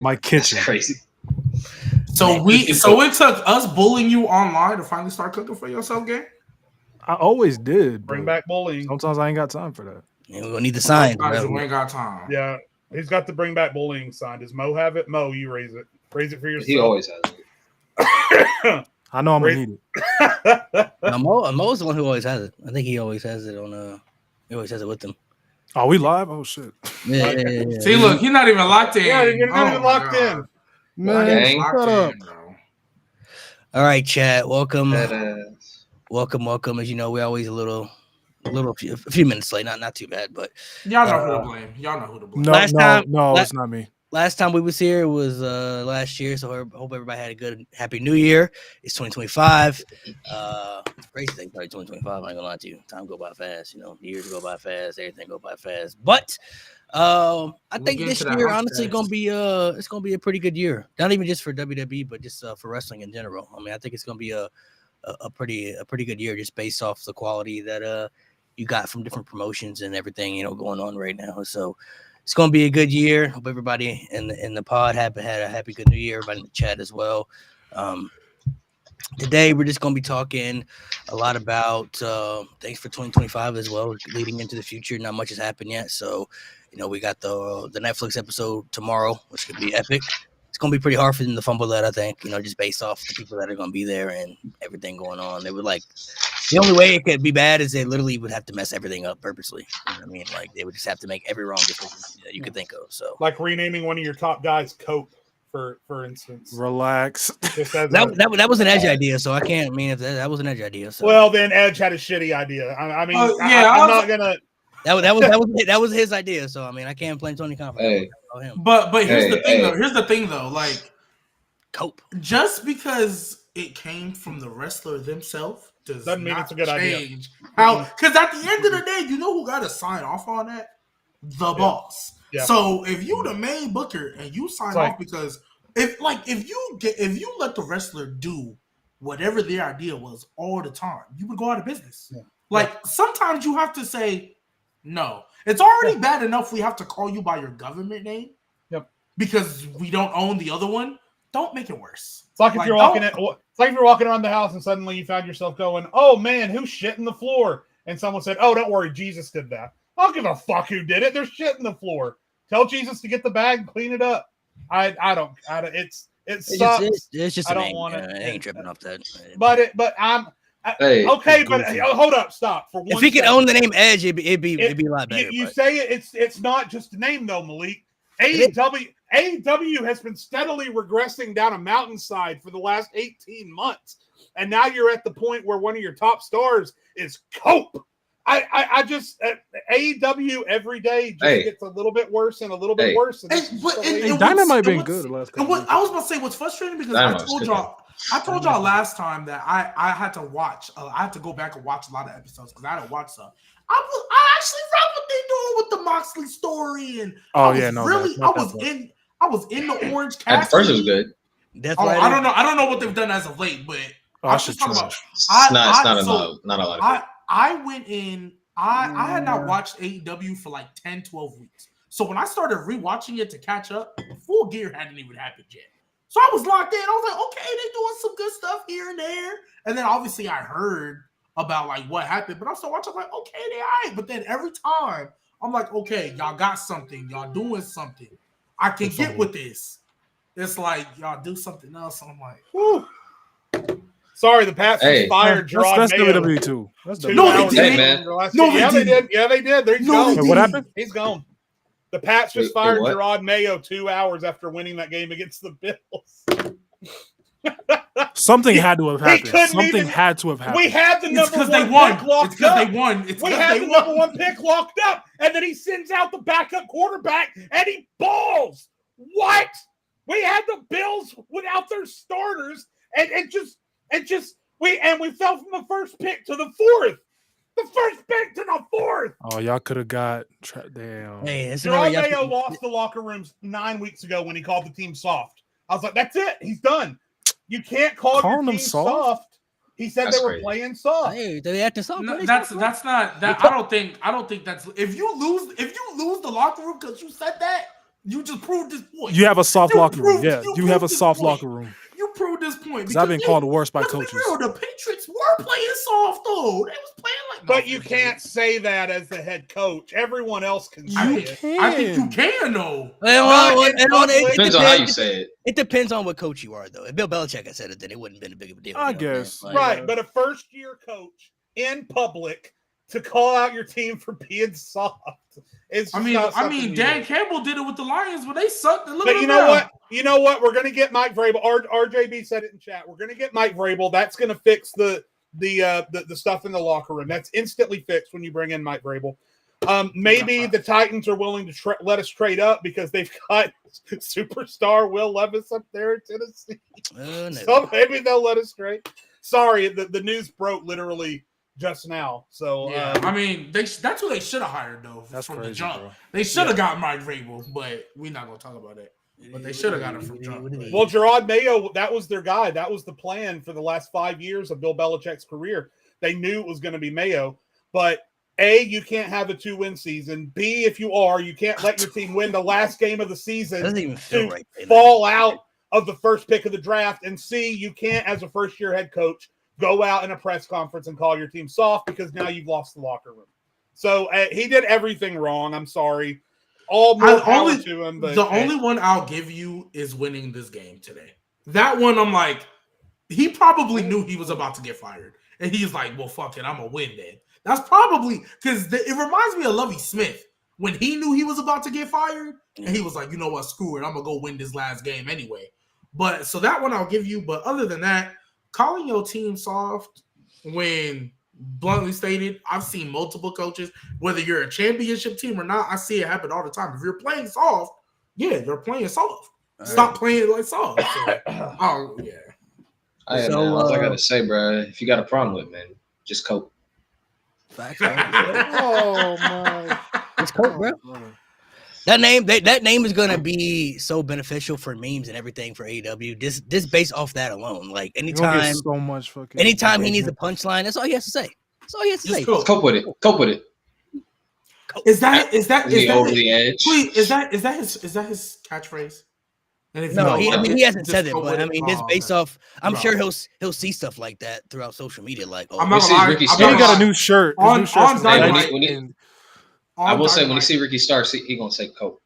Mike Kitchen. That's crazy. So it took us bullying you online to finally start cooking for yourself, gang. I always did. Bring but back bullying. Sometimes I ain't got time for that. Yeah, we're gonna need the sign. Guys, we ain't got time. Yeah, he's got the bring back bullying sign. Does Mo have it? Mo, you raise it. Raise it for yourself. He always has it. I know I'm gonna need it. No, Mo's the one who always has it. I think he always has it on. He always has it with him. Oh, we live? Oh shit! Yeah. See, look, he's not even locked in. Yeah, you're not even my locked God. in. Man, Dang. Locked shut up. in, bro. All right, chat. Welcome. That ass. Welcome. As you know, we're always a few minutes late. Not too bad, but Y'all know who to blame. Y'all know who to blame. No, Last time- it's not me. last time we was here was last year. So I hope everybody had a good, happy New Year. It's 2025. Crazy thing, probably 2025. I ain't gonna lie to you. Time go by fast. Years go by fast. Everything go by fast. But I think get this into that year, hot honestly, takes. gonna be it's gonna be a pretty good year. Not even just for WWE, but just for wrestling in general. I mean, I think it's gonna be a pretty good year just based off the quality that you got from different promotions and everything going on right now. So it's gonna be a good year. Hope everybody in the pod had a happy good New Year. Everybody in the chat as well. Today we're just gonna be talking a lot about things for 2025 as well, leading into the future. Not much has happened yet, so we got the Netflix episode tomorrow, which could be epic. It's gonna be pretty hard for them to fumble that, I think. Just based off the people that are gonna be there and everything going on. They would the only way it could be bad is they literally would have to mess everything up purposely. You know what I mean? They would just have to make every wrong decision that you could think of. So Like renaming one of your top guys Cope, for instance. Relax. Just as that was an Edge idea, so I can't mean if that was an Edge idea. So well, then Edge had a shitty idea. I mean, yeah, I'm not gonna. that was his idea. So I mean, I can't blame Tony Khan for Hey. him. But here's the thing Hey. though. Here's the thing though. Like, Cope. just because it came from the wrestler themselves Doesn't mean not it's a good idea. change how. Because at the end of the day, you know who got to sign off on that? The boss. Yeah. So if you the main booker and you sign off because if you let the wrestler do whatever their idea was all the time, you would go out of business. Yeah. Like sometimes you have to say no. It's already bad enough we have to call you by your government name. Yep. Because we don't own the other one. Don't make it worse. It's like if you're walking around the house and suddenly you found yourself going, "Oh man, who's shitting the floor?" And someone said, "Oh, don't worry, Jesus did that." I don't give a fuck who did it. There's shit in the floor. Tell Jesus to get the bag and clean it up. It sucks. It's just I I don't don't want want it. I ain't tripping off that. Hey, Okay, but hold up, stop for one. If he could second. own the name Edge, it'd be a lot better. You but- say it's not just a name though, Malik. AEW has been steadily regressing down a mountainside for the last 18 months, and now you're at the point where one of your top stars is Cope. I just AEW every day just gets a little bit worse and a little bit worse. And Dynamite been good the last couple I was about to say what's frustrating because I told y'all last time that I had to watch. I had to go back and watch a lot of episodes because I hadn't watched some. I actually read what they doing with the Moxley story, and I was in the Orange Cassidy. At first, it was good. I don't know what they've done as of late, but I should talk about. It's not a lot of good. I went in. I had not watched AEW for like 10, 12 weeks. So when I started rewatching it to catch up, Full Gear hadn't even happened yet. So I was locked in. I was like, okay, they're doing some good stuff here and there. And then obviously I heard about like what happened, but I started watching. I'm like, okay, they all right. But then every time I'm like, okay, y'all got something. Y'all doing something. I can get with this. It's like y'all do something else. And I'm like, whew. Sorry, the Pats just fired Gerard That's Mayo. WWE too. No, they didn't. Hey, man. They did. Yeah, they did. There you go. What happened? He's gone. The Pats just fired Gerard Mayo 2 hours after winning that game against the Bills. Something had to have happened. Something had to have happened. We had the number one pick locked up. We had the number one pick locked up, and then he sends out the backup quarterback, and he balls. What? We had the Bills without their starters, and we fell from the first pick to the fourth. The first pick to the fourth. Oh, y'all could have got damn. Hey, Gerard Mayo lost the locker rooms 9 weeks ago when he called the team soft. I was like, that's it. He's done. You can't call your team soft. He said they were playing soft. Hey, they acting soft. No, that's not that. I don't think that's if you lose the locker room because you said that. You just proved this point. You have a soft locker room. Yeah, you have a this soft point. locker room. You proved this point. Because I've been called the worst by let's coaches. Be real, the Patriots were playing soft though. They was playing like. But you can't say that as the head coach. Everyone else can say You it. can. I think you can though. It Depends on how you say it. It depends on what coach you are, though. If Bill Belichick had said it, then it wouldn't have been a big of a deal. I guess. Like, Right, but a first-year coach in public to call out your team for being soft. It's I mean, Dan Campbell did it with the Lions, but they sucked. But you know what? You know what? We're going to get Mike Vrabel. RJB said it in chat. We're going to get Mike Vrabel. That's going to fix the stuff in the locker room. That's instantly fixed when you bring in Mike Vrabel. Maybe the Titans are willing to let us trade up because they've got superstar Will Levis up there in Tennessee. No. So maybe they'll let us trade. Sorry, the news broke literally just now. So yeah, I mean, that's who they should have hired though. That's from crazy, the jump. bro. They should have got Mike Vrabel, but we're not gonna talk about it. But they should have got him from jump. Well, Gerard Mayo, that was their guy. That was the plan for the last 5 years of Bill Belichick's career. They knew it was going to be Mayo, but A, you can't have a 2-win season. B, if you are, you can't let your team win the last game of the season doesn't even feel to right. fall out of the first pick of the draft. And C, you can't, as a first-year head coach, go out in a press conference and call your team soft because now you've lost the locker room. So he did everything wrong. I'm sorry. All more power to him. But the only one I'll give you is winning this game today. That one, I'm like, he probably knew he was about to get fired. And he's like, well, fuck it, I'm going to win then. That's probably, because it reminds me of Lovie Smith. When he knew he was about to get fired, and he was like, you know what, screw it, I'm going to go win this last game anyway. But, so that one I'll give you. But other than that, calling your team soft when, bluntly stated, I've seen multiple coaches, whether you're a championship team or not, I see it happen all the time. If you're playing soft, yeah, you're playing soft. Stop playing like soft. So, oh, yeah. Hey, man, all I got to say, bro, if you got a problem with it, man, just cope. Facts. Oh my! It's cool, bro. That name is gonna be so beneficial for memes and everything for AEW. This based off that alone. Like anytime, So much fucking. anytime he needs a punchline, that's all he has to say. That's all he has to say. Cope with it. Cope with it. Is that over the edge? Please, is that his catchphrase? And if No, you know, he hasn't said it, go but with I it. mean, this Oh, based okay. off. I'm Right. sure he'll see stuff like that throughout social media. Like, oh, I'm not We see gonna lie, Ricky I'm He not Starks. got a gonna new shirt. His On- new shirt's on from Dynamite. Nike. lie. I will say, when you Dynamite- see Ricky Starks, he gonna say cope.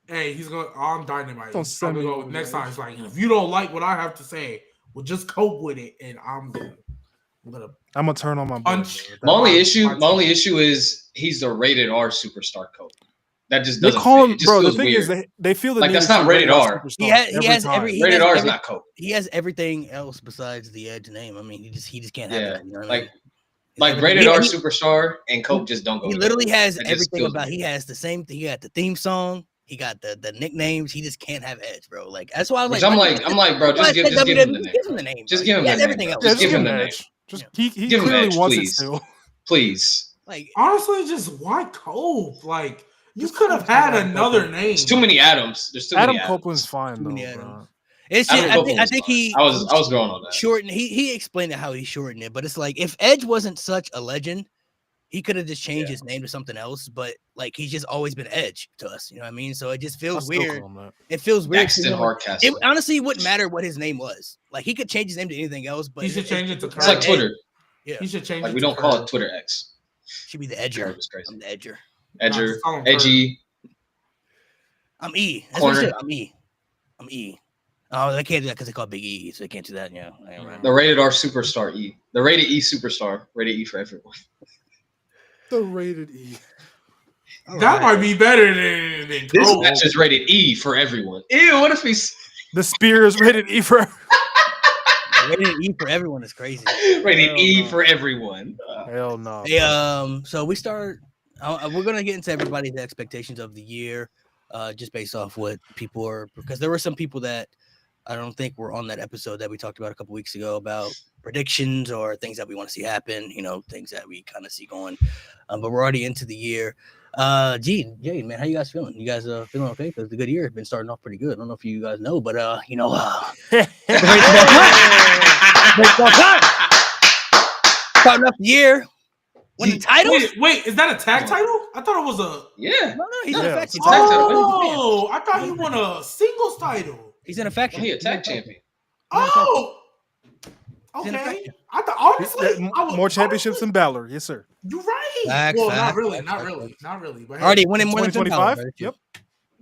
hey, he's going on Dynamite. Don't He's send probably me go over next there. time. He's like, if you don't like what I have to say, well, just cope with it, and I'm gonna I'm gonna turn on my. Punch. board, My bro. only issue is he's the rated R superstar cope. That just They doesn't. call him, it just bro. The feels thing weird. is, they feel the Like, need that's to not say rated R. superstar He has time. Rated R is not cope. He has everything else besides the Edge name. I mean, he just can't have Yeah, that. You know what I mean? like rated R superstar and cope just don't go. He together. literally has It just everything feels about. weird. He has the same thing. He got the theme song. He got the nicknames. He just can't have Edge, bro. Like that's why I was Which like, I'm like, bro, just give him the name. Give him the name. Just bro. give him He has the name, everything bro. else. Yeah, Just give him the an name. edge. Just he Give him clearly edge, wants please. it still. Please. Like honestly, just why cope? Like you could have had another name. There's too many Adams. There's too Adam many Copeland's Adams. fine Too though, many bro. Adams. It's Adam just, Copeland I was think fine. he I was going on that. shortened. He explained it how he shortened it, but it's like if Edge wasn't such a legend, he could have just changed his name to something else. But like he's just always been Edge to us. You know what I mean? So it just I feels still weird. call him that. It feels weird. Daxton It Hardcastle. honestly wouldn't matter what his name was. Like he could change his name to anything else, but He should change it to It's like Edge. Twitter. Yeah, He should change Like it. we to don't call Curve. it Twitter X. should be the Edger. Curve is crazy. I'm the Edger. Edger, just call him edgy. I'm E. That's what I Corner. said. I'm E. Oh, they can't do that because they call it Big E, so they can't do that. Yeah, right. The rated R superstar E. The rated E superstar. Rated E for everyone. The rated E. That might be better than This Cope. match is rated E for everyone. Ew, what if he's The spear is rated E for. Rated E for everyone is crazy. rated Hell E no. for everyone? Hell no. Hey, so we start. We're gonna get into everybody's expectations of the year, just based off what people are, because there were some people that I don't think were on that episode that we talked about a couple weeks ago about predictions or things that we want to see happen. You know, things that we kind of see going. But we're already into the year. Jay, man, how you guys feeling? You guys feeling okay? Because the good year has been starting off pretty good. I don't know if you guys know, but starting off the year Win the titles? Wait, is that a tag title? I thought it was a. Yeah. No, he's in Yeah. a faction. Tag title. Oh, I thought he won a singles title. He's in a faction. He a tag champion. Oh. He's in a Okay. faction. I thought honestly, More championships than Balor. Yes, sir. You're right. Facts, Well, facts, not really, facts, not facts, really, not really. But hey, Already winning more than 2025. 25. Yep.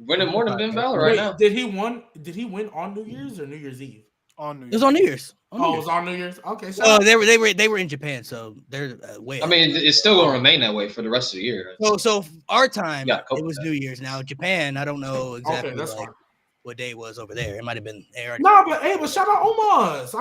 Winning more than Ben Balor right wait, now. did he win on New Year's or New Year's Eve? On New It was on New Year's. Oh, it was on New Year's. Okay, so Oh, they were in Japan, so they're way. I mean, it's still going to remain that way for the rest of the year. So our time Yeah, cope it was with New Year's. Now Japan, I don't know exactly that's like, fine. what day it was over there. It might have been there. Nah, but shout out Omos.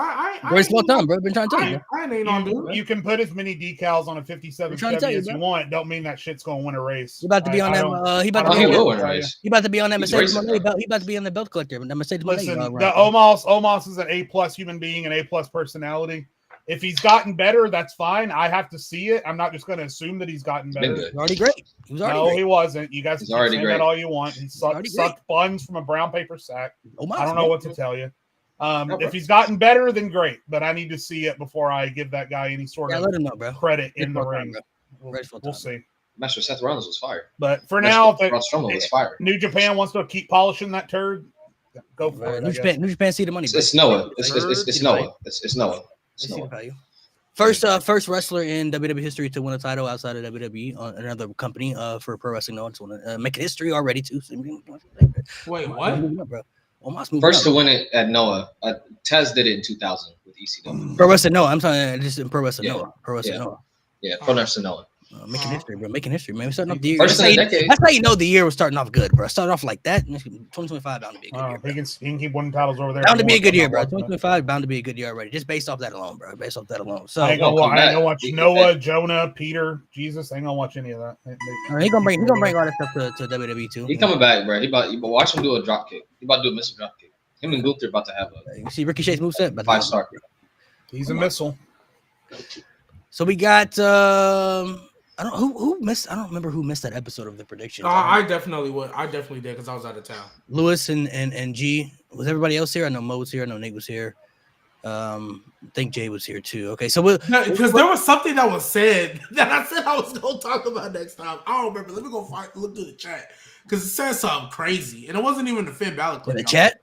Bro, it's about time, bro. Been trying to tell you. I ain't on dude. You can put as many decals on a 57 I'm trying to tell Chevy you, as you bro. want. Don't mean that shit's going to win a race. He about to be on I that. don't- He about Oh, to he be. will On, win a race. he about to be on that He's Mercedes racing, Monet bro. belt. He about to be on the belt collector. The Mercedes Listen, Monet. the Omos is an A+ human being, an A+ personality. If he's gotten better, that's fine. I have to see it. I'm not just going to assume that he's gotten Been better. good. He was already great. He was already No, great. he wasn't. You guys He's can already say great. that all you want. He already sucked buns from a brown paper sack. Omos, I don't know what to tell you. No, bro. If he's gotten better, then great. But I need to see it before I give that guy any sort Yeah, of let him know, bro. credit in the Full time, ring. bro. Ready full We'll time. see. Master Seth Rollins was fired. But for now, Braun Strowman was fired. New Japan wants to keep polishing that turd. Go for it. New Japan see the money. It's bro. Noah. It's Noah. It's Noah. They It's see the Noah. value. First wrestler in WWE history to win a title outside of WWE on another company for Pro Wrestling Noah. So making history already too. So Wait, what? moving up, bro. Omos moving First up. to win it at Noah. Taz did it in 2000 with ECW. Pro Wrestling Noah. I'm talking just in Pro Wrestling Yeah. Noah. Pro Wrestling Yeah. Noah. Yeah, Pro Wrestling Noah. Making history, bro. Making history, man. We're starting off the year. First in a decade. That's how you know the year was starting off good, bro. Started off like that. 2025 bound to be a good year. Bro. He can keep winning titles over there. Bound to be a good year, I'm bro. not watching it. 2025 bound to be a good year already. Just based off that alone, bro. Based off that alone. So I ain't gonna come gonna back. watch He Noah, come Jonah, Peter, Jesus. I ain't gonna watch any of that. he gonna bring all that stuff to WWE too. He coming back, bro. But watch him do a drop kick. He about to do a missile drop kick. Him and Gunther about to have a You see Ricochet's moveset, but 5-star. He's a missile. So we got I don't who missed. I don't remember who missed that episode of the predictions. I definitely would. I definitely did because I was out of town. Lewis and G. Was everybody else here? I know Mo was here. I know Nate was here. I think Jay was here too. Okay, so Because there was something that was said that I said I was gonna talk about next time. I don't remember. Let me go look through the chat because it said something crazy, and it wasn't even the Finn Balor clip. in the chat.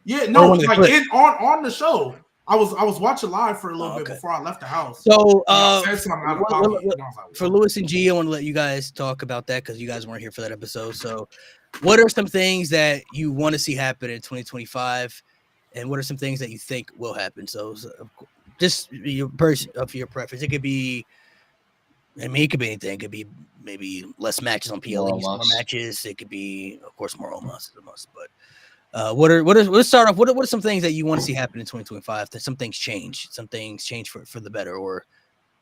Yeah, Or no, one of the like clips? on the show. I was watching live for a little bit Okay. before I left the house. So I said something out of pocket, and I was like, for Lewis and G, I want to let you guys talk about that because you guys weren't here for that episode. So, what are some things that you want to see happen in 2025, and what are some things that you think will happen? So just your your preference. It could be, I mean, it could be anything. It could be maybe less matches on PLEs, more Omos. matches. It could be, of course, more Omos is a must. But let's start off. What are some things that you want to see happen in 2025? That some things change, for the better, or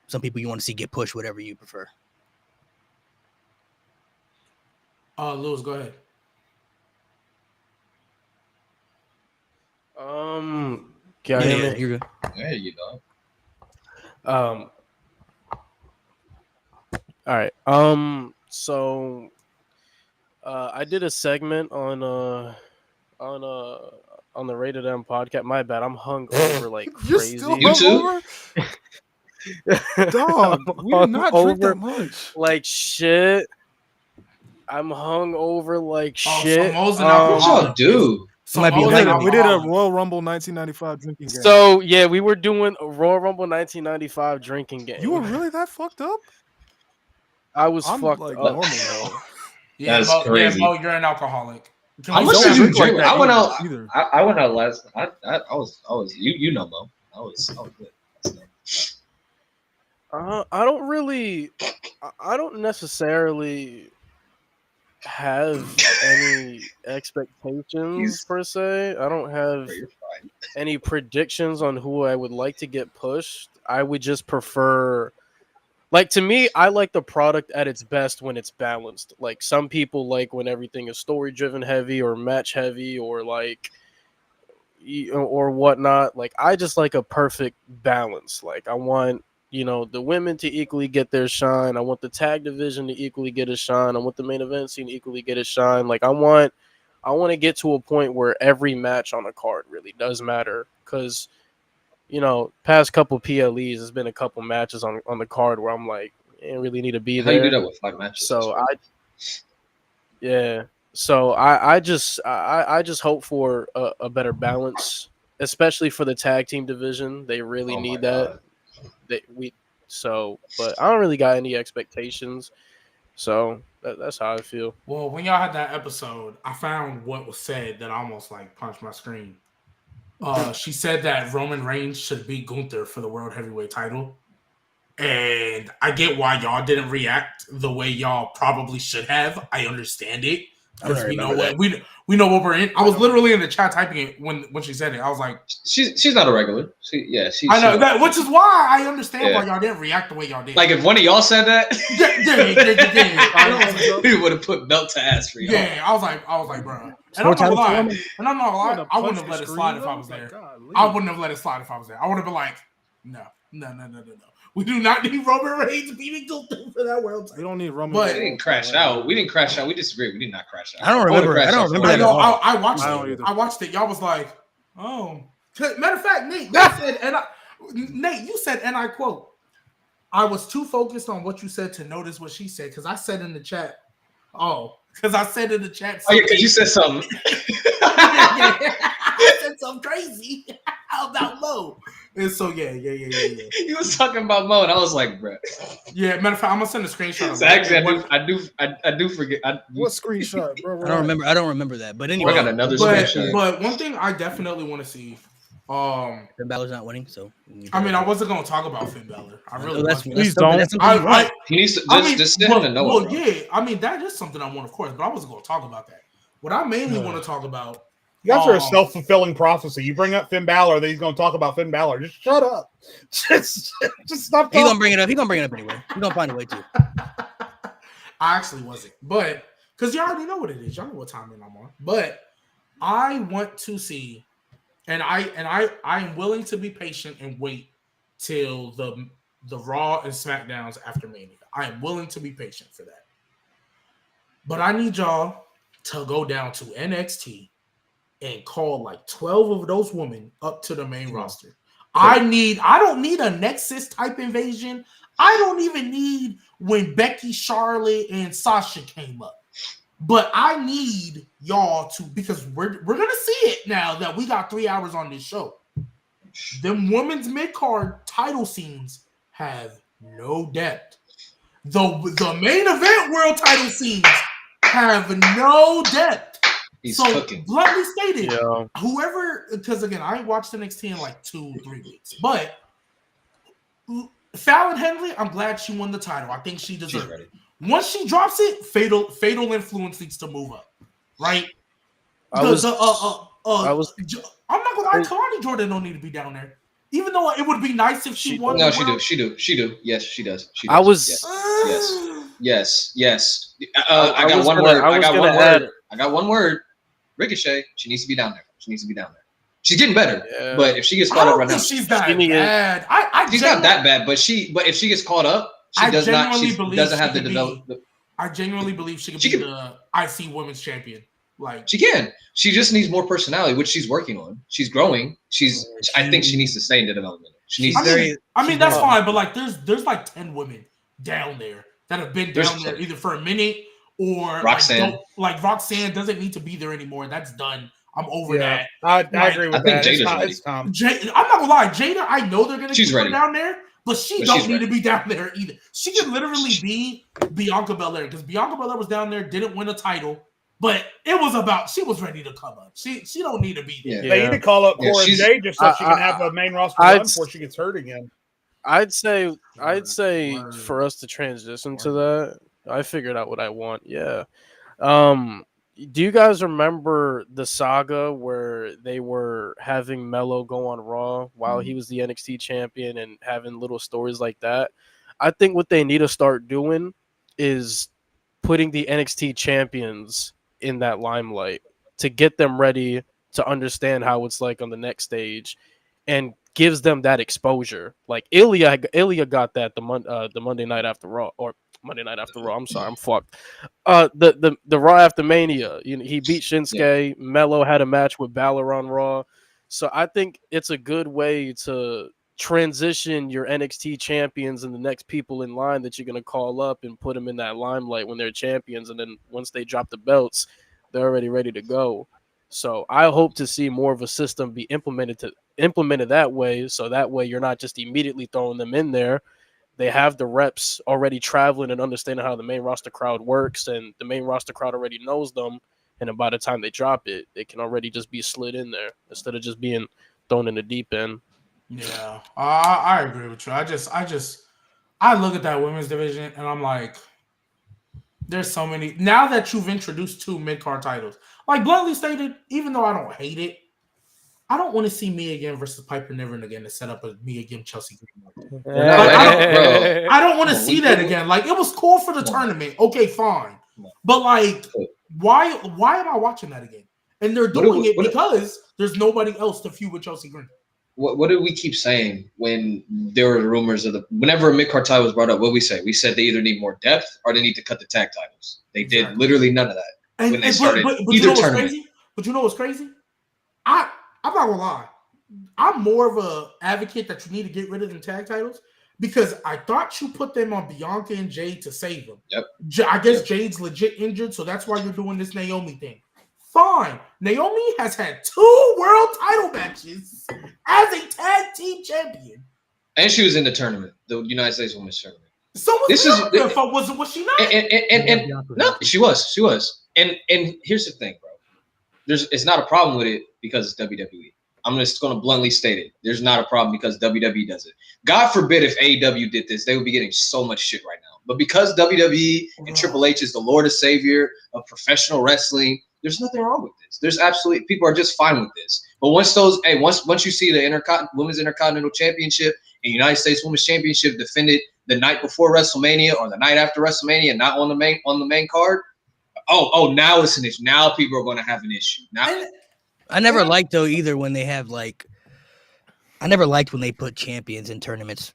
some people you want to see get pushed, whatever you prefer. Lewis, go ahead. Can I hear me? You're good. There you go. All right. So I did a segment on the Rated M podcast. My bad. I'm hungover like You're crazy. still You too? hungover? Dog, we did not drink that much. Like shit. I'm hungover like Oh, shit. Samoa's an What alcoholic. y'all do? Might be Samoa's a an better- We did a alcoholic. Royal Rumble 1995 drinking game. So yeah, we were doing a Royal Rumble 1995 drinking game. You were really that fucked up? I was I'm fucked like up. normal though. Yeah, That's Mo, crazy. Yeah, Mo, you're an alcoholic. Can How we much say did you that? drink? that I went either. out. Either. I went out last. I was. You know, Mo. I was good. I don't really. I don't necessarily have any expectations per se. I don't have You're fine. any predictions on who I would like to get pushed. I would just prefer, like, to me, I like the product at its best when it's balanced. Like, some people like when everything is story driven heavy or match heavy or like or whatnot. Like, I just like a perfect balance. Like, I want, the women to equally get their shine. I want the tag division to equally get a shine. I want the main event scene to equally get a shine. Like, I want to get to a point where every match on a card really does matter. Because, past couple PLEs, there's been a couple matches on the card where I'm like, didn't really need to be How you do there. that with 5 matches? So I just hope for a better balance, especially for the tag team division. They really Oh my need God. that. But I don't really got any expectations. So that's how I feel. Well, when y'all had that episode, I found what was said that almost like punched my screen. She said that Roman Reigns should beat Gunther for the World Heavyweight title. And I get why y'all didn't react the way y'all probably should have. I understand it. Because we know what we're in. I was literally in the chat typing it when she said it. I was like, she's not a regular. I know that, which is why I understand why Yeah. y'all didn't react the way y'all did. Like if one of y'all said that, yeah. we would have put belt to ass for y'all. Yeah, I was like, bro. And More I'm not time gonna lie. for women. And I'm not gonna lie. I wouldn't Punch have let the it slide screen, if I though? was there. Golly. I wouldn't have let it slide if I was there. I would have been like, no. We do not need Roman Reigns beating Gunther for that world We title. don't need Roman. But- We didn't crash out. We disagree. We did not crash out. I don't remember. I don't remember I that know. at all. I watched I don't it. either. I watched it. Y'all was like, oh. Matter of fact, Nate, you said, and I quote, I was too focused on what you said to notice what she said, because I said in the chat, because you said something. I said something crazy about Mo. And so yeah. He was talking about Mo, and I was like, bro. Yeah, matter of fact, I'm gonna send a screenshot of So actually, I do forget. What screenshot, bro? I don't remember that. But I anyway, got another but, screenshot. but one thing I definitely want to see. Finn Balor's not winning, so I mean, I wasn't gonna talk about Finn Balor. I really wasn't. Please don't. He needs to just sit him and know it, bro. yeah. I mean, that is something I want, of course, but I wasn't gonna talk about that. What I mainly want to talk about. You guys are a self-fulfilling prophecy. You bring up Finn Balor, then he's going to talk about Finn Balor. Just shut up. Just stop talking. He's gonna bring it up. He's gonna bring it up anyway. He's gonna find a way to. I actually wasn't, but because you already know what it is, y'all know what time I'm on. But I want to see, and I am willing to be patient and wait till the Raw and SmackDowns after Mania. I am willing to be patient for that. But I need y'all to go down to NXT and call like 12 of those women up to the main roster. I don't need a Nexus type invasion. I don't even need when Becky, Charlotte, and Sasha came up. But I need y'all to, because we're gonna see it now that we got 3 hours on this show. Them women's mid-card title scenes have no depth. The main event world title scenes have no depth. He's so cooking. bluntly stated, Yeah. whoever, because again, I ain't watched NXT in like 2-3 weeks, but Fallon Henley, I'm glad she won the title. I think she She's deserves ready. it. Once she drops it, fatal influence needs to move up, right? I'm not gonna lie, Kalani Jordan don't need to be down there. Even though it would be nice if she won. No, the she do. Yes, she does. She does. I was. Yes. I got one word. I got one word. Ricochet. She needs to be down there. She's getting better, but if she gets caught up right now, she's that bad. She's not that bad, but if she gets caught up, she doesn't have the development. I genuinely believe she can be the IC Women's Champion. Like she can. She just needs more personality, which she's working on. She's growing. I think she needs to stay in the development. I mean that's fine, but like there's like 10 women down there that have been down there either for a minute or Roxanne. Like Roxanne doesn't need to be there anymore. That's done. I'm over that. I agree with that. It's time. I'm not gonna lie, Jada. I know they're gonna keep her ready down there, but she don't need to be down there either. She can literally be Bianca Belair because Bianca Belair was down there, didn't win a title, but it was about she was ready to come up. She don't need to be there. They need to call up Cora Jade just so she can have a main roster run before she gets hurt again. I'd say for us to transition to that, I figured out what I want. Yeah. Do you guys remember the saga where they were having Melo go on Raw while he was the NXT champion and having little stories like that? I think what they need to start doing is putting the NXT champions in that limelight to get them ready to understand how it's like on the next stage and gives them that exposure. Like Ilya got that the Monday night after Raw, or Monday night after Raw. I'm sorry, I'm fucked. The Raw after Mania, he beat Shinsuke. Yeah. Melo had a match with Balor on Raw, so I think it's a good way to transition your NXT champions and the next people in line that you're going to call up and put them in that limelight when they're champions. And then once they drop the belts, they're already ready to go. So I hope to see more of a system be implemented that way. So that way you're not just immediately throwing them in there. They have the reps already traveling and understanding how the main roster crowd works, and the main roster crowd already knows them. And then by the time they drop it, they can already just be slid in there instead of just being thrown in the deep end. Yeah, I agree with you. I look at that women's division and I'm like, there's so many. Now that you've introduced 2 mid-card titles, like bluntly stated, even though I don't hate it, I don't want to see Mia Yim versus Piper Niven again to set up a Mia Yim Chelsea Green. I don't want to see that again. Like, it was cool for the tournament. Okay, fine. But like, why am I watching that again? And they're doing it because there's nobody else to feud with Chelsea Green. What did we keep saying when there were rumors of whenever a mid-card title was brought up? What did we say? We said they either need more depth or they need to cut the tag titles. They did literally none of that when they started either tournament. But you know what's crazy? I'm not gonna lie. I'm more of a advocate that you need to get rid of the tag titles because I thought you put them on Bianca and Jade to save them. Yep. I guess Jade's legit injured, so that's why you're doing this Naomi thing. Fine. Naomi has had 2 world title matches as a tag team champion. And she was in the tournament, the United States Women's Tournament. So was she not? And no, she was. And here's the thing, bro. It's not a problem with it because it's WWE. I'm just going to bluntly state it. There's not a problem because WWE does it. God forbid if AEW did this, they would be getting so much shit right now. But because WWE and Triple H is the Lord and Savior of professional wrestling, there's nothing wrong with this. There's absolutely people are just fine with this. But once you see the Women's Intercontinental Championship and United States Women's Championship defended the night before WrestleMania or the night after WrestleMania, not on the main card, now it's an issue. Now people are going to have an issue. Now, I never liked though either when they have like. I never liked when they put champions in tournaments,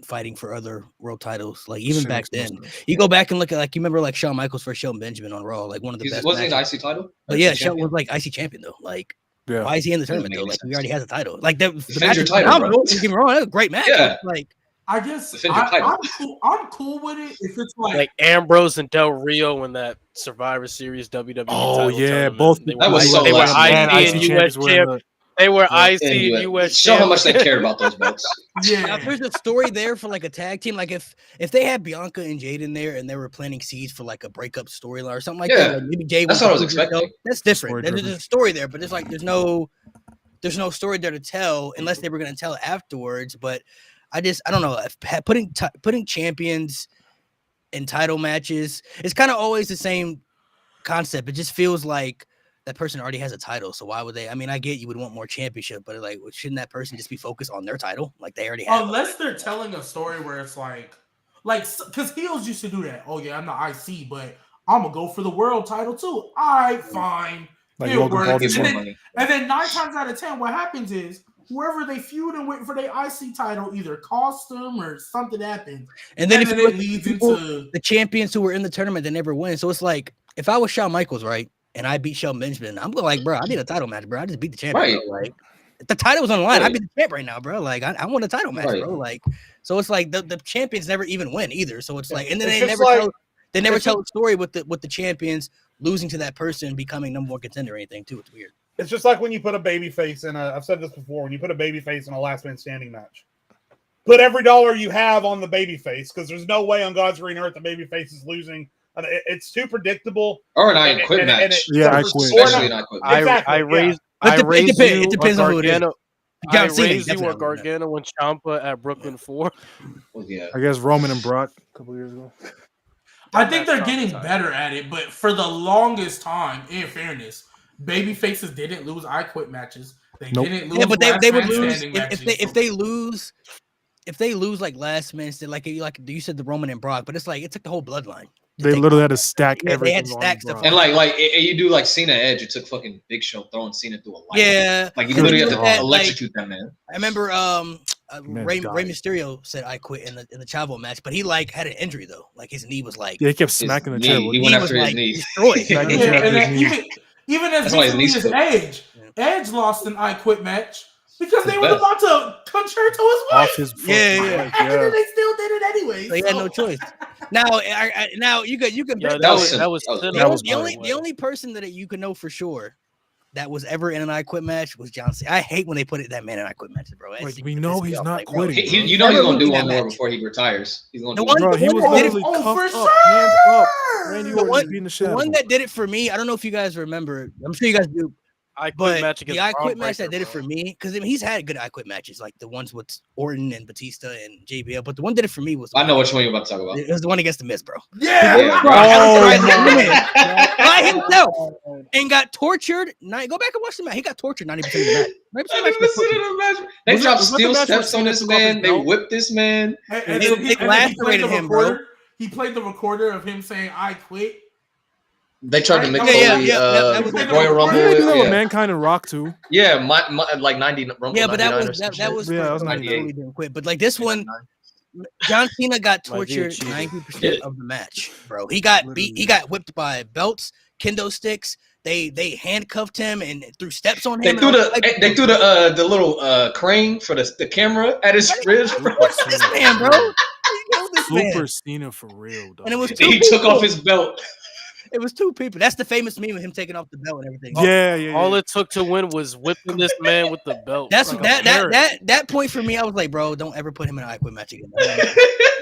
fighting for other world titles. Like even back then, you go back and look at you remember Shawn Michaels versus Shelton Benjamin on Raw, like one of the best. Wasn't he the IC title? But yeah, Shelton was like IC champion though. Like, why is he in the tournament though? Like he already has a title. Like the match is phenomenal. Don't get me wrong, that was a great match. Yeah. Like I guess I'm cool with it if it's like Ambrose and Del Rio in that Survivor Series WWE. Oh yeah, tournament. both. They were IC and US champions. They were IC and US. Show how much they cared about those belts. Yeah. Now, if there's a story there for like a tag team, like if they had Bianca and Jade in there and they were planting seeds for like a breakup storyline or something like that, like maybe Jade. That's what I was expecting. That's different. There's a story there, but it's like there's no story there to tell unless they were going to tell it afterwards. But I don't know. Putting champions in title matches, it's kind of always the same concept. It just feels like that person already has a title, so why would they? I mean, I get you would want more championship, but like, shouldn't that person just be focused on their title? Like they already have. Unless they're telling a story where it's like, because heels used to do that. Oh yeah, I'm the IC, but I'm gonna go for the world title too. All right, fine. Like it works. And then 9 times out of 10, what happens is whoever they feud and wait for their IC title either cost them or something happens. And then, it leads into the champions who were in the tournament that never win. So it's like if I was Shawn Michaels, right? And I beat Shelton Benjamin. I'm like, bro, I need a title match, bro. I just beat the champion. Right. Like, if the title was on the line, I'd be the champ right now, bro. Like, I want a title match, bro. Like, so it's like the champions never even win either. So it's like, and then they never tell a story with the champions losing to that person becoming number 1 contender or anything too. It's weird. It's just like when you put a baby face in I've said this before, when you put a baby face in a last man standing match. Put every dollar you have on the baby face because there's no way on God's green earth the baby face is losing. It's too predictable. Or an I quit match. I quit. Especially an I quit match. Exactly. It depends on who it is. I raised you or Gargano and Ciampa at Brooklyn 4. Well, yeah. I guess Roman and Brock a couple years ago. I think they're getting better at it, but for the longest time, in fairness, baby faces didn't lose I quit matches. They didn't lose. Yeah, but they would lose if they lose like last minute, like you said the Roman and Brock, but it's like it took the whole bloodline. They literally had to stack everything. They had to stack stuff. And like you do like Cena Edge, it took fucking Big Show throwing Cena through a light. Yeah. Like you literally had to electrocute that man. I remember Rey Mysterio said I quit in the Chavo match, but he like had an injury though. Like his knee was like he kept smacking the table. He went after his knee. Even as recently as Edge lost an I quit match Because they His were best. about to concerto his Off wife. his Yeah, fucking yeah. life, And then yeah. they still did it anyway. So he had no choice. Now, now you can Yeah, bet that was was simple. that was That was Cena, that was the only by the way. only person that you can know for sure that was ever in an I Quit match was John Cena. I hate when they put that man in I Quit matches, bro. Like, It we pisses know me he's off. not Like, bro, quitting. You know he's Never gonna do lose one that more match. before he retires. He's gonna The do one- one. Bro, he the was one that did literally it- cuffed for up, hands up. Randy sure. Orton one- was beating the The shit out of one him. that did it for me, I don't know if you guys remember. I'm sure you guys do. I Quit But match against the I Braun Quit match that Breaker, did it for bro. me, because I mean, he's had good I Quit matches, like the ones with Orton and Batista and JBL. But the one that did it for me was I know which one you're about to talk about. it was the one against the Miz, bro. Yeah. Yeah. Bro, Oh Alex Wright my hit the Miz God. by himself and got tortured. Go back and watch the match. He got tortured 90% of the match. 90% of the I match didn't was listen to tortured. the match. They Was dropped that the steel match where steps on Cena this took off his man. They belt? whipped this man. And They then he played the lacerated him, bro. recorder. He played the recorder of him saying, "I quit." They tried to make Yeah, Foley, that was the Royal Rumble. Rumble. Didn't they do that with Yeah, Mankind and Rock too? yeah, like 90 Rumble. Yeah, but that 99 was or some that shit. was Yeah, that was for like 98. Foley didn't quit. But like this one, John Cena got Might be a tortured cheater. 90% of the match, bro. He got beat. He got whipped by belts, kendo sticks. They handcuffed him and threw steps on They him. threw and I was like, the the little crane for the camera at his wrist, bro. what's this man, bro? You killed this man. Super Cena for real, dog. And it was two He took people. off his belt. It was two people. That's the famous meme of him taking off the belt and everything. yeah. All it took to win was whipping this man with the belt. That's like a that parrot. that point for me. I was like, bro, don't ever put him in an I Quit match again.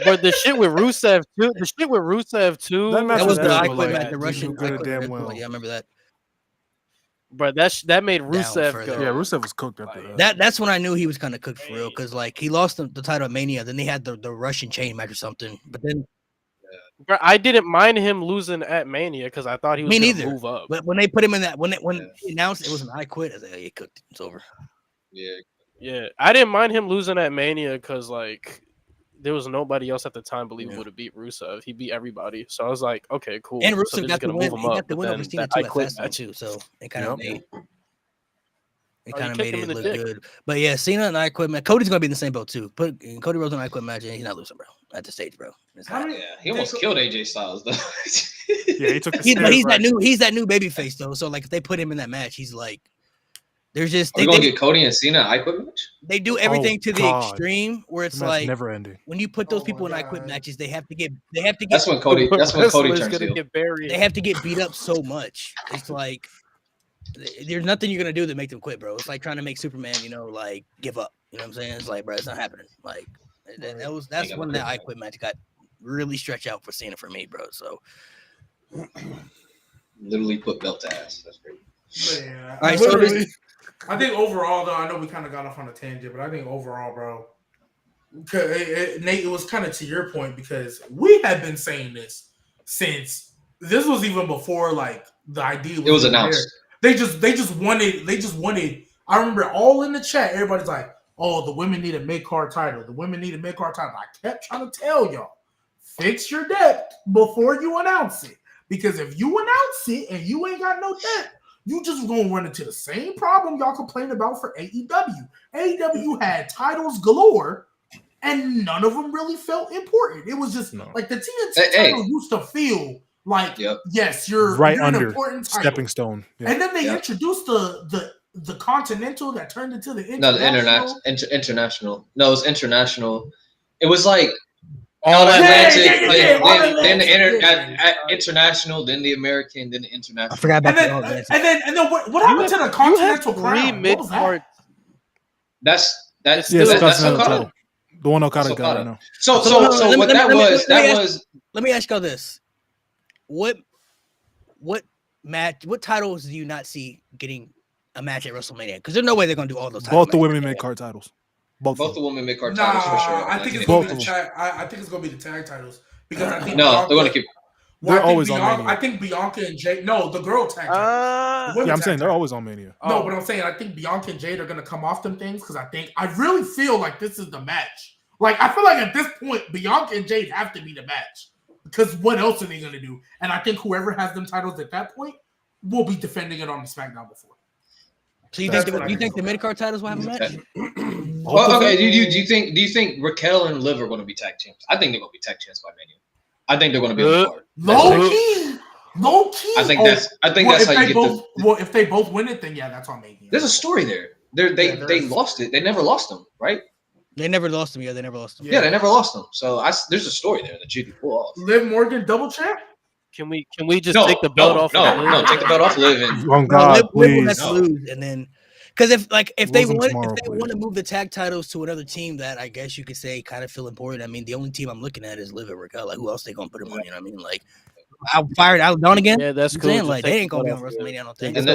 But the shit with Rusev too. The shit with Rusev too. That match That was was the good, I but, Quit like, match, the didn't Russian. do good I Quit damn match. well. Yeah, I remember that. But that made Rusev further. go. Yeah, Rusev was cooked after that. That's when I knew he was kind of cooked for real, because like he lost the title at Mania, then they had the Russian chain match or something. But then, Bro, I didn't mind him losing at Mania because I thought he was Me gonna neither. move up. but when they put him in that, when Yeah. he announced it was an I Quit, I was like, oh, you cooked. It's over. Yeah, Yeah, I didn't mind him losing at Mania because like there was nobody else at the time believable Yeah. to beat Rusev. He beat everybody, so I was like, okay, cool. And so Rusev they're got just the gonna win. move He him got up. the But win over then Cena that too I at quit Fastlane match. too, so it kind of Yep. made. It Oh, you kind of kicked made him in it the look dick. good, but yeah, Cena and I Quit match. Cody's gonna be in the same boat too. Put Cody Rhodes on I Quit match, and he's not losing, bro. At the stage, bro. It's How not- many- yeah. He almost killed AJ Styles though. Yeah, he took the He's, but stairs he's right. that new baby face though. So like if they put him in that match, he's like, there's just Are we gonna get Cody and Cena I Quit match? they do everything to the God. extreme where it's The match like never ending. when you put those Oh people in my I Quit God. matches, they have to get That's when Cody. That's when Cody Wrestler's turns gonna heel. get buried. they have to get beat up so much. It's like there's nothing you're gonna do to make them quit, bro. It's like trying to make Superman, like give up. You know what I'm saying? It's like, bro, it's not happening. Like that's Ain't when gonna that quit, I Quit match got really stretched out for Cena for me, bro. So Literally put belt to ass. That's great. But yeah, All right, so literally, I think overall, though, I know we kind of got off on a tangent, but I think overall, bro, Nate, it was kind of to your point because we had been saying this since this was even before like the idea It was even announced. there. They just wanted. I remember all in the chat, everybody's like, "Oh, the women need a mid-card title. The women need a mid-card title." I kept trying to tell y'all, fix your debt before you announce it, because if you announce it and you ain't got no debt, you just gonna run into the same problem y'all complain about for AEW. AEW had titles galore, and none of them really felt important. It was just No. like the TNT Hey. title used to feel like, Yep. yes, you're Right you're an under important title. Stepping stone. Yeah. And then they Yeah. introduced the Continental that turned into the No, the International. international. No, it was international. It was like All All that Atlantic, yeah, All then the Atlantic, yeah. international, then the American, then the I international. forgot about And then, the and then what happened to the Continental three Crown? What was mid-card. that? That's It's Yeah, still- that's Continental Okada. title. The one Okada That's got right Okada. now. So So, no, so let me- what let me- that let me- was, let me that ask- was Let me ask y'all this: what titles do you not see getting a match at WrestleMania? Because there's no way they're gonna do all those. Both the matches. women mid card titles. Both. both of the them. women mid-card Nah, titles for sure. I think it's Both gonna be of the tag. I think it's gonna be the tag titles because I think No, they're gonna keep. They're I think always on Bianca, Mania. I think Bianca and Jade. No, the girl tag. titles. The women Yeah, I'm tag saying they're titles. always on Mania. No, Oh. but I'm saying I think Bianca and Jade are gonna come off them things because I really feel like this is the match. Like I feel like at this point, Bianca and Jade have to be the match because what else are they gonna do? And I think whoever has them titles at that point will be defending it on the SmackDown before. So you That's think what I you think. think the mid card titles will have a match? Well, okay. Do you think Raquel and Liv are going to be tag champs? I think they're going to be tag champs by Mania. I think they're going to be on the card. Low key. I I think that's how you get Well, if they both win it, then yeah, that's on Mania. There's a story there. They lost it. They never lost them, right? They never lost them. Yeah, they never lost them. Yeah, they never lost them. So there's a story there that you can pull off. Liv Morgan double champ. Can we just take the belt off? No, take the belt off Liv. And Oh God, Liv will have please. to lose, and then because if they Lose them want tomorrow, to please. move the tag titles to another team that I guess you could say kind of feel important. I mean, the only team I'm looking at is Liv and Raquel. Like, who else they gonna put them on? You know what I mean? Like, I fired out Dawn again. Yeah, that's I'm cool. saying, Just like, take they ain't the gonna be belt on off, WrestleMania. I don't think. and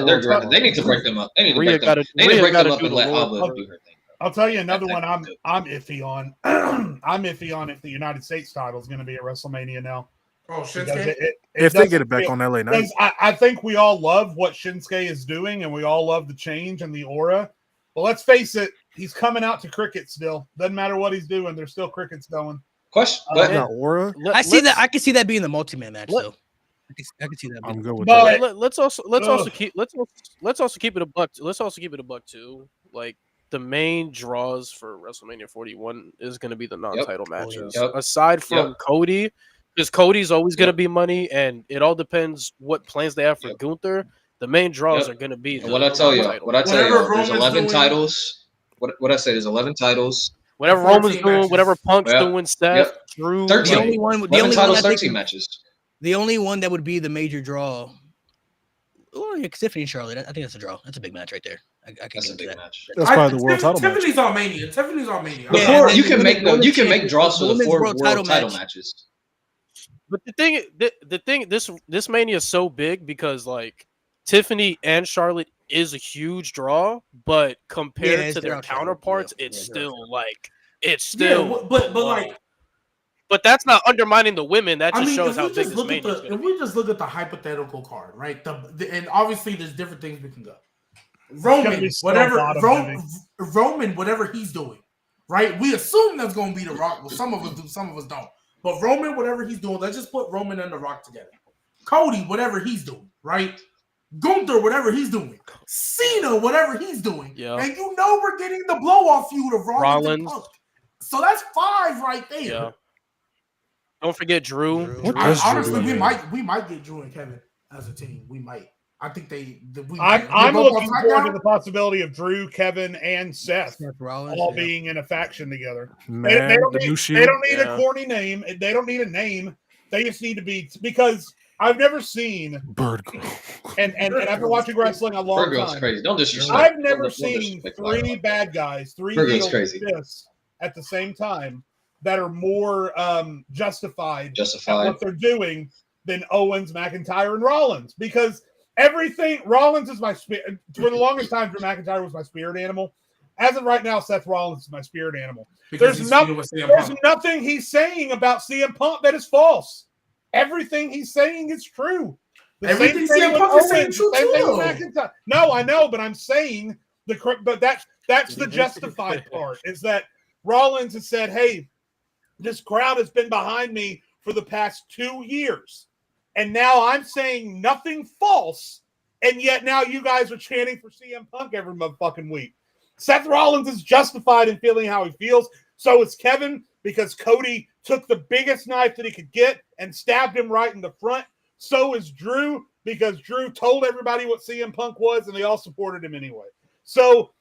they need to break them up. They need to Rhea break them. gotta- They need to Rhea break them gotta up do and the let Lord Alba first. do her thing. I'll tell you another That- one that's good. I'm iffy on. I'm iffy on if the United States title is going to be at WrestleMania now. Oh, Because Shinsuke. If they get it back on LA Night, Because I think we all love what Shinsuke is doing, and we all love the change and the aura. But let's face it, he's coming out to cricket still. Doesn't matter what he's doing, there's still crickets going. Question, I but got Aura. I see that. I can see that being the multi-man match, Let- though. I can see that. I'm Being good with But- that. Let's also Ugh. keep it a buck. Let's also keep it a buck too. Like the main draws for WrestleMania 41 is going to be the non-title matches. Yep. Aside from Cody, because Cody's always going to be money, and it all depends what plans they have for Gunther. The main draws are going to be. what I tell you, non-title. there's Roman's 11 doing- titles. What I say, there's 11 titles. Whatever 14 Roman's doing, matches. whatever Punk's Yep. doing, Steph, Yep. Drew. 13. The only one 11 titles, that they 13 can- matches. The only one that would be the major draw. Oh, yeah, Tiffany and Charlotte. I think that's a draw. That's a big match right there. I can That's a get into big that. match. That's probably the world title match. Tiffany's on Mania. Tiffany's on Mania. Yeah, Before and you then can make women's you can make champion- draws for the women's 4 world world title title match. matches. But the thing, this Mania is so big because like Tiffany and Charlotte is a huge draw, but compared Yeah, to they're their outshadowed. counterparts, Yeah, it's they're still like it's Yeah, still. but like, But that's not undermining the women. That I just mean, shows if how we big just this look at Mania is the going if to be. we just look at the hypothetical card, right? And obviously there's different things we can go. Roman, be so whatever bottom-heavy. Roman, whatever he's doing, right? We assume that's going to be the Rock. Well, some of us do, some of us don't. But Roman, whatever he's doing, let's just put Roman and the Rock together. Cody, whatever he's doing, right? Gunther, whatever he's doing. Cena, whatever he's doing. Yeah. And you know we're getting the blow off feud of Rollins. And Rollins. Punk. So that's 5 right there. Yeah. Don't forget Drew. What does Drew Honestly, do? we might get Drew and Kevin as a team. We might. I think I'm both looking on forward to SmackDown. the possibility of Drew, Kevin, and Seth Seth Rollins, all yeah. being in a faction together. Man, They don't the need, new they Shield. don't need Yeah. a corny name. They don't need a name. They just need to be, because I've never seen, Bird Girl. and I've been watching wrestling a long Burgos time. crazy. Don't disrespect. I've never don't seen disrespect 3 Lionel. bad guys, 3 Virgo's heels crazy. fists at the same time that are more justified at Justified. what they're doing than Owens, McIntyre, and Rollins. Because everything, Rollins is my spirit. For the longest time, Drew McIntyre was my spirit animal. As of right now, Seth Rollins is my spirit animal. Because There's he's nothing- feuding with CM There's Punk. nothing he's saying about CM Punk that is false. Everything he's saying is true. The Everything same thing CM with Punk is saying Owens, true same too, thing with though. McIntyre. No, I know, but I'm saying but that's the justified part, is that Rollins has said, hey, this crowd has been behind me for the past 2 years. And now I'm saying nothing false. And yet now you guys are chanting for CM Punk every motherfucking week. Seth Rollins is justified in feeling how he feels. So is Kevin, because Cody took the biggest knife that he could get and stabbed him right in the front. So is Drew, because Drew told everybody what CM Punk was, and they all supported him anyway. So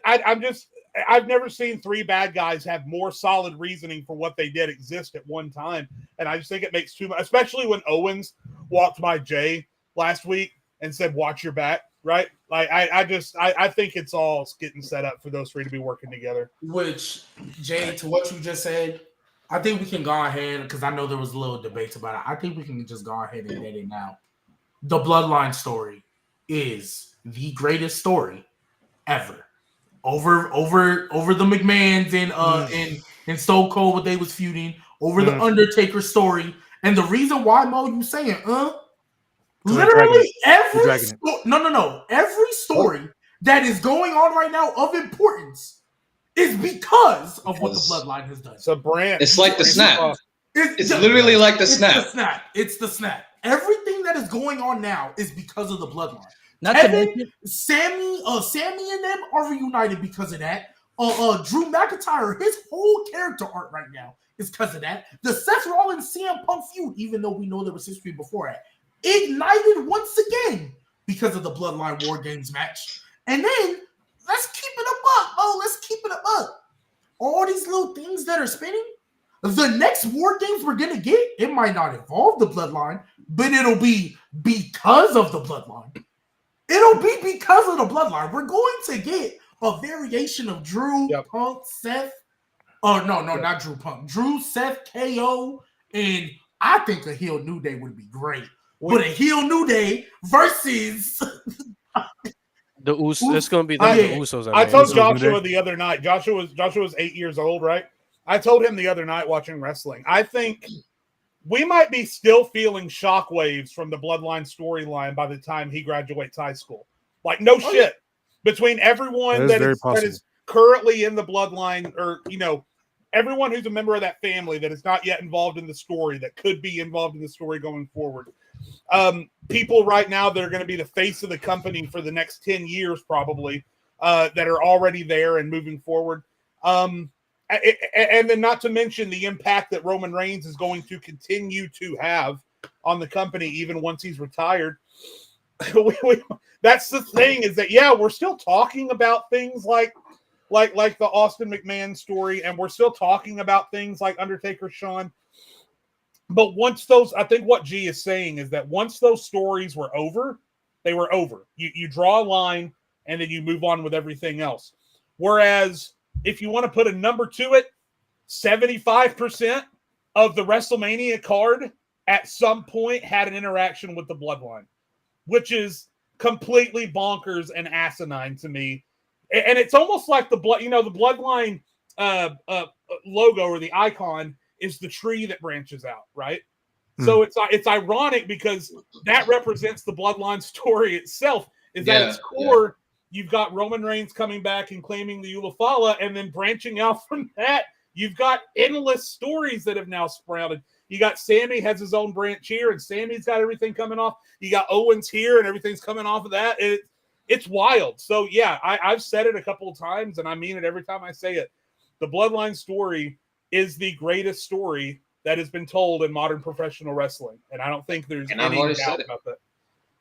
I've never seen 3 bad guys have more solid reasoning for what they did exist at one time. And I just think it makes too much, especially when Owens walked by Jay last week and said, watch your back, right? Like, I think it's all getting set up for those 3 to be working together. Which, Jay, to what you just said, I think we can go ahead, because I know there was a little debates about it. I think we can just go ahead and get it now. The Bloodline story is the greatest story ever. Over the McMahons and Stone Cold, what they was feuding, over the Undertaker story. And the reason why, Mo, you saying, literally every every story that is going on right now of importance is because of what the Bloodline has done. It's a brand. It's like the snap. It's just- literally like the it's snap. the snap. It's the snap. Everything that is going on now is because of the Bloodline. Not to Kevin, mention, Sammy and them are reunited because of that. Drew McIntyre, his whole character arc right now is because of that. The Seth Rollins CM Punk feud, even though we know there was history before that, ignited once again because of the Bloodline War Games match. And then let's keep it a buck. Oh, let's keep it a buck. All these little things that are spinning, the next War Games we're gonna get, it might not involve the Bloodline, but it'll be because of the Bloodline. It'll be because of the Bloodline. We're going to get a variation of Drew, Punk, Seth. Oh, no, not Drew Punk. Drew, Seth, KO, and I think a heel New Day would be great. But a heel New Day versus the Usos. It's going to be the Usos. I told Joshua the other night. Joshua's 8 years old, right? I told him the other night watching wrestling. I think we might be still feeling shockwaves from the Bloodline storyline by the time he graduates high school. Like, no shit. Between everyone that is currently in the Bloodline, or, you know, everyone who's a member of that family that is not yet involved in the story, that could be involved in the story going forward. People right now that are going to be the face of the company for the next 10 years, probably, that are already there and moving forward. And then not to mention the impact that Roman Reigns is going to continue to have on the company even once he's retired. That's the thing, is that, yeah, we're still talking about things like the Austin McMahon story, and we're still talking about things like Undertaker Shawn. But once those, I think what G is saying is that once those stories were over, they were over. You draw a line and then you move on with everything else. Whereas if you want to put a number to it, 75% of the WrestleMania card at some point had an interaction with the Bloodline, which is completely bonkers and asinine to me. And it's almost like the Bloodline logo or the icon is the tree that branches out, right? So it's ironic because that represents the Bloodline story itself. Is that its core, you've got Roman Reigns coming back and claiming the Ulafala, and then branching out from that, you've got endless stories that have now sprouted. You got Sammy has his own branch here, and Sammy's got everything coming off. You got Owens here, and everything's coming off of that. It's wild. So, yeah, I've said it a couple of times, and I mean it every time I say it. The Bloodline story is the greatest story that has been told in modern professional wrestling, and I don't think there's any doubt about that.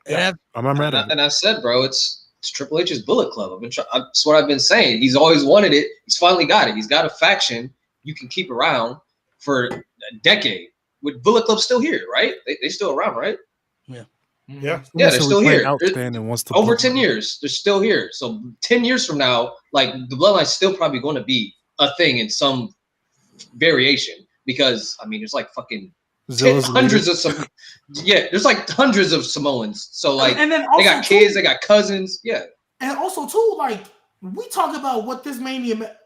Yeah, I'm mad at it. And I said, bro, it's Triple H's Bullet Club. That's what I've been saying. He's always wanted it. He's finally got it. He's got a faction you can keep around for a decade. With Bullet Club still here, right? They still around, right? Yeah. Yeah, they're still here. Over 10 years. years, they're still here. So 10 years from now, like, the Bloodline's still probably going to be a thing in some variation, because I mean, there's like fucking hundreds of some. Yeah, there's like hundreds of Samoans. So like, and then they got kids, they got cousins. Yeah, and also too, like, we talk about what this Mania.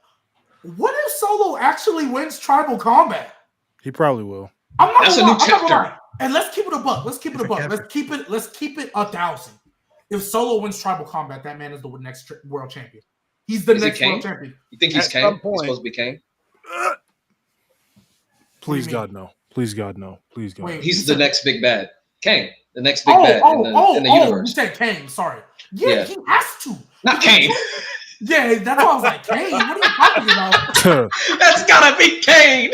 What if Solo actually wins Tribal Combat? He probably will. That's a new chapter. And let's keep it a buck. Let's keep it 1,000. If Solo wins Tribal Combat, that man is the next world champion. He's the next world champion. You think he's Kane? He's supposed to be Kane? Please God, no. Please God, no. Please God. Wait, he's the next big bad. Kane, the next big bad in the universe. You said Kane. Sorry. Yeah, he has to. Not Kane. Yeah, that's why I was like, Kane. What are you talking about? That's gotta be Kane.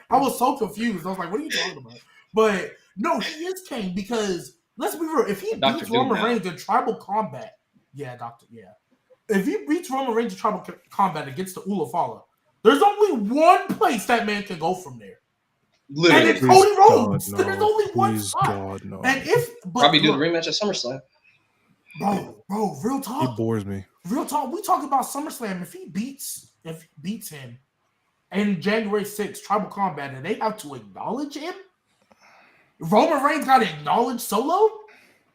I was so confused. I was like, what are you talking about? But no, he is Kane, because let's be real. If he beats Roman Reigns in Tribal Combat, if he beats Roman Reigns in Tribal Combat against the Ulafala, there's only one place that man can go from there. Literally. And it's Cody Rhodes. God, no. There's only one spot. God, no. And probably do the rematch at SummerSlam. Bro, real talk. He bores me. Real talk. We talk about SummerSlam. If he beats him in January 6th, Tribal Combat, and they have to acknowledge him, Roman Reigns got to acknowledge Solo,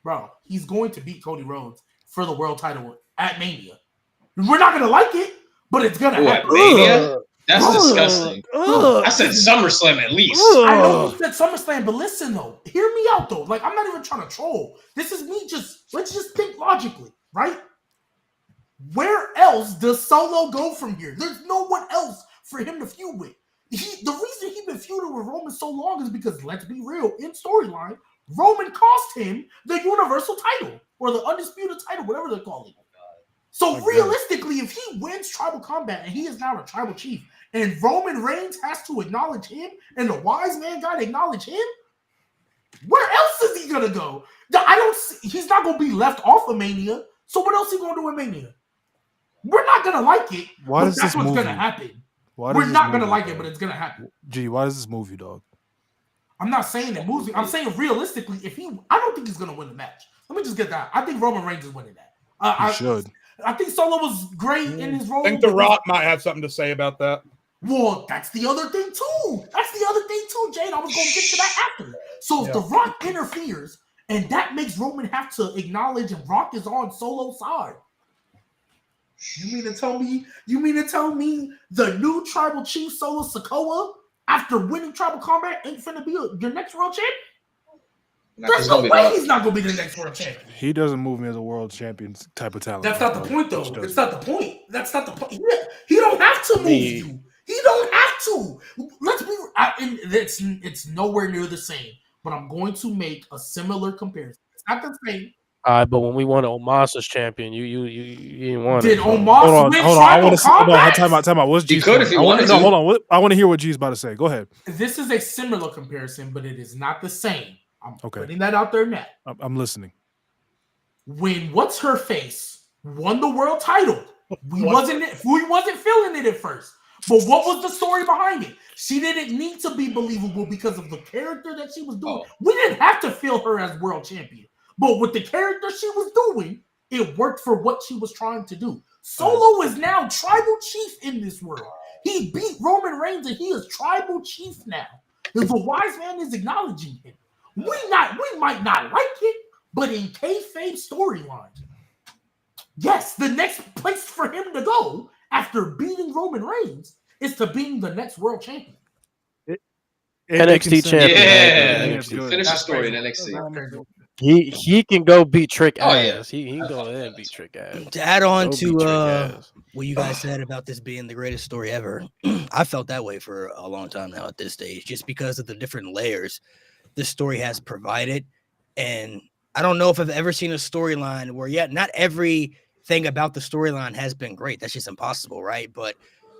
bro, he's going to beat Cody Rhodes for the world title at Mania. We're not gonna like it, but it's gonna happen. Mania? That's disgusting. I said SummerSlam at least. I know you said SummerSlam, but listen though, hear me out though. Like, I'm not even trying to troll. This is me let's just think logically, right? Where else does Solo go from here? There's no one else for him to feud with. The reason he's been feuding with Roman so long is because, let's be real, in storyline, Roman cost him the Universal title, or the Undisputed title, whatever they're calling it. So realistically, if he wins Tribal Combat and he is now a tribal chief, and Roman Reigns has to acknowledge him, and the wise man got to acknowledge him, where else is he gonna go? He's not gonna be left off of Mania. So what else he gonna do in Mania? We're not gonna like it. Why but does that's this what's move gonna you? happen. Why We're does not this gonna move like you, it, but dog? it's gonna happen. Gee, why does this move you, dog? I'm not saying it moves me. I'm saying realistically, I don't think he's gonna win the match. Let me just get that. I think Roman Reigns is winning that. He should. I think Solo was great in his role. I think The Rock might have something to say about that. Well, that's the other thing too. Jade. I was gonna get to that after. So if The Rock interferes, and that makes Roman have to acknowledge and Rock is on Solo's side. You mean to tell me the new tribal chief Solo Sikoa, after winning Tribal Combat, ain't finna be your next world champion? There's no way he's not gonna be the next world champion. He doesn't move me as a world champion type of talent. That's not the point, though. It's not the point. That's not the point. He don't have to move you. He don't have to. Let's be. It's nowhere near the same. But I'm going to make a similar comparison. It's not the same. But when we won Omos as champion, you didn't want it. Did Omos win hold on. I want to combat? Time out. What's G's could if he wanted to. Hold on. I want to hear what G's about to say. Go ahead. This is a similar comparison, but it is not the same. I'm Okay. putting that out there now. I'm listening. When what's her face won the world title, we wasn't feeling it at first. But what was the story behind it? She didn't need to be believable because of the character that she was doing. We didn't have to feel her as world champion. But with the character she was doing, it worked for what she was trying to do. Solo is now tribal chief in this world. He beat Roman Reigns and he is tribal chief now. The wise man is acknowledging him. We might not like it, but in kayfabe storyline, yes, the next place for him to go after beating Roman Reigns is to being the next world champion. NXT champion. Yeah, good. Finish the story in NXT. He can go beat Trick Oh, ass. He can go in and beat Trick ass. To add on Go to beat Trick ass. what you guys said about this being the greatest story ever, I felt that way for a long time now at this stage, just because of the different layers this story has provided. And I don't know if I've ever seen a storyline where, not everything about the storyline has been great. That's just impossible, right? But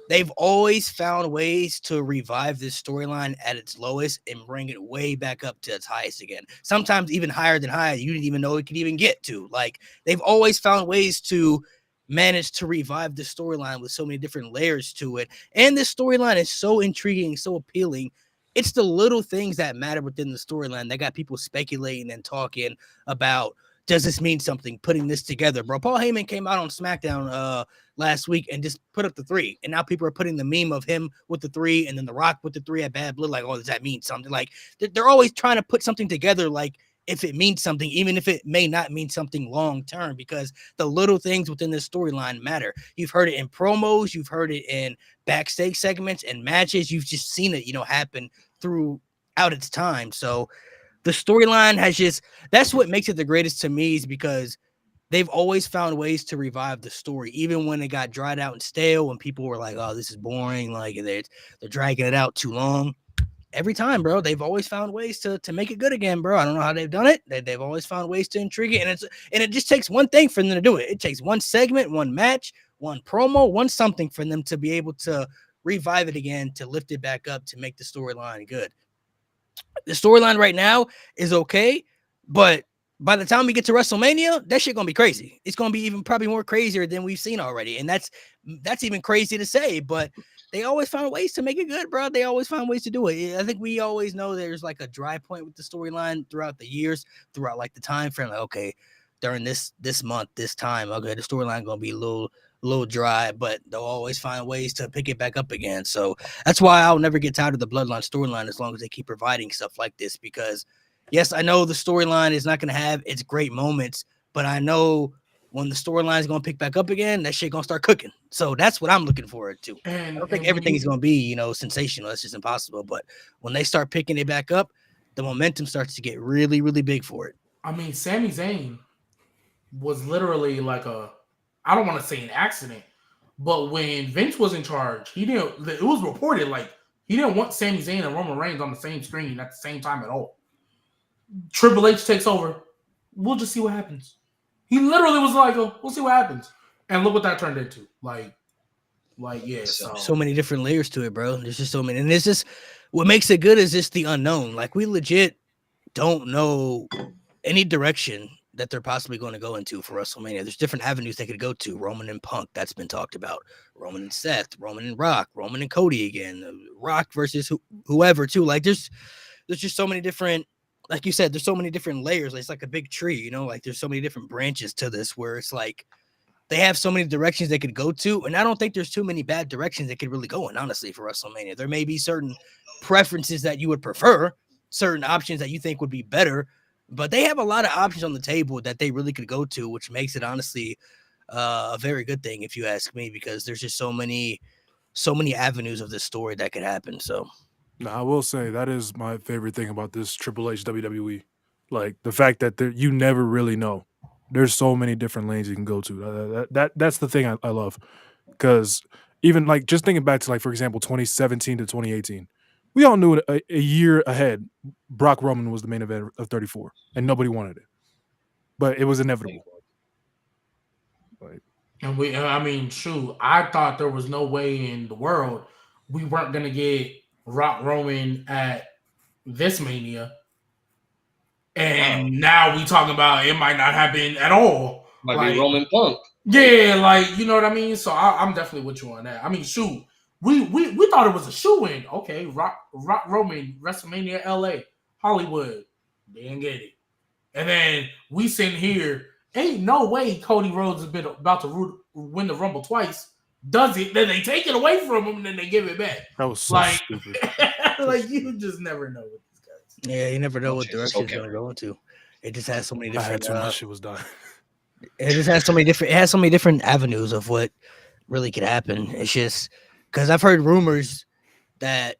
they've always found ways to revive this storyline at its lowest and bring it way back up to its highest again. Sometimes even higher than high you didn't even know it could even get to. Like, they've always found ways to manage to revive the storyline with so many different layers to it. And this storyline is so intriguing, so appealing. It's the little things that matter within the storyline that got people speculating and talking about, does this mean something, putting this together, bro? Paul Heyman came out on SmackDown last week and just put up the 3. And now people are putting the meme of him with the 3 and then The Rock with the 3 at Bad Blood. Like, oh, does that mean something? Like, they're always trying to put something together, like, if it means something, even if it may not mean something long term, because the little things within this storyline matter. You've heard it in promos, you've heard it in backstage segments and matches. You've just seen it, happen throughout its time. So the storyline has that's what makes it the greatest to me, is because they've always found ways to revive the story, even when it got dried out and stale, when people were like, oh, this is boring, like they're dragging it out too long. Every time, bro, they've always found ways to make it good again, bro. I don't know how they've done it. They've always found ways to intrigue it, and it just takes one thing for them to do it. It takes one segment, one match, one promo, one something for them to be able to revive it again, to lift it back up, to make the storyline good. The storyline right now is okay, but by the time we get to WrestleMania, that shit gonna be crazy. It's gonna be even probably more crazier than we've seen already, and that's even crazy to say, but they always found ways to make it good, bro. They always found ways to do it. I think we always know there's like a dry point with the storyline throughout the years, throughout like the time frame. Like, okay, during this month, this time, okay, the storyline gonna be a little dry, but they'll always find ways to pick it back up again. So that's why I'll never get tired of the Bloodline storyline as long as they keep providing stuff like this. Because yes, I know the storyline is not gonna have its great moments, but I know when the storyline is going to pick back up again, that shit going to start cooking. So that's what I'm looking forward to. I don't think everything is going to be, sensational. That's just impossible. But when they start picking it back up, the momentum starts to get really, really big for it. I mean, Sami Zayn was literally like I don't want to say an accident, but when Vince was in charge, it was reported like he didn't want Sami Zayn and Roman Reigns on the same screen at the same time at all. Triple H takes over. We'll just see what happens. He literally was like, oh, we'll see what happens. And look what that turned into. Yeah. So many different layers to it, bro. There's just so many. And it's just, what makes it good is just the unknown. Like, we legit don't know any direction that they're possibly going to go into for WrestleMania. There's different avenues they could go to. Roman and Punk, that's been talked about. Roman and Seth, Roman and Rock, Roman and Cody again, Rock versus whoever too. Like there's just so many different, like you said, there's so many different layers. It's like a big tree, you know, like there's so many different branches to this where it's like they have so many directions they could go to. And I don't think there's too many bad directions they could really go in, honestly, for WrestleMania. There may be certain preferences that you would prefer, certain options that you think would be better, but they have a lot of options on the table that they really could go to, which makes it honestly a very good thing, if you ask me, because there's just so many avenues of this story that could happen. So, no, I will say that is my favorite thing about this Triple H WWE, like the fact that you never really know. There's so many different lanes you can go to. That's the thing I love, because even like just thinking back to like for example 2017 to 2018. We all knew a year ahead, Brock Roman was the main event of 34, and nobody wanted it. But it was inevitable. And I mean, shoot, I thought there was no way in the world we weren't going to get Rock Roman at this Mania. And now we talking about it might not happen at all. Might be Roman Punk. Yeah, like, you know what I mean? So I'm definitely with you on that. I mean, shoot. We thought it was a shoe-in. Okay, Rock Roman, WrestleMania LA, Hollywood. They didn't get it. And then we sitting here, ain't no way Cody Rhodes has been about to win the Rumble twice. Does it? Then they take it away from him and then they give it back. That was so stupid. Like, you just never know with these guys. Yeah, you never know what direction it's going to go into. It just has so many different. I had too much shit was done. It just has so many different. It has so many different avenues of what really could happen. It's just because I've heard rumors that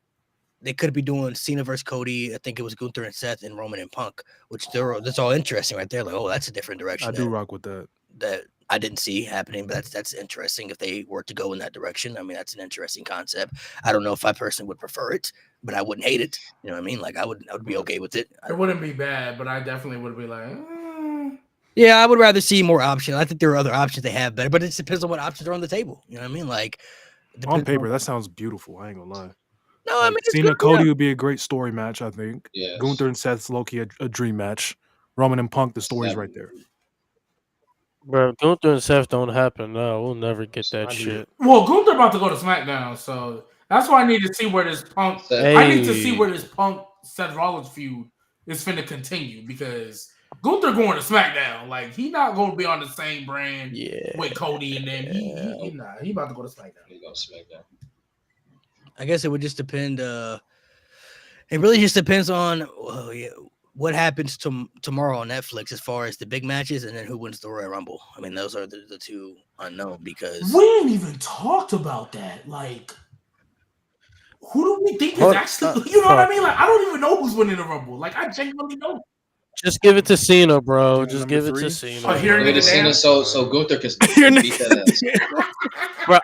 they could be doing Cena versus Cody. I think it was Gunther and Seth and Roman and Punk, which that's all interesting right there. Like, oh, that's a different direction. I do rock with that. That I didn't see happening, but that's interesting if they were to go in that direction. I mean, that's an interesting concept. I don't know if I personally would prefer it, but I wouldn't hate it. You know what I mean? Like I would be okay with it. It wouldn't be bad, but I definitely would be like, Yeah, I would rather see more options. I think there are other options they have better, but it just depends on what options are on the table. You know what I mean? Like on paper, that sounds beautiful. I ain't gonna lie. No, I mean, Cena Cody would be a great story match. I think. Yeah. Gunther and Seth's low-key a dream match. Roman and Punk, the story's right there. Bro, Gunther and Seth don't happen. No, we'll never get that shit. Well, Gunther about to go to SmackDown, so that's why I need to see where this Punk. Hey. I need to see where this Punk Seth Rollins feud is finna continue because Gunther going to SmackDown. Like he not going to be on the same brand with Cody and them. He about to go to SmackDown. He go to SmackDown. I guess it would just depend. It really just depends on what happens tomorrow on Netflix as far as the big matches and then who wins the Royal Rumble. I mean, those are the two unknown because we ain't even talked about that. Like, who do we think is actually? You know what I mean? Like, I don't even know who's winning the Rumble. Like, I genuinely don't. Just give it to Cena, bro. Just give it to Cena. Oh, here it is Cena, so Gunther can beat that ass. Bro,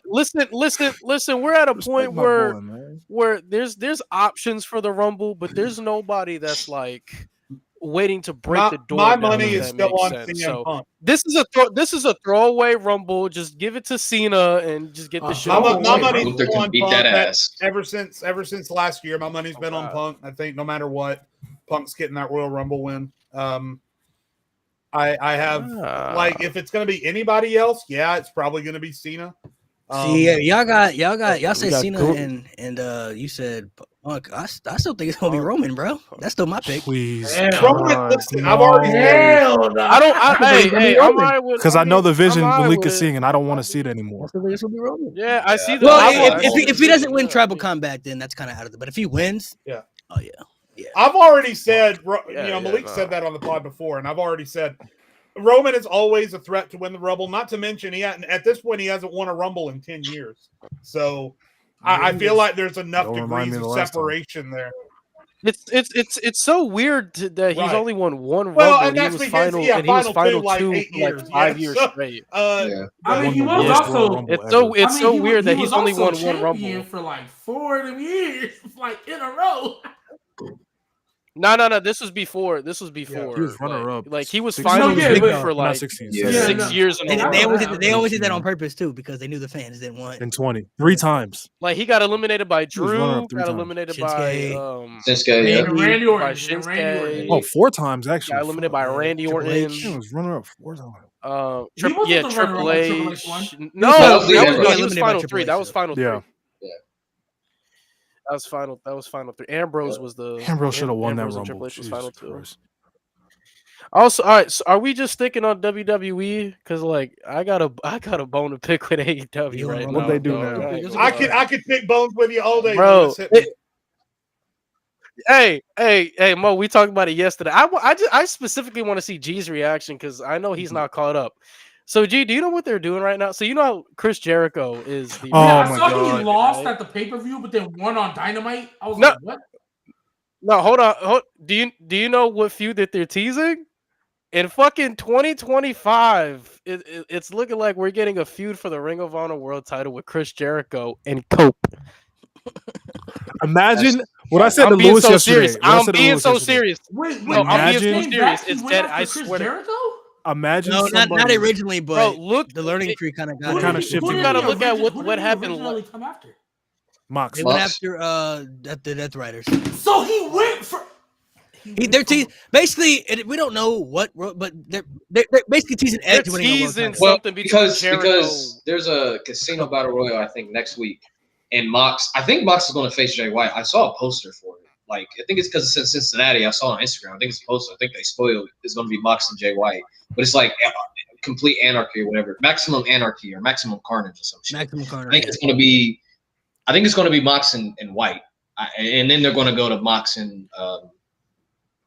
listen. We're at a point where there's options for the Rumble, but there's nobody that's like waiting to break the door. My down, money if is that still makes on sense. CM So Punk. this is a throwaway Rumble. Just give it to Cena and just get the shit. My over with. money's Gunther still can on beat Punk. that ass. Ever since last year, my money's been on Punk. I think no matter what, Punk's getting that Royal Rumble win. I have like if it's gonna be anybody else, yeah, it's probably gonna be Cena. Y'all said Cena Gunther. and you said Punk. I still think it's gonna be Roman, bro. That's still my pick. Please, Roman, listen, I've already Hell no. Hey, I'm alright with. because I know the vision I'm alright Malik with is it. seeing, and I don't want to see it anymore. I still think it's gonna be Roman. Yeah, I see that. Well, if he doesn't win Tribal Combat, then that's kind of out of it. But if he wins, Yeah. Oh yeah. I've already said, Yeah, Malik said that on the pod before, and I've already said Roman is always a threat to win the Rumble. Not to mention, at this point he hasn't won a Rumble in 10 years. So I feel like there's enough Don't remind degrees me of the last time. separation there. It's so weird that he's Right. only won one Well, Rumble. and that's he was because, final, yeah, and he was final final two, like, two 8 for like years. 5 Yeah, years so- straight. I mean, he Won was the worst Royal also. Rumble It's ever. so it's so he weird that was he's only also won one champion Rumble. for like 4 of them years, like in a row. No. This was before. He was runner up. Like he was 16 finals yeah, MVP but- for not like 16, Yeah. 6 years in They, a row. they always did that on purpose too because they knew the fans didn't want. and 20. 3 times. Like he got eliminated by He was runner Drew, up 3 got times. eliminated Shinsuke. by Shinsuke, yeah. And Randy by Orton. And Randy Shinsuke. Orton. Oh, 4 times actually. got eliminated by Fuck. Randy Triple Orton. H. He was runner up 4 times. He wasn't the Triple runner-up when Triple H H. won. No, was he eliminated was by final Triple 3. H, That was though. final 3. Yeah. That was final 3. Ambrose was the Ambrose should have won that Ambrose and Rumble. Triple H was Jesus final 2. Christ. Also, all right. So are we just sticking on WWE? Because like I got a bone to pick with AEW You right wanna now. What they do dog. now? I ain't I gonna lie. I could pick bones with you all day, Bro, Just hit me. Hey, Mo, we talked about it yesterday. I specifically want to see G's reaction because I know he's not caught up. So, G, do you know what they're doing right now? So, you know how Chris Jericho is the. Oh, Yeah, I my saw God. he lost right? at the pay-per-view, but then won on Dynamite. I was No. like, what? No, hold on. Do you know what feud that they're teasing? In fucking 2025, it's looking like we're getting a feud for the Ring of Honor World Title with Chris Jericho and Cope. Imagine what I said to I'm being Lewis so yesterday. serious. What I I'm said to being Lewis so yesterday. serious. Wait, No, I'm being so Imagine- serious. He It's went dead. after I Chris swear to Jericho? Imagine No, somebody. not originally, Bro, but look. the learning tree kind of got What it. kind of Who shift did you he gotta look at origi- what who did he happened originally come after? Mox. They went Mox. after the Death Riders. So he went for. They're basically we don't know what, but they're basically teasing They're Edge winning a world teasing title. Well, something between Jericho. because there's a casino battle royal I think next week, and I think Mox is going to face Jay White. I saw a poster for it. Like I think it's because it's in Cincinnati. I saw it on Instagram. I think it's a poster. I think they spoiled it. It's going to be Mox and Jay White, but it's like complete anarchy or whatever, maximum anarchy or maximum carnage or some shit. Maximum I Carnage. think it's going to be, Mox and White, and then they're going to go to Mox and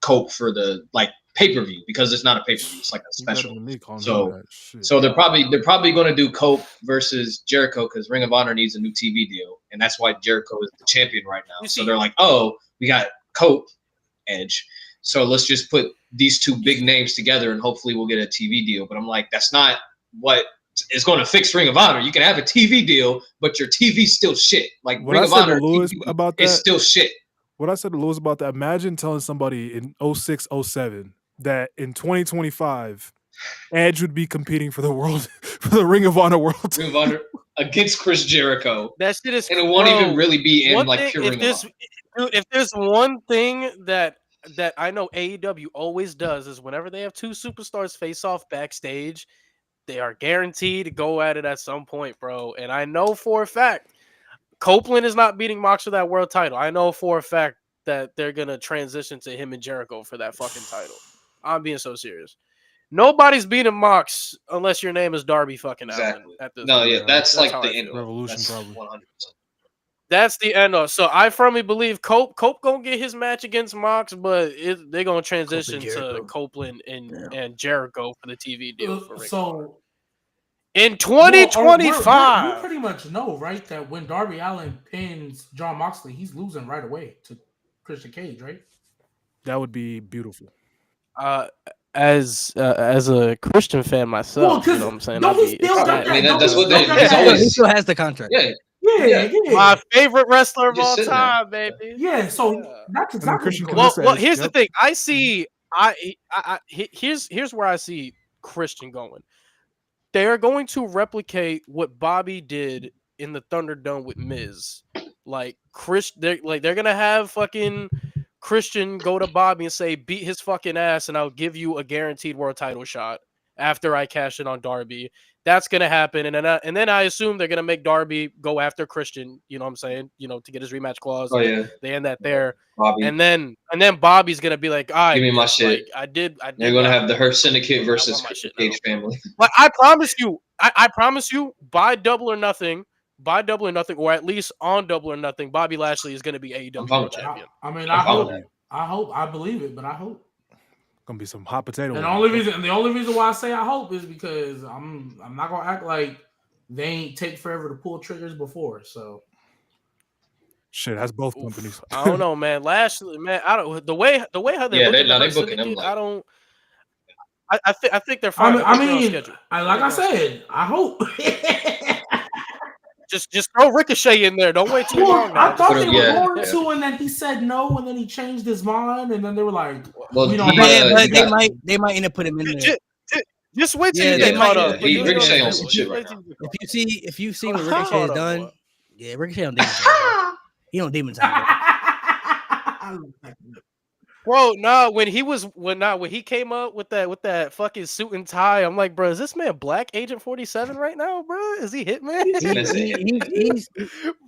Cope for the like pay-per-view because it's not a pay-per-view. It's like a You better special. than me calling So- that shit. So they're probably going to do Cope versus Jericho because Ring of Honor needs a new TV deal, and that's why Jericho is the champion right now. You So see- they're like, oh, we got Cope, Edge, so let's just put these two big names together and hopefully we'll get a TV deal. But I'm like, that's not what is going to fix Ring of Honor. You can have a TV deal, but your TV's still shit. Like What Ring I of said to Honor Lewis TV about is that- still shit. What I said to Lewis about that, imagine telling somebody in 06, 07 that in 2025, Edge would be competing for the world, for the Ring of Honor world. Ring of Honor against Chris Jericho, That shit is. and it won't bro, even really be in one like thing- pure if Ring there's, of dude, if there's one thing that I know AEW always does is whenever they have two superstars face off backstage, they are guaranteed to go at it at some point, bro. And I know for a fact Copeland is not beating Mox for that world title. I know for a fact that they're gonna transition to him and Jericho for that fucking title. I'm being so serious. Nobody's beating Mox unless your name is Darby fucking Allin. Exactly. At this No, point. yeah, that's like how the I end. feel. Revolution, That's probably. 100%. That's the end of. So I firmly believe Cope gonna get his match against Mox, but they're gonna transition to Jericho. Copeland and Jericho for the TV deal for Ring of Honor. So In well, 2025. we pretty much know, right, that when Darby Allin pins John Moxley, he's losing right away to Christian Cage, right? That would be beautiful. As a Christian fan myself, Well, 'cause you know what I'm saying? don't I'd he be still got ecstatic. I mean, that- that's what don't they- he got he's that- always- He still has the contract. Yeah, Yeah. My favorite wrestler of Just all sitting there. time, baby. Yeah, so Yeah. that's exactly Christian what can he miss Well, Edge, here's the yep. thing. I see. Here's where I see Christian going. They are going to replicate what Bobby did in the Thunderdome with Miz. Like they're gonna have fucking Christian go to Bobby and say, "Beat his fucking ass, and I'll give you a guaranteed world title shot after I cash in on Darby." That's gonna happen, and then I assume they're gonna make Darby go after Christian. You know what I'm saying? You know, to get his rematch clause. Oh yeah, They end that there. Bobby. And then Bobby's gonna be like, "All right, Give me my bitch, shit." like, I did. They're gonna that. have the Hurt Syndicate I versus want my Christian shit now. Cage family. Like, I promise you, I promise you, by Double or Nothing, or at least on Double or Nothing, Bobby Lashley is gonna be AEW I'm fine World with that. Champion. I mean, I'm fine with I hope, I believe it, but I hope. Gonna be some hot potato. And ones. the only reason why I say I hope is because I'm not gonna act like they ain't take forever to pull triggers before. So Shit, that's both Oof, companies. I don't know, man. Lashley, man, I don't the way how they're Yeah, looking they at booking Hurt him Syndicate, like- I don't. I think they're fine. I think they're on mean, schedule. like I said, I hope. Just throw Ricochet in there. Don't wait too Well, long. I Now. thought Put they him- were yeah, going yeah. to, and then he said no, and then he changed his mind, and then they were like, Well, we don't he, like Yeah, it. but he got- they might end up putting him in there. Just wait till Yeah, you they get might- caught up. yeah, he- Just Ricochet wait on till- some just shit wait right till you If get you see what Hold Ricochet has on, done, boy. yeah, Ricochet on Demon Time. He on Demon Time. Bro, nah. When he came up with that fucking suit and tie, I'm like, bro, is this man Black Agent 47 right now, bro? Is he Hitman? He's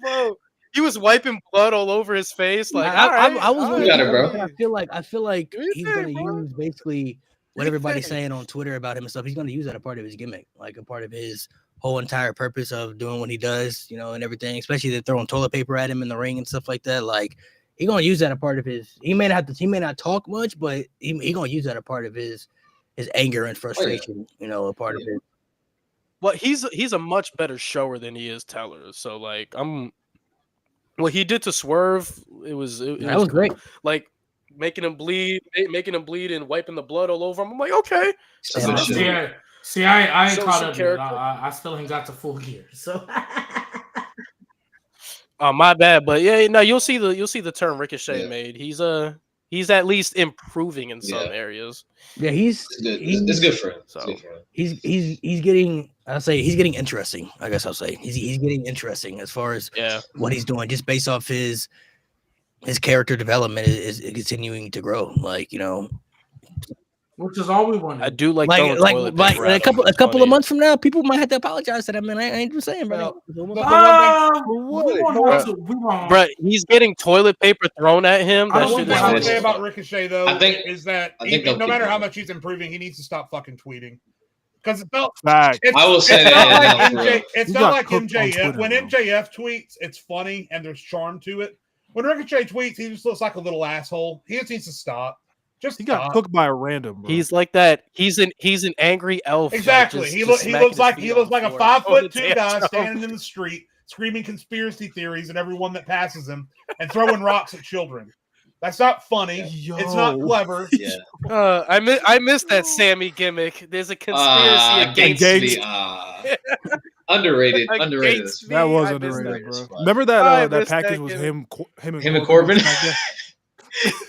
Bro, he was wiping blood all over his face. Like, I all right, was all wondering, got it, bro. but I feel like Do your he's thing, gonna bro. use basically what Do your everybody's thing. saying on Twitter about him and stuff. He's gonna use that a part of his gimmick, like a part of his whole entire purpose of doing what he does, and everything. Especially they're throwing toilet paper at him in the ring and stuff like that. Like he gonna use that a part of his. He may not talk much, but he gonna use that a part of his anger and frustration. A part of it. But he's a much better shower than he is teller. So like what he did to Swerve, it was great. Like making him bleed and wiping the blood all over him. I'm like, okay. That's some shit. See, I ain't Show caught some up yet. character. I still ain't got to full gear. So Oh, my bad, but yeah, no, you'll see the turn Ricochet Yeah. made. He's at least improving in some Yeah. areas. Yeah, It's good. It's good for him. It's So- good for him. he's getting. I'll say he's getting interesting. I guess I'll say he's getting interesting as far as Yeah. what he's doing, just based off his character development is continuing to grow. Like which is all we wanted. I do like like throwing like, toilet like paper a at him. couple It's of funny. months from now, people might have to apologize to that man. I ain't just saying, bro. We won't have to. We won't. Bruh, he's getting toilet paper thrown at him. I That don't shit know is how to hilarious. say hilarious. about Ricochet though. I think- is that I think even, no they'll matter keep how him. much he's improving, he needs to stop fucking tweeting. Because it felt Fact. I will say it's that, not yeah, like no, for MJ, real. it's He not got like cooked on MJF. Twitter, When bro. MJF tweets, it's funny and there's charm to it. When Ricochet tweets, he just looks like a little asshole. He just needs to stop. Just He got stop. cooked by a random, bro. He's like that. He's an angry elf. like, Exactly. just- He just looks smacking his like feet he on looks the like a floor. 5'2" Damn guy show. standing in the street screaming conspiracy theories at everyone that passes him and throwing rocks at children. That's not funny. It's not Yo. clever. Yeah. I missed that Sammy gimmick. There's a conspiracy against Gates. me. Underrated. Against Underrated. me. That was I missed underrated, that. bro. spot. Remember I that missed package that was gimmick. him and Corbin? back there?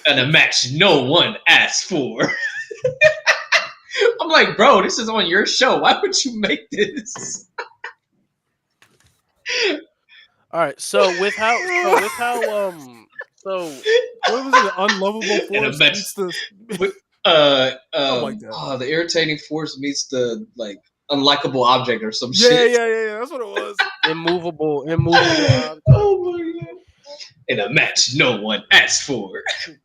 And a match no one asked for. I'm like, bro, this is on your show. Why would you make this? All right, so with how What was it? Unlovable And a force match- meets the like that. Oh, the irritating force meets the like unlikable object or some yeah, shit. yeah. That's what it was. immovable. Oh my god. In a match no one asked for.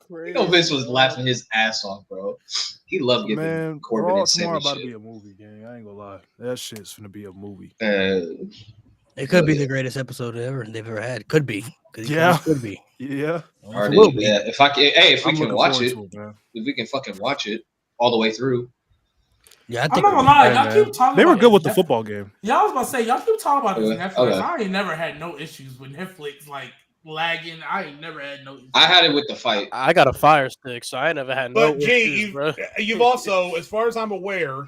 You know Vince was laughing his ass off, bro. He loved giving Man, Corbin Raw and tomorrow Sammy about to be shit. a movie, gang. I ain't gonna lie. That shit's gonna be a movie. It could be the greatest episode they've ever had. Could be. Yeah. Could be. Yeah. Already, Will be. yeah. If we I'm can looking watch forward it, to it, man. if we can fucking watch it all the way through. Yeah, I I'm think not gonna lie. Hey, Y'all man. keep talking. They were about good this with the Netflix- football game. Yeah, I was about to say y'all keep talking about this Okay, Netflix. okay. I ain't never had no issues with Netflix like lagging. I ain't never had no issues. I had it with the fight. I got a fire stick, so I never had no But G, issues, bro. you've also, as far as I'm aware,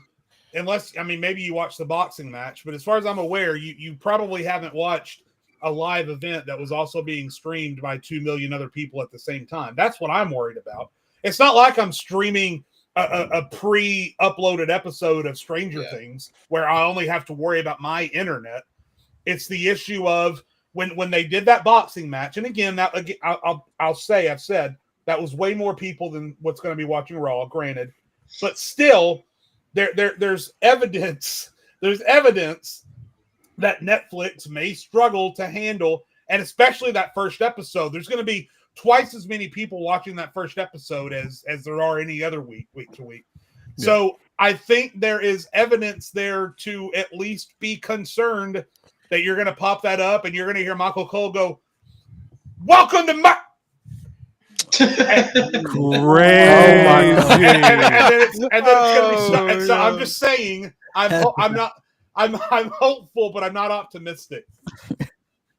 maybe you watched the boxing match, but as far as I'm aware, you probably haven't watched a live event that was also being streamed by 2 million other people at the same time. That's what I'm worried about. It's not like I'm streaming a pre-uploaded episode of Stranger Yeah. Things where I only have to worry about my internet. It's the issue of when they did that boxing match, and again, I've said that was way more people than what's going to be watching Raw, granted, but still, there's evidence. There's evidence that Netflix may struggle to handle, and especially that first episode. There's going to be twice as many people watching that first episode as there are any other week to week. Yeah. So I think there is evidence there to at least be concerned that you're going to pop that up and you're going to hear Michael Cole go, "Welcome to my." Crazy. and then it's going to be. So, and so I'm yeah. just saying, I'm hopeful, but I'm not optimistic.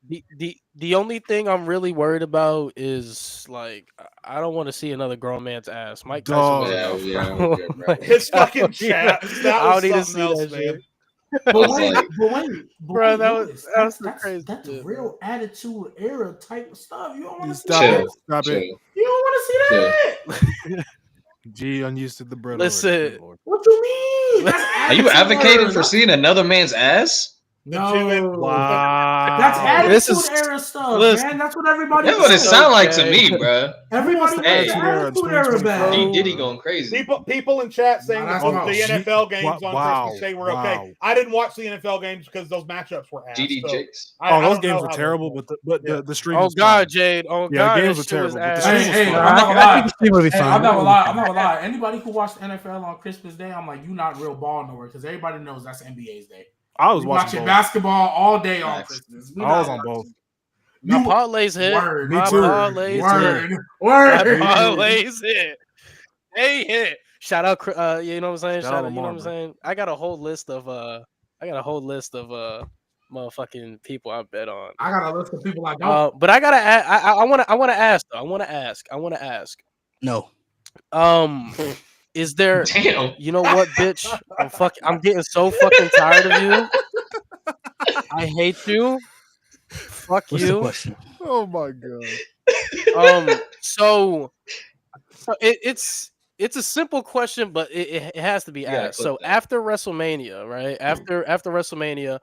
The only thing I'm really worried about is like I don't want to see another grown man's ass. Mike Dog. Tyson. Yeah, was yeah, enough, bro. yeah, bro. Like, His I fucking don't need- chat. That I was don't need to something see else, that man. shit. But was wait, like- Bro, that was- Lewis, that was the that's crazy that's shit, real attitude era type of stuff. You don't want to see Stop that. it. Stop chill, it. You don't want to see that. G unused to the bread. Listen. already. Good Lord. What you mean? That's Are you attitude advocating era. for That's- seeing another man's ass? No. Wow. That's attitude This is- era stuff, listen. man. That's what everybody. That's what it wants. sound like to Okay. me, bro. Everybody wants Hey. the attitude era back. D Bro. Diddy going crazy. People in chat saying Nah, that that's the not- NFL games on Wow. Christmas Day were Wow. okay. I didn't watch the NFL games because those matchups were ass. GD so Jakes. I Oh, those don't know games were how they terrible, went. but Yeah. the stream. Oh was God, fine. Jade. Oh Yeah, God, the games that were shit terrible, was but the ass. stream Hey, was hey, fine. I'm not gonna I lie. think the stream would be Hey, fine. I'm not gonna lie. I'm not gonna lie. Anybody who watched NFL on Christmas Day, I'm like, you not real ball nowhere because everybody knows that's NBA's day. I was We watching both. basketball all day on Facts. Christmas. We I not was on watching- both. My You parlays hit. word, Me My too. parlays word, hit. word. My parlays hit. They hit. Shout out, you know what I'm saying? Shout out You know what Lamar, I'm bro. saying? I got a whole list of motherfucking people I bet on. I got a list of people I don't. But I gotta. I want to ask. Though. I want to ask. No. Is there? Damn. You know what, bitch? I'm getting so fucking tired of you. I hate you. Fuck What's the you. question? Oh my god. So it's a simple question, but it has to be You gotta asked. clip So that. after WrestleMania, right? After WrestleMania,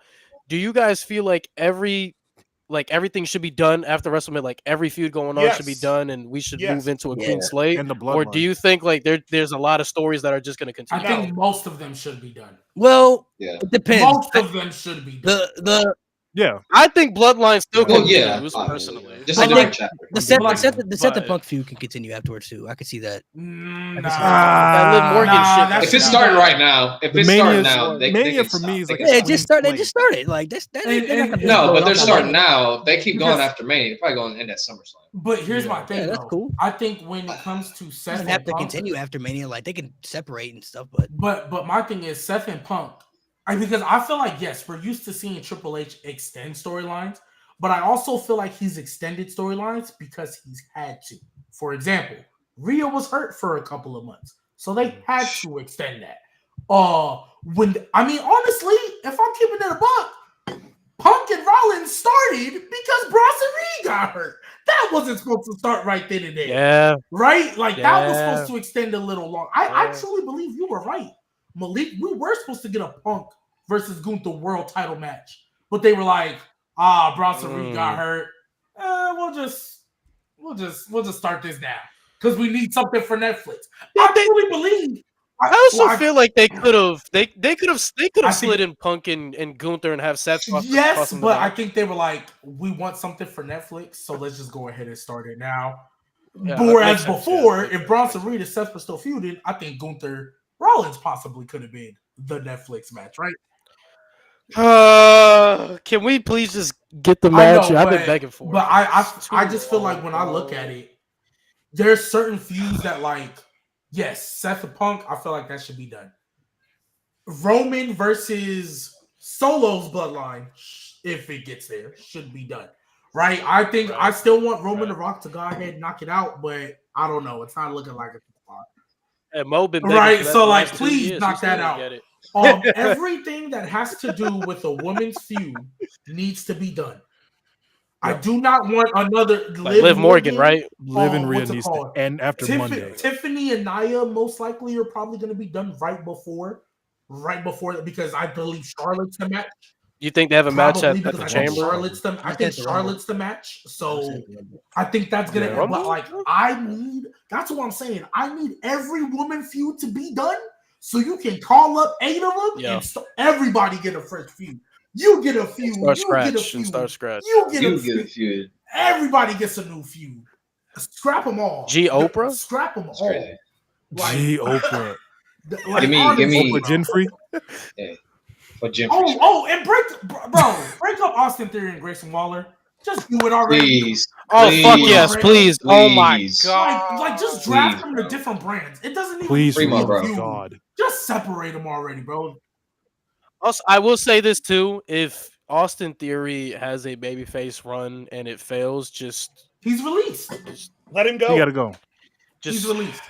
do you guys feel like everything should be done after WrestleMania? Like every feud going on should be Yes. done, and we should Yes. move into a Yeah. clean slate? And the Or bloodline. do you think like there's a lot of stories that are just going to I continue? think most of them should be done. Well, Yeah. it depends. Most of them should be done. The Yeah. I think Bloodline still Well, continues yeah. personally. Just But a like- different chapter. the Seth Like- the Seth the but- Punk feud can continue afterwards too. I could see that. Nah. That Liv Morgan shit. that's If it's not- starting right now, if The it's starting Mania's- now, they Mania can for stop. me is They like can a Yeah, stop. it just started. They slate. just started. Like this. That ain't, they're not gonna No, go but they're off that starting way. now. They keep going Because- after Mania. They're probably going to end at SummerSlam. But here's my Yeah. thing. Yeah, that's though. cool. I think when it comes to Seth Doesn't have and to Punk, continue after Mania. Like they can separate and stuff, but but my thing is Seth and Punk. Because I feel like yes, we're used to seeing Triple H extend storylines, but I also feel like he's extended storylines because he's had to. For example, Rhea was hurt for a couple of months, so they had to extend that. Honestly, if I'm keeping it a buck, Punk and Rollins started because Bronson Reed got hurt. That wasn't supposed to start right then and there. Yeah. Right? Like that was Yeah. supposed to extend a little long. I Yeah. truly believe you were right, Malik. We were supposed to get a Punk versus Gunther world title match, but they were like, Bronson Reed got hurt. We'll just start this now because we need something for Netflix. I truly believe. I also well, feel like they could have I think- slid in Punk and Gunther and have Seth. toss Yes, them but to I that. think they were like, we want something for Netflix, so let's just go ahead and start it now. Yeah, that Whereas makes sense, yeah, before, makes if sense, Bronson makes Reed and Seth were still feuding, I think Gunther Rollins possibly could have been the Netflix match, right? Can we please just get the I match? know, I've been but- begging for But it. I just feel like when I look at it, there's certain feuds that like, yes, Seth and Punk, I feel like that should be done. Roman versus Solo's bloodline, if it gets there, should be done. Right? I think I still want Roman the Rock to go ahead and knock it out, but I don't know. It's not looking like it. And Mo been begging Right, for that so, the like, last 2 please years. knock He that still out. didn't get it. Everything that has to do with a woman's feud needs to be done. I do not want another Like Liv Morgan, right? Liv and Rhea what's it needs to called? end after Monday. Tiffany and Nia most likely are probably going to be done right before because I believe Charlotte's the match. You think they have a match Probably at because the I think chamber? Charlotte's the I think Charlotte's the match. So I think that's gonna. Yeah. But like that's what I'm saying. I need every woman feud to be done, so you can call up 8 of them Yeah. and everybody get a fresh feud. You get a feud. Start You get a scratch and feud. start scratch. You get You a get a feud. feud. Everybody gets a new feud. Scrap them all. G. Oprah? Scrap them It's all. crazy. Gee, Oprah. Give me- honestly, Oprah bro. Jinfrey. But Jim, And break up Austin Theory and Grayson Waller. Just do it already. please. Oh fuck Please. yes, please! Oh my Please. god! Like just draft Please, them to bro. different brands. It doesn't even Please, Primo, need bro. a feud. God. Just separate them already, bro. Also, I will say this too: if Austin Theory has a babyface run and it fails, just He's released. Let him You go. gotta go. He's just released.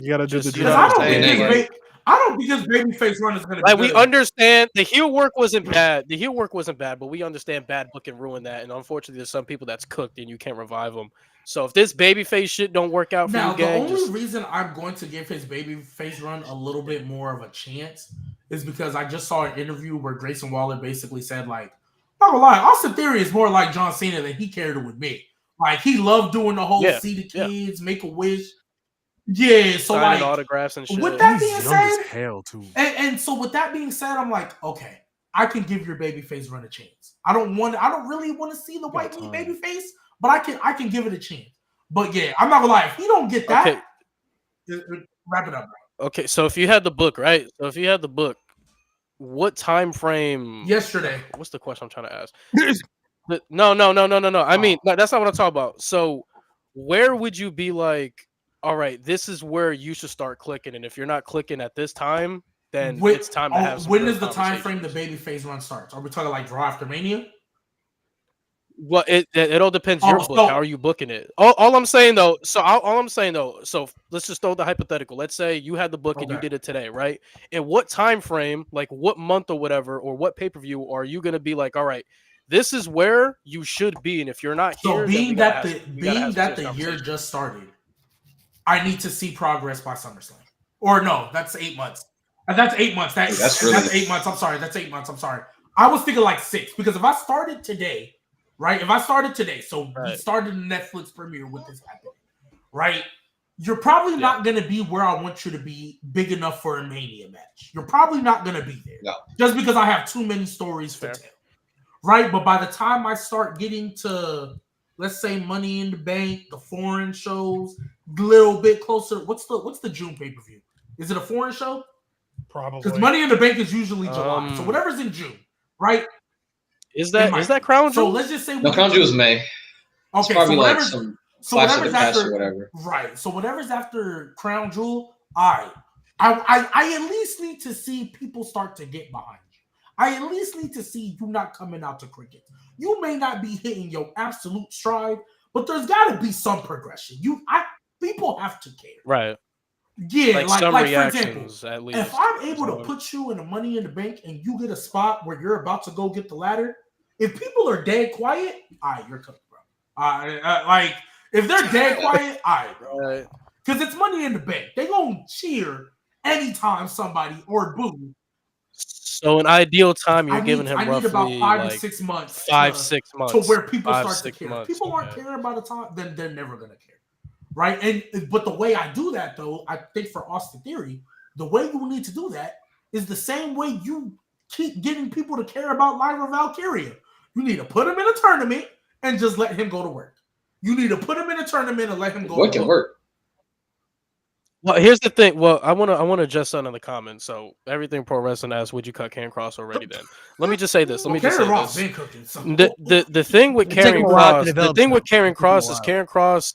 You gotta do Just- the you Because know I what don't I'm think saying? his Like- I don't think his babyface run is going to be Like, we good. understand the heel work wasn't bad. The heel work wasn't bad, but we understand bad book can ruin that. And unfortunately, there's some people that's cooked and you can't revive them. So if this babyface shit don't work out for Now, you, the gang, only just reason I'm going to give his babyface run a little bit more of a chance is because I just saw an interview where Grayson Waller basically said, like, not gonna lie, Austin Theory is more like John Cena than he cared to admit. Like, he loved doing the whole Yeah, see the yeah. kids, make a wish. Yeah, so signing like, autographs and shit. with that being He's young as said, hell too. and so with that being said, I'm like, okay, I can give your babyface run a chance. I don't really want to see the white meat time. babyface, but I can give it a chance. But yeah, I'm not gonna lie, if he don't get that, wrap it up, bro. Okay, so if you had the book, right? So if you had the book, what time frame? Yesterday. What's the question I'm trying to ask? No. I mean, no, that's not what I'm talking about. So where would you be like, all right, this is where you should start clicking, and if you're not clicking at this time, then it's time to have some when real is the time frame the conversations. babyface run starts? Are we talking like draw after Mania? Well, it all depends your book. So- How are you booking it? All I'm saying though, so let's just throw the hypothetical. Let's say you had the book and you Okay. did it today, right? In what time frame, like what month or whatever, or what pay-per-view are you gonna be like, all right, this is where you should be, and if you're not So here, then being we gotta that have- we gotta have the some serious year conversations. just started, I need to see progress by SummerSlam. Or no, that's 8 months. That's 8 months. That's really- 8 months. I'm sorry. That's 8 months. I'm sorry. I was thinking like 6 because if I started today, right? If I started today, so we Right. started the Netflix premiere with this happening, right? You're probably not going to be where I want you to be big enough for a Mania match. You're probably not going to be there. No. Just because I have too many stories Fair. to tell. Right? But by the time I start getting to, let's say, Money in the Bank, the foreign shows, a little bit closer. What's the June pay-per-view? Is it a foreign show? Probably. Because Money in the Bank is usually July. So whatever's in June, right? Is that Crown So Jewel? let's just say No, Crown Jewel is May. It's Okay, probably so like whatever's, some so Clash of whatever's the Past after or whatever. right. So whatever's after Crown Jewel, all right. I at least need to see people start to get behind you. I at least need to see you not coming out to cricket. You may not be hitting your absolute stride, but there's got to be some progression. People have to care. Right. Yeah, Like some for example, reactions at least. if I'm able to So- put you in the Money in the Bank and you get a spot where you're about to go get the ladder, if people are dead quiet, all right, you're cooked, bro. Like if they're dead quiet, all right, bro. Right. Because it's Money in the Bank. They gonna cheer anytime somebody or boo. So in ideal time, you're I giving need, him I need roughly about 5 like to 6 months. 5-6 months to where people 5, start to 6 care. months, People aren't okay. caring about a time, then they're never gonna care, right? And but the way I do that, though, I think for Austin Theory, the way you need to do that is the same way you keep getting people to care about Lyra Valkyria. You need to put him in a tournament and just let him go to work. You need to put him in a tournament and let him go. What to can work? Well, here's the thing. Well, I wanna adjust something in the comments. So everything pro wrestling asks, would you cut Karrion Kross already? Then let me just say this. Let me just say Karrion Ross this. been cooking. So. The thing with It'll take him Karrion a while to Kross, the develop thing with something. Karrion It'll take him a Kross is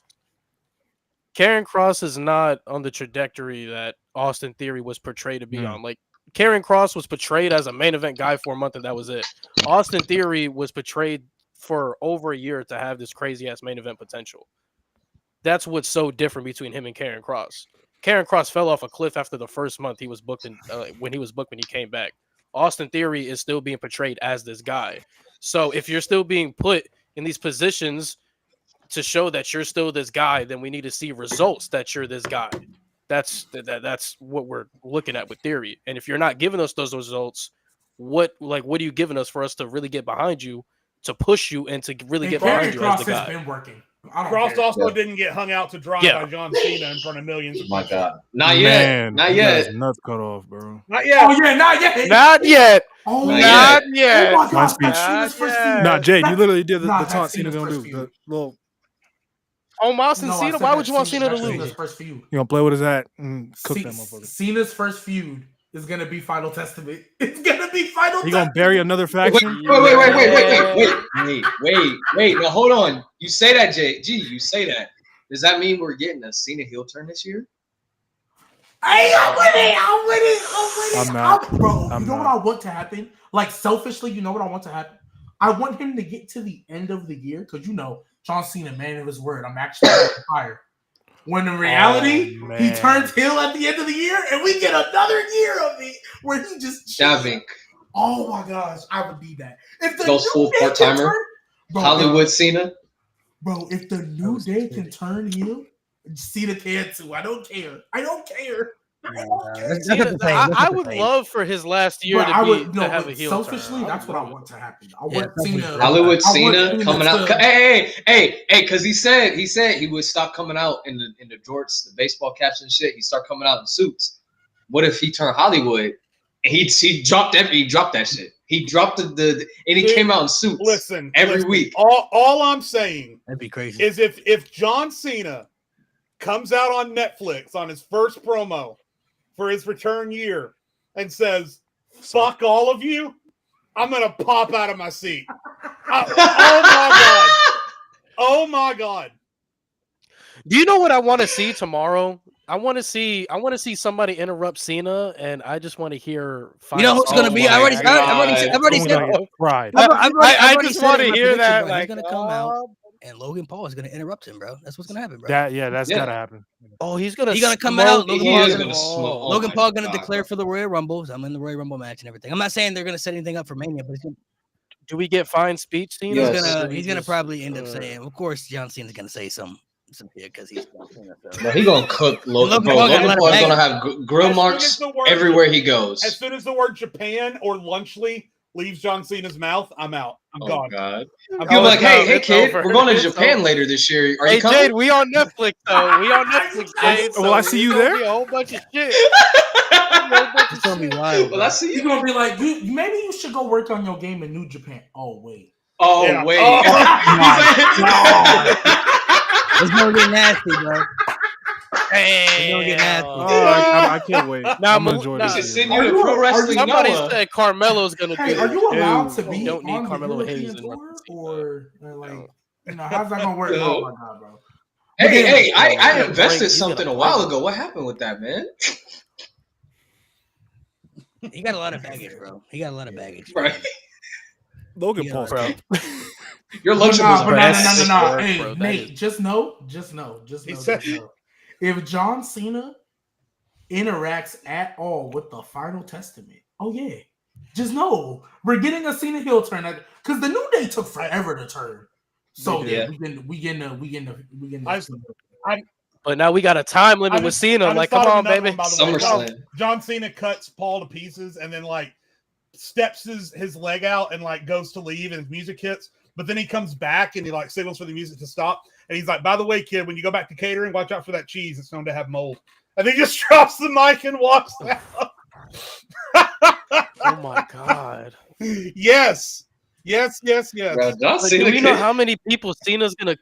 while. Karrion Kross is not on the trajectory that Austin Theory was portrayed to be on. Like Karrion Kross was portrayed as a main event guy for a month, and that was it. Austin Theory was portrayed for over a year to have this crazy ass main event potential. That's what's so different between him and Karrion Kross. Karrion Kross fell off a cliff after the first month he was booked when he came back. Austin Theory is still being portrayed as this guy. So if you're still being put in these positions to show that you're still this guy, then we need to see results that you're this guy. That's what we're looking at with Theory. And if you're not giving us those results, what are you giving us for us to really get behind you, to push you, and to really get behind Karrion you as Kross the has guy? been working. I don't Cross care. also Yeah. didn't get hung out to dry Yeah. by John Cena in front of millions of My people. God, not yet, Man, not he got yet. his nuts cut off, bro. Not Oh yet. yeah, not yet. Not yet. Oh, Not Not Oh yet. my gosh, Nice that's speech. Cena's first Not feud. Nah, Jay, you That's- literally did the that's taunt Cena Cena's gonna first do. feud. The little, On Austin No, I Cena? said Why that's would you want Cena to that's lose? Cena's first feud. you gonna play with his hat and cook that Ce- motherfucker. Cena's first feud is gonna be Final Testament. It's gonna be Final He gonna Testament. bury another Wait, faction? wait. Now hold on. You say that, Jay. G, you say that. Does that mean we're getting a Cena heel turn this year? Hey, I'm with it. I'm not. Bro, I'm you know not. what I want to happen? Like, selfishly, you know what I want to happen? I want him to get to the end of the year because, John Cena, man of his word. I'm actually fired. When in reality, he man. turns heel at the end of the year, and we get another year of it where he just Davink, Oh my gosh, I would need that. If the Those New full Day can part-timer? turn- Bro, Hollywood Cena. Bro, if the New Day can turn heel, Cena can too. I don't care. I don't care. I don't care. That's not the same. That's I not the would same. love for his last year But to I be would to have a but heel selfishly, turn. that's what I would want to happen. I Yeah, want Cena. Hollywood I want Cena Cena coming out. to- Hey, because he said he would stop coming out in the jorts, the baseball caps and shit. He start coming out in suits. What if he turned Hollywood and he dropped that shit. He dropped the and he came out in suits Listen, every listen, week. All I'm saying That'd be crazy. is if John Cena comes out on Netflix on his first promo for his return year and says, "Fuck all of you," I'm gonna pop out of my seat. Oh my god! Oh my god! Do you know what I want to see tomorrow? I want to see somebody interrupt Cena, and I just want to hear. You know who's gonna be? I've already said. Someone's gonna get fried. I just want to hear that. Bro. Like, He's gonna come out, and Logan Paul is gonna interrupt him, bro. That's what's gonna happen, bro. That's Yeah. gotta happen. oh, he's gonna come out. smoke Logan He Paul is gonna- gonna smoke. Oh Logan my Paul gonna God, declare bro. for the Royal Rumble. I'm in the Royal Rumble match and everything. I'm not saying they're gonna set anything up for Mania, but he's gonna, Do we get fine speech, Cena? Yes. he's gonna probably end up saying. Of course, John Cena's gonna say some shit because he's John Cena. So. Bro, he gonna cook Logan Logan Paul. Paul got a Logan lot of Paul is baggage. gonna have grill As soon marks as the word- everywhere he goes. As soon as the word Japan or Lunchley leaves John Cena's mouth, I'm out. I'm Oh gone. God! I'm He'll be like, it's hey, over, hey, it's kid, over. we're going to It's Japan over. later this year. Are Hey you coming? Jade, we on Netflix though. We on Netflix, Jade. Will I see you it's gonna there? be a whole bunch of shit. It's gonna be wild. Well, bro. I see He's you. gonna be like, maybe you should go work on your game in New Japan. Oh wait. Oh Yeah. wait! Oh, It's gonna get nasty, bro. Damn. gonna get nasty. Oh, I can't wait. Nah, I'm gonna enjoy They this. should season. send you to Pro Wrestling Somebody Noah. said Carmelo's gonna Hey, do are it. you allowed to No, be you don't need on Carmelo the Hayes European in tour, reference to or like, No. how's that gonna work? Oh my god, bro. Hey, I He's gonna invested break- he's something gonna a while break. ago. What happened with that, man? He got a lot of baggage, bro. He got a lot of baggage. Right? Logan Yeah, Paul's bro. cooked. Your But Lunchables no, are no. work, Hey, bro. That Nate, is- just know. He said- If John Cena interacts at all with the Final Testament, oh yeah, just know we're getting a Cena heel turn because the New Day took forever to turn. So They yeah, did. we getting But now we got a time limit I with just- Cena. I just Like, thought come of on, another baby. one, by the way. SummerSlam. John Cena cuts Paul to pieces and then like steps his leg out and like goes to leave and his music hits. But then he comes back and he like signals for the music to stop. And he's like, by the way, kid, when you go back to catering, watch out for that cheese. It's known to have mold. And he just drops the mic and walks out. Oh my god. Yes. Bro, John Like, Cena do we know could- how many people Cena's gonna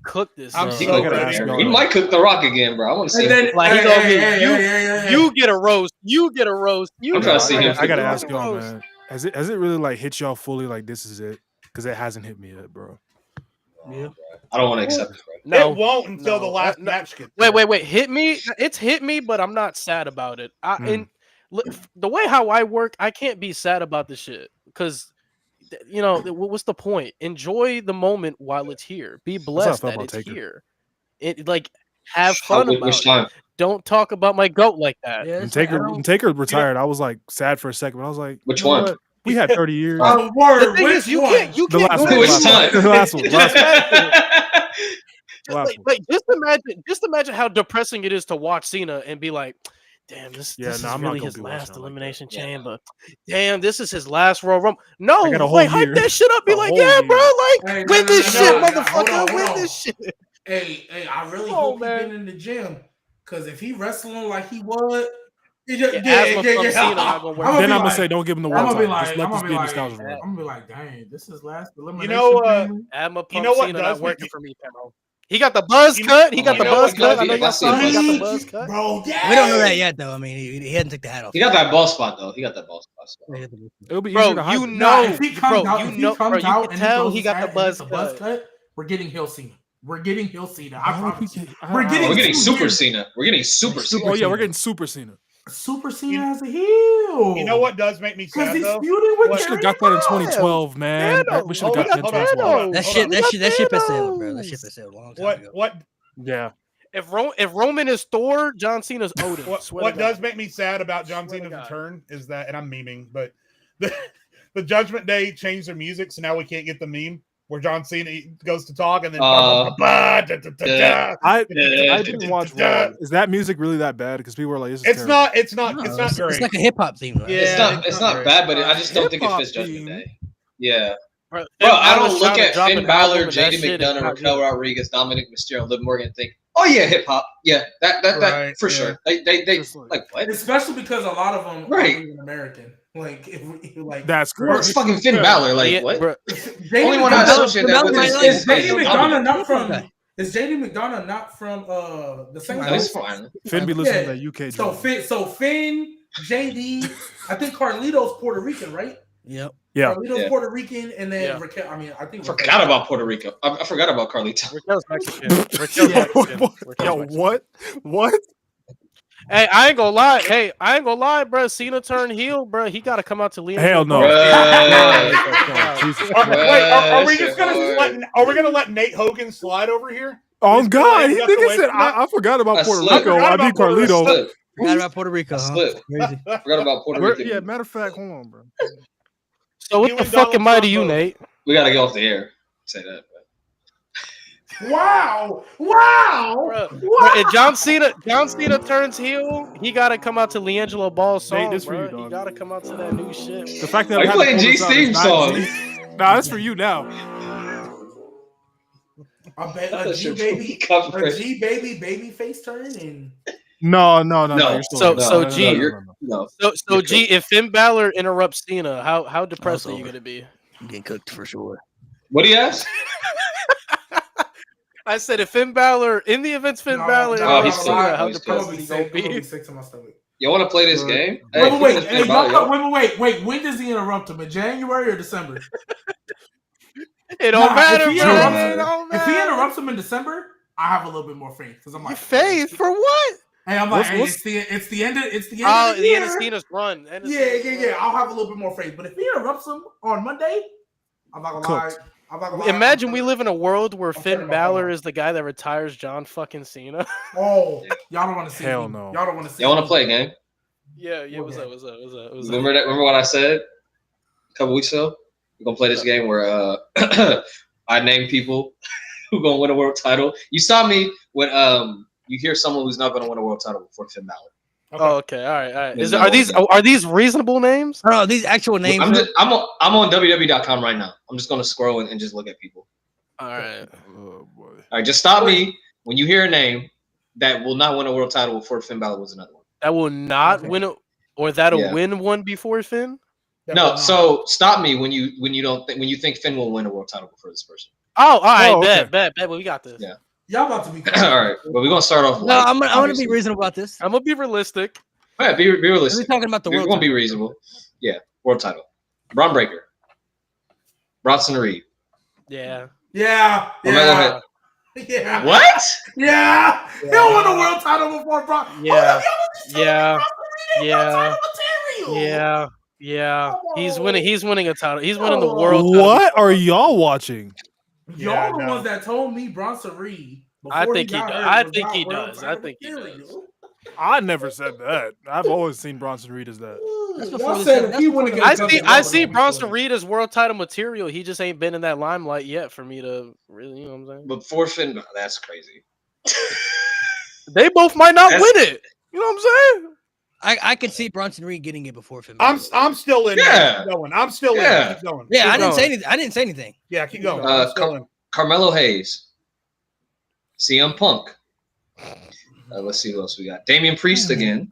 cook this? I'm year? he so gonna gotta cook ask every- y'all He that. might cook The Rock again, bro. I want to see And him. then, Like, he hey, gonna hey, be- hey, you- hey, hey, You get a roast. You get a roast. You I'm get trying a to see roast. him I gotta You ask get a y'all, roast. man. Has it really like hit y'all fully? Like this is it? Because it hasn't hit me yet, bro. Yeah. I don't want to accept it, bro. No. It won't until the no, last no. match gets there. Wait. Hit me. It's hit me, but I'm not sad about it. And the way how I work, I can't be sad about the shit because, you know, what's the point? Enjoy the moment while it's here. Be how I blessed felt that about it's Taker. here. It like have fun about Which it. time? Don't talk about my goat like that. Yeah, When it's like, I Taker don't- when Taker retired, I was like sad for a second, but I was like, Which you know one? what? We had 30 years. Word, The thing which is, you one? can't The last go one, to Which last time? one. Last one. Just imagine, Last one. like, just imagine how depressing it is to watch Cena and be like, "Damn, this Yeah, is nah, I'm not really gonna his be watching last it like that. elimination Yeah. chamber. Damn, this is his last Royal Rumble." No, I got a whole like hype year. that shit up. Be A like, whole "Yeah, year. bro, like Hey, win this no, shit, no, hold motherfucker, on, win hold this shit." Hey, I really Come on, hope he's man. been in the gym because if he wrestling like he was, asthma from Cena not gonna work. Then I'm gonna say, don't give him the I'm world gonna be title. like, Just let I'm this gonna be be a like, nostalgia I'm run. gonna be like, dang, this is last elimination. You know, chamber? Asthma pump You know what Cena does not make working me- for me, Pamo. He got the buzz You- cut. He got you the know buzz what, cut. I Cody? know y'all Let's see saw if it. He got the He- buzz cut. Bro, yeah. We don't know that yet, though. I mean, he hadn't took the hat off. He got that ball spot though. He got that ball spot. It'll be easier Bro, to hide you it. know, If he comes bro, out, you if he know, comes bro, you out can and tell throws he his got hat the and buzz gets the buzz cut. cut. We're getting Hill Cena. We're getting Hill Cena. I I hope promise. he you. can- We're I- getting We're getting two Super years. Cena. We're getting Super Cena. Oh yeah, we're getting Super Cena. Super Cena You- as a heel. You know what does make me Because sad he's though? feuding with What- We should have Karrion got that in Kross. 2012, man. Thanos. We should have Hold got that up, in hold up, hold 2012. up. That Hold shit, on. that shit, that ship has Thanos. sailed, bro. That ship has sailed a long time ago. What Yeah. If Roman is Thor, John Cena's Odin. What does make me sad about John Swear to Cena's God. return is that, and I'm memeing, but the Judgment Day changed their music, so now we can't get the meme where John Cena goes to talk and then I didn't watch Raw. Is that music really that bad? Because people are like, this is it's terrible. not it's not It's great. like a hip hop theme. Right? Yeah. It's not bad, but I just don't think it Hip-hop fits Judgment theme. Day. Yeah. Bro, Bro, I don't Balor's look trying to at drop Finn an Balor, album and that JD shit is McDonough, not Raquel good. Rodriguez, Dominic Mysterio, and Liv Morgan and think, oh yeah, hip hop. Yeah, that Right, for yeah. sure. They It's like- like what? Especially because a lot of them Right. are even American. Like, if like That's Bro, it's crazy. fucking Finn Balor. Like Yeah, what? bro, JD Only one I McDonough- associate that with Balor is JD Dominic. McDonough not from? Okay. Is JD McDonough not from the same? No, he's fine. Finn be listening to that UK So drama. Finn, JD, I think Carlito's Puerto Rican, right? Yep. Yeah. Carlito's Yeah. Puerto Rican, and then Yeah. Raquel. I mean, I think I forgot about Puerto Rico. I forgot about Carlito. Raquel's Mexican. Raquel's Mexican. Yo, Raquel's Mexican. what? Hey, I ain't gonna lie, bro. Cena turned heel, bro. He got to come out to Liam. Hell no. Bruh. Jesus Are, Christ. wait, are we Shit, just gonna boy. are we gonna let Nate Hogan slide over here? Oh He's God, he gonna nigga away said from that? I forgot about I Puerto slipped. Rico. Forgot I about beat Puerto Rico. Carlito. Slip. Forgot about Puerto Rico. Huh? Slip. Crazy. Forgot about Puerto Rico. Yeah, matter of fact, hold on, bro. So what You the and fuck Donald am I to Trump you, both. Nate? We gotta get off the air. Say that. Wow! Bro, if John Cena turns heel, he got to come out to LiAngelo Ball's song, this for bro. you, dog. He got to come out to that new shit. The fact that Are I'm you having playing to pull G's this out theme is not song? G. Nah, that's for you now. I bet That a shit G baby, covered. a G baby face turn, and No. No. You're still So- right. so No, G- No. So G, if Finn Balor interrupts Cena, how depressed are you over. gonna be? I'm getting cooked for sure. What do you ask? I said if Finn Balor, in the event Finn Balor no, interrupts he's Cena, cool. how He's depressed cool. are you gonna I'm gonna be be? sick to my stomach. You want to play this Bro. game? Wait, Hey, wait, this hey, Finn Balor, yo. wait. When does he interrupt him? In January or December? It don't Nah, matter, if he bro. interrupts It him- don't If he matter. interrupts him in December, I have a little bit more faith because I'm You like, faith for what? Hey, I'm like, What's- hey, it's the end of Oh, of the the year. end of Cena's run. End of Yeah. Cena's run. I'll have a little bit more faith. But if he interrupts him on Monday, I'm not gonna lie. Cooked. I'm not gonna lie. Imagine we live in a world where I'm Finn turning my Balor phone off. is the guy that retires John fucking Cena. Oh, y'all don't want to see Hell me. no. Y'all don't want to see. Y'all want me. to play a game? Yeah, what's Okay. up? Remember that? Remember what I said a couple weeks ago? We're gonna play this game where I name people who gonna win a world title. You saw me when you hear someone who's not gonna win a world title before Finn Balor. Oh, okay, all right. There's Are no these reasonable names? I don't know these actual names. I'm on WWE.com right now. I'm just gonna scroll and just look at people. All right. Oh boy. All right, just stop me when you hear a name that will not win a world title before Finn Balor wins another one. That will not Okay. win, or that'll Yeah. win one before Finn. No, so stop me when you think Finn will win a world title before this person. Oh, all right, Oh, okay. bet. Well, we got this. Yeah. Y'all about to be. All right, but we're gonna start off. No, light, I'm gonna be obviously. reasonable about this. I'm gonna be realistic. Yeah, be We're realistic. talking about the We're world. gonna be reasonable. Yeah, world title. Braun Breaker, Bronson Reed. Yeah. Yeah. Carmelo Yeah. What? Yeah. He don't win a world title before Brock. Yeah. Yeah. Yeah. Yeah. Yeah. He's winning a title. He's winning the world. What are y'all watching? Y'all the no. ones that told me Bronson Reed. I before think he got does. hurt, I was think not he world does. I title think he material. does. I never said that. I've always seen Bronson Reed as that. That's before Y'all this- said if that's he before wouldn't the- get I see Bronson Reed as world title material. He just ain't been in that limelight yet for me to really, you know what I'm saying? Before Finn, that's crazy. They both might not That's- win it. You know what I'm saying? I could see Bronson Reed getting it before Finn. I'm Balor. still in. Yeah. Keep going. I'm still Yeah. in. Keep going. Yeah, Keep I didn't going. say anything. I didn't say anything. Yeah, keep going. Uh, I'm still in. Carmelo Hayes, CM Punk. Let's see who else we got. Damian Priest again.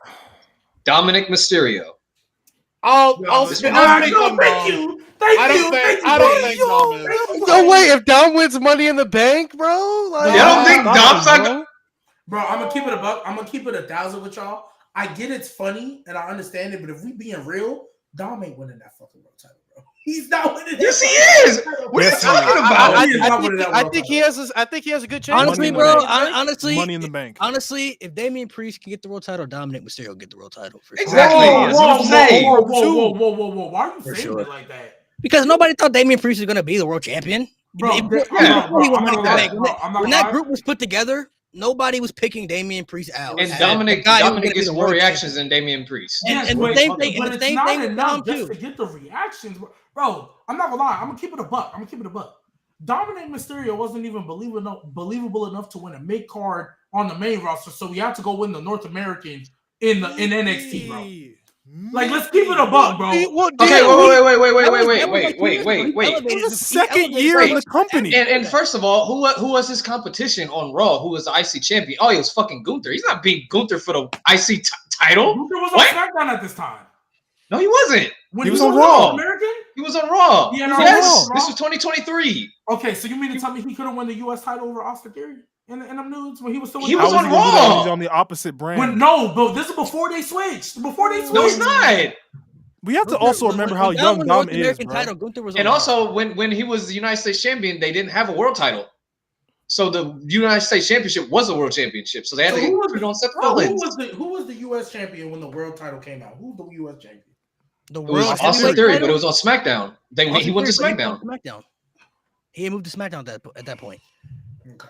Dominic Mysterio. I'll this speak one- on Thank Dom. you. Thank I you. don't think- Thank you. I don't Thank think you. Dom is. Thank you. No way. If Dom wins Money in the Bank, bro, like, Y'all don't think Dom's not Bro, I'm gonna keep it a buck. I'm gonna keep it 1,000 with y'all. I get it's funny and I understand it, but if we being real, Dom ain't winning that fucking world title, bro. He's not winning. Yes, that he fucking is. world title, What are you bro. talking about? He is not winning that I world think he title. has. I think he has a good chance. Honestly, Money in bro. the Bank. Honestly, Money in the Bank. honestly, if Damian Priest can get the world title, Dominic Mysterio will get the world title for sure. Exactly. Whoa, That's what I'm whoa, saying. whoa, whoa, whoa, whoa, whoa! Why are you For saying sure. it like that, Because nobody thought Damian Priest was gonna be the world champion. bro? If- bro, if- I'm not before he gonna won Money in the lie. Bank, Bro, I'm not when gonna that lie. group was put together, nobody was picking Damian Priest out. And as Dominic the guy who was Dominic gonna be gets the more world reactions champion. than Damian Priest. And- Yes, and the but, same thing- and but the it's same not thing with enough Dom, just too. to get the reactions, bro. I'm not gonna lie. I'm gonna keep it a buck. Dominic Mysterio wasn't even believable enough to win a mid card on the main roster, so we had to go win the North American in NXT, bro. Like, let's keep it a buck, bro. Okay, wait. It was the second year in the company. And first of all, who was his competition on Raw? Who was the IC champion? Oh, he was fucking Gunther. He's not beating Gunther for the IC title. Gunther was What? on SmackDown at this time. No, he wasn't. When He was on on Raw. American? He was on Raw. He was on Yes, Raw. this was 2023. Okay, so you mean to tell me he couldn't win the U.S. title over Austin Theory in them news when he was still He with was How on he gonna do that when Raw. He's on the opposite brand. When, no, but this is before they switched. No, he's not. We have to also remember how young Dom is, American bro. title, Gunther was And on also, when he was the United States champion, they didn't have a world title. So the United States championship was a world championship. So they had So to who was put it on Seth Bro, Rollins. who was the U.S. champion when the world title came out? Who's the U.S. champion? the It was world Austin heavyweight Theory, title? but it was on SmackDown. He went to Austin Theory, SmackDown. but he was on SmackDown. He had moved to SmackDown at that point Okay.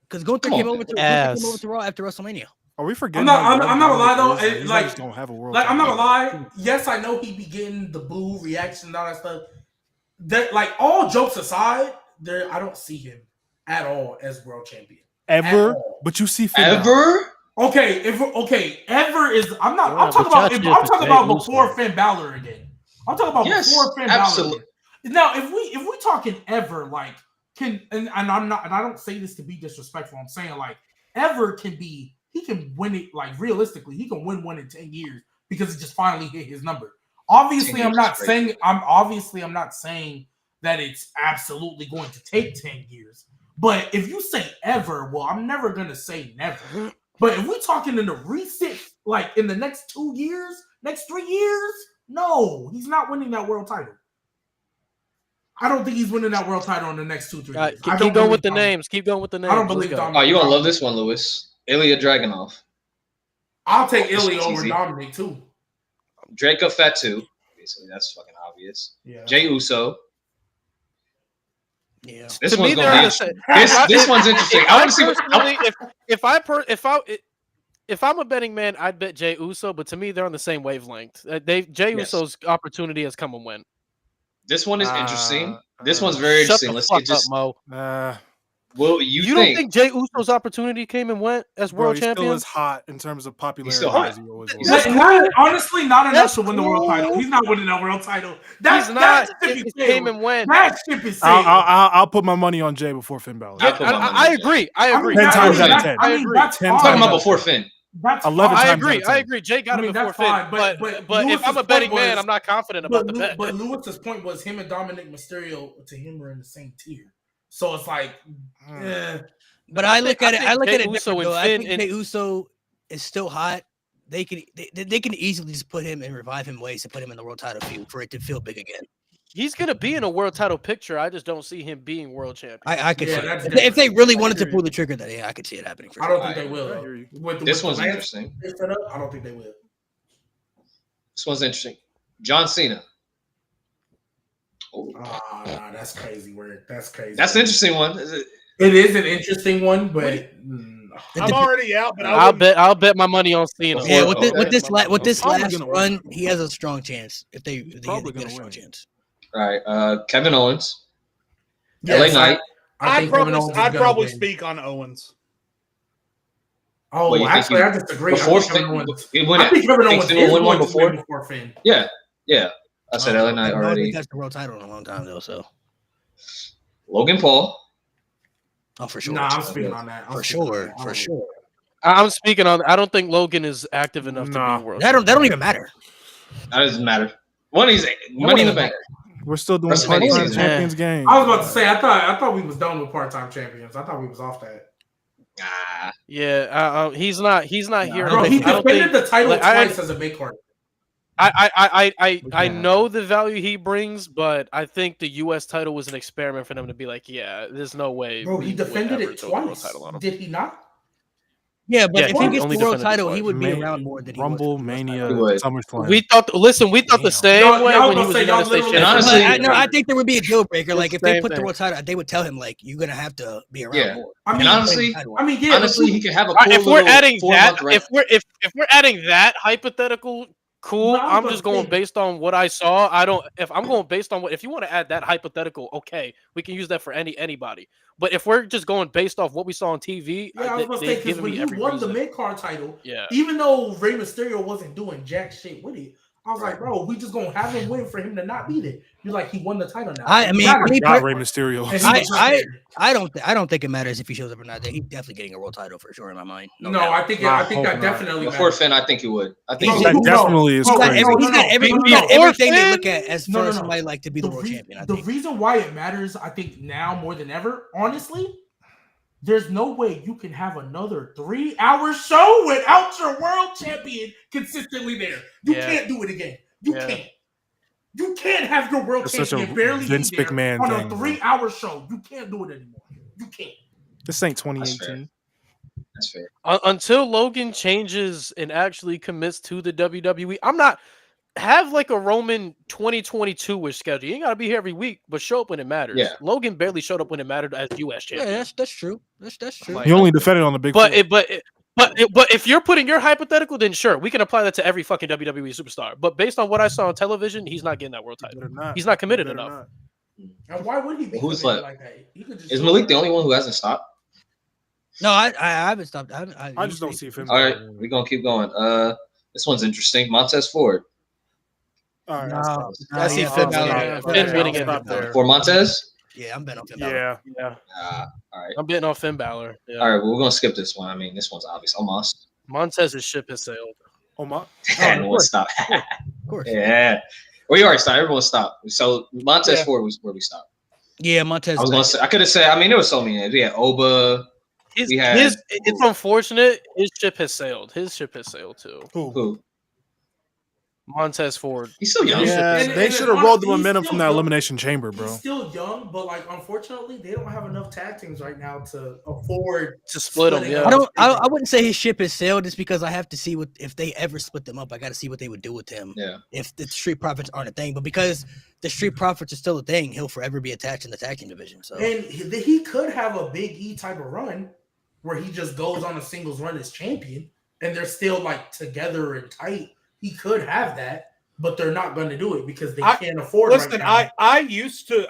because Gunther Come came on. over to Raw after WrestleMania. Are we forgetting? I'm how young not gonna lie, Dominic though, is? These like- guys don't have a world. Like, I'm not title. gonna lie. Yes, I know he be getting the boo reaction and all that stuff. That, like, all jokes aside, I don't see him at all as world champion. Ever, At all. but you see Finn Balor. Ever? Ever is. I'm not. Yeah, I'm talking but about. y'all I'm shit talking is about Jey before Uso. Finn Balor again. I'm talking about Yes, before Finn Balor. absolutely. Again. Now, if we talking ever, like, and I'm not, and I don't say this to be disrespectful. I'm saying, like, ever can be. He can win it, like, realistically, he can win one in 10 years because he just finally hit his number. Obviously, 10 I'm not years is saying I'm not saying that it's absolutely going to take 10 years. But if you say ever, well, I'm never gonna say never. But if we're talking in the recent, like, in the next 2 years, next 3 years, no, he's not winning that world title. I don't think he's winning that world title in the next 2-3 years. All right, I don't keep going with believe the Dominic. names. Keep going with the names. I don't Let's believe go. Dominic. Oh, you're gonna love this one, Lewis. Ilya Dragunov, I'll take This Ilya is over easy. Dominic too. Draco Fatu. Obviously, that's fucking obvious. Yeah. Jey Uso. Yeah. This To me, one's they're gonna in be the same. this one's interesting. I want to see what. If I'm a betting man, I'd bet Jey Uso. But to me, they're on the same wavelength. Jey Yes. Uso's opportunity has come and went. This one is interesting. This one's very Shut interesting. the Let's fuck get just. up, Mo. Well, You don't think Jey Uso's opportunity came and went as Bro, world he still champion? is hot in terms of popularity. still hot. as he always That's was. Honestly, not enough That's to win the world cool. title. He's not winning that world title. He's not. That ship It is came sailed. and went. That ship is I'll, sailed. I'll put my money on Jay before Finn Balor. I'll put my money I on agree. I I mean, agree. 10 that- times out of that- 10. I mean, 10 that's times I'm fine. talking about out of before 10. Finn. That's 11 fine. I times agree. out of I 10. agree. Jay got I mean, it before that's Finn. fine, But but if Lewis's I'm a betting point man, was- I'm not confident But, about the bet. but Lewis's point was him and Dominic Mysterio to him are in the same tier. So it's like, eh. But I look at it. I look Jey at it Uso different, and though. I Finn think and- Jey Uso is still hot. They can easily just put him and revive him ways to put him in the world title feud for it to feel big again. He's gonna be in a world title picture. I just don't see him being world champion. I could Yeah, see that's it. If they different. really wanted to hear pull you. the trigger, then yeah, I could see it happening. For I sure. don't think they I will. hear you. This With one's the Lance interesting. they set up, I don't think they will. This one's interesting. John Cena. Oh, Nah, that's crazy word. That's crazy. that's an interesting one. It is an interesting one, but I'm already out, but I'll bet my money on Cena. Yeah, Before- with this Probably last gonna run, win. he has a strong chance. If they probably get a gonna strong win. chance. All right. Kevin Owens. Yes, LA Knight. I think Kevin Owens is I'd gonna probably win. speak on Owens. Oh, Well, you think actually, he- I disagree. Before I think Kevin Finn, Owens. he win I think Kevin think Owens Finn is will win one going to win before? before Finn. Yeah. I said LA Knight I don't already. think that's the world title in a long time though. So Logan Paul. for sure. Nah, I'm speaking on that. I'm for speaking on sure. that. I For don't- sure. I'm speaking on. I don't think Logan is active enough Nah. to be world. That don't even matter. That doesn't matter. One is Money in the Bank. We're still doing WrestleMania part-time season. champions game. I was about to say, I thought we was done with part-time champions. I thought we was off that. Ah, Yeah, he's not. He's not here. Bro, I he don't defended think. the title like, I- twice as a mid card. I know the value he brings, but I think the U.S. title was an experiment for them to be like, yeah, there's no way. Bro, we he would defended ever it throw the world twice. title on him. Did he not? Yeah, but Yeah, if he he would gets only the world defend it title, twice. he would be Ma- around more than he Rumble, was for the US Mania, title. He would. SummerSlam. We thought the same Y'all- way y'all when he gonna was say United y'all States literally- And champion. honestly- But I think there would be a deal breaker. Like if they Same put the thing. world title, they would tell him like you're gonna have to be around Yeah. more. I mean, And honestly, yeah, but honestly, he could have a cool If we're little adding 4-month that, run. if we're adding that hypothetical, cool. But I was I'm gonna just going say- based on what I saw. I don't. If I'm going based on what, if you want to add that hypothetical, okay, we can use that for anybody. But if we're just going based off what we saw on TV, yeah, I was gonna say they've because given when me he every won the reason. mid card title, Yeah, even though Rey Mysterio wasn't doing jack shit with it, I was like, bro, we just gonna have him win for him to not beat it. You're like, he won the title now. I mean, Gotta me be- Got Rey Mysterio. and he I- was right there. I don't think it matters if he shows up or not. He's definitely getting a world title for sure in my mind. No, doubt. I think I that hope not. definitely Before matters. Finn, I think he would. I think He's- he That would. No, definitely is no, He's got crazy. every, he's no, got no, every, no, he's got no. everything they Orphan? look at as No, for no, no. somebody like to be the world champion. I The think. reason why it matters, I think now more than ever, honestly, there's no way you can have another 3-hour show without your world champion consistently there. You Yeah. can't do it again. You Yeah. can't. You can't have your world It's such a champion barely Vince be there McMahon on thing, a bro. 3-hour show. You can't do it anymore. You can't. This ain't That's fair. 2018. That's fair. Until Logan changes and actually commits to the WWE, I'm not have like a Roman 2022-ish schedule. You ain't gotta be here every week, but show up when it matters. Yeah. Logan barely showed up when it mattered as US Yeah, champion. that's true. That's true. Like- He only defended on the big But four. but if you're putting your hypothetical, then sure, we can apply that to every fucking WWE superstar. But based on what I saw on television, he's not getting that world title. Better not. He's not committed Better enough. not. And why would he be Who's committed left? like that? He could just Is do Malik it. the only one who hasn't stopped? No, I haven't stopped. I just don't see Finn. All right, we're gonna keep going. This one's interesting. Montez Ford. All right, No, I'll stop. I see yeah, Finn I'll winning. stop. Finn Yeah, winning I'll it. stop there. For Montez? Yeah, I'm betting on Finn Balor. Yeah. Yeah, All right. I'm betting on Finn Balor. Yeah. All right, well, we're gonna skip this one. I mean, this one's obvious. Almost. Montez's ship has sailed. Oh my. Everyone stop. Of course. Yeah. Well, you already stopped. Everyone stopped. So Montez Yeah. Ford was where we stopped. Yeah, Montez. I was gonna say I could have said. I mean, there was so many names. We had Oba. We had- It's unfortunate. His ship has sailed. His ship has sailed too. Who? Montez Ford. He's still young. Yeah, And- they and should have rolled the honestly, he's momentum still from that young. elimination chamber, bro. He's still young, but like unfortunately, they don't have enough tag teams right now to afford. To split them, Splitting yeah. up. I wouldn't say his ship has sailed just because I have to see what if they ever split them up. I got to see what they would do with him Yeah. if the Street Profits aren't a thing. But because the Street Profits are still a thing, he'll forever be attached in the tag team division. So And he could have a Big E type of run where he just goes on a singles run as champion, and they're still like together and tight. He could have that, but they're not going to do it because they can't afford. Listen, right now. I used to.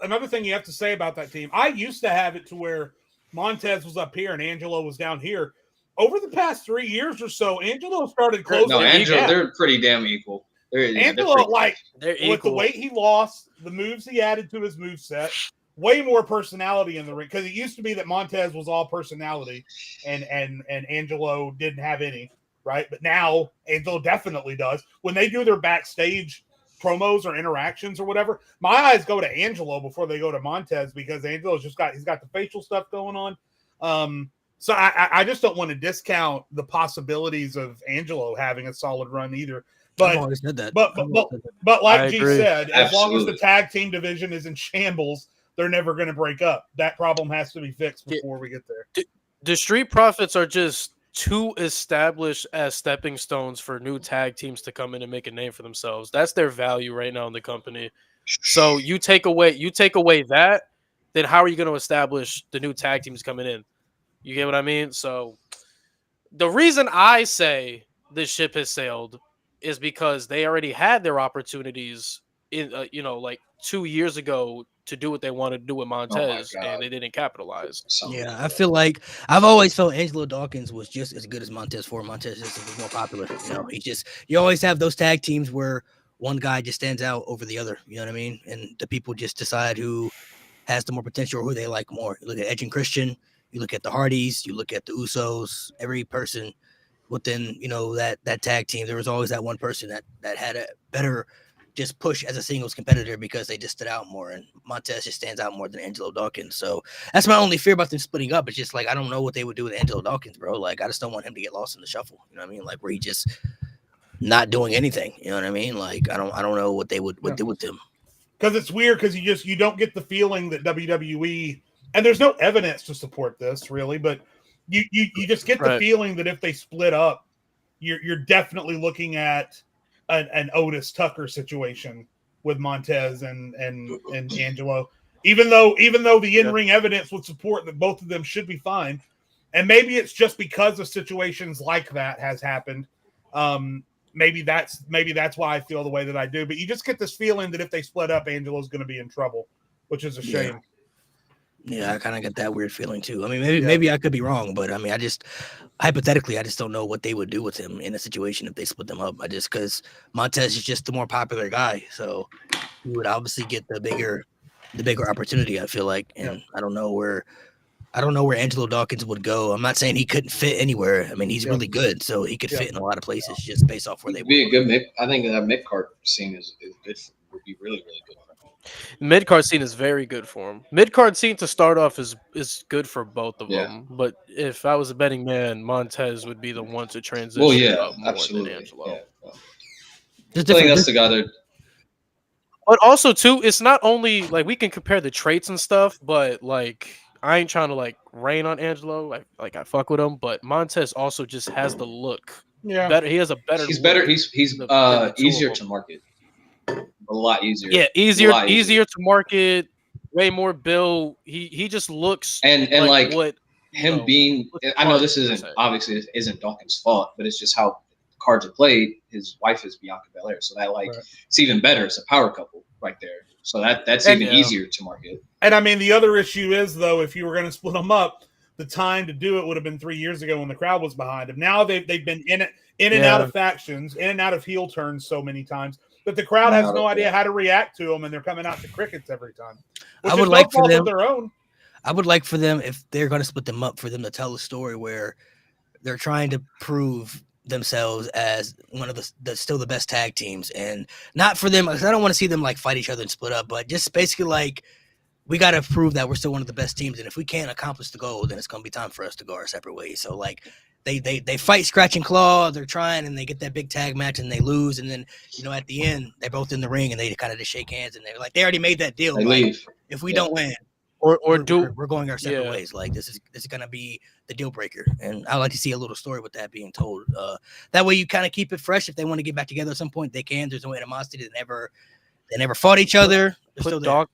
Another thing you have to say about that team, I used to have it to where Montez was up here and Angelo was down here. Over the past 3 years or so, Angelo started closing. No, the Angelo, gap. they're pretty damn equal. They're Angelo, pretty- like They're with the equal. weight he lost, the moves he added to his moveset, way more personality in the ring. Because it used to be that Montez was all personality, and Angelo didn't have any, right? But now Angelo definitely does. When they do their backstage promos or interactions or whatever, my eyes go to Angelo before they go to Montez because Angelo's he's got the facial stuff going on. So I just don't want to discount the possibilities of Angelo having a solid run either. I've But always said that. but I've always said that. but like I G agree. said, as long as the Absolutely. tag team division is in shambles, they're never going to break up. That problem has to be fixed before we get there. The Street Profits are just too established as stepping stones for new tag teams to come in and make a name for themselves. That's their value right now in the company. So you take away that, then how are you going to establish the new tag teams coming in? You get what I mean? So the reason I say this ship has sailed is because they already had their opportunities in like 2 years ago to do what they wanted to do with Montez, God. and they didn't capitalize. So- Yeah, I feel like I've always felt Angelo Dawkins was just as good as Montez Ford. Montez just was more popular. You always have those tag teams where one guy just stands out over the other. You know what I mean? And the people just decide who has the more potential or who they like more. You look at Edge and Christian. You look at the Hardys. You look at the Usos. Every person within that tag team, there was always that one person that had a better just push as a singles competitor because they just stood out more, and Montez just stands out more than Angelo Dawkins. So that's my only fear about them splitting up. It's just like I don't know what they would do with Angelo Dawkins, bro. Like I just don't want him to get lost in the shuffle. You know what I mean? Like where he just not doing anything. You know what I mean? Like I don't know what they would do with him. Because it's weird because you don't get the feeling that WWE, and there's no evidence to support this really, but you just get the Right. feeling that if they split up, you're definitely looking at an Otis Tucker situation with Montez and Angelo. Even though the in-ring evidence would support that both of them should be fine, and maybe it's just because of situations like that has happened. Maybe that's why I feel the way that I do. But you just get this feeling that if they split up, Angelo's going to be in trouble, which is a shame. Yeah, I kind of get that weird feeling too. I mean, maybe I could be wrong, but I mean, I just don't know what they would do with him in a situation if they split them up. Because Montez is just the more popular guy, so he would obviously get the bigger opportunity. I feel like, and I don't know where Angelo Dawkins would go. I'm not saying he couldn't fit anywhere. I mean, he's really good, so he could fit in a lot of places just based off where they Be a would. good mid. I think that mid card scene is good. Would be really good. Mid card scene is very good for him. Mid card scene to start off is good for both of Yeah. them. But if I was a betting man, Montez would be the one to transition Well, yeah, up more absolutely. than Angelo. Yeah. Well, Just I think different. that's the guy that. But also too, it's not only like we can compare the traits and stuff, but like I ain't trying to like rain on Angelo. Like I fuck with him, but Montez also just has the look. Yeah. Better. He has a better. He's look better. He's than the two easier of to them. market. A lot easier. Yeah, A lot easier to market. Way more build. He just looks And like what him you know, being. what's I know smart, this per isn't se. obviously it isn't Dawkins' fault, but it's just how cards are played. His wife is Bianca Belair, so that Right. it's even better. It's a power couple right there. So that's And- even easier to market. And I mean, the other issue is, though, if you were going to split them up, the time to do it would have been 3 years ago when the crowd was behind them. Now they've been in and out of factions, in and out of heel turns so many times that the crowd has no idea how to react to them, and they're coming out to crickets every time. Which I would is like no for fault them- of their own. I would like for them, if they're going to split them up, for them to tell a story where they're trying to prove themselves as one of the still the best tag teams, and not for them, because I don't want to see them like fight each other and split up, but just basically like we got to prove that we're still one of the best teams, and if we can't accomplish the goal, then it's going to be time for us to go our separate ways. So like they fight scratch and claw, they're trying, and they get that big tag match and they lose, and then at the end they're both in the ring and they kind of just shake hands and they're like they already made that deal. They Like, leave. if we Yeah. don't win, or we're do going our separate yeah. ways. Like this is gonna be the deal breaker, and I like to see a little story with that being told. That way you kind of keep it fresh. If they want to get back together at some point, they can. There's no animosity. They never fought each other. They're still there.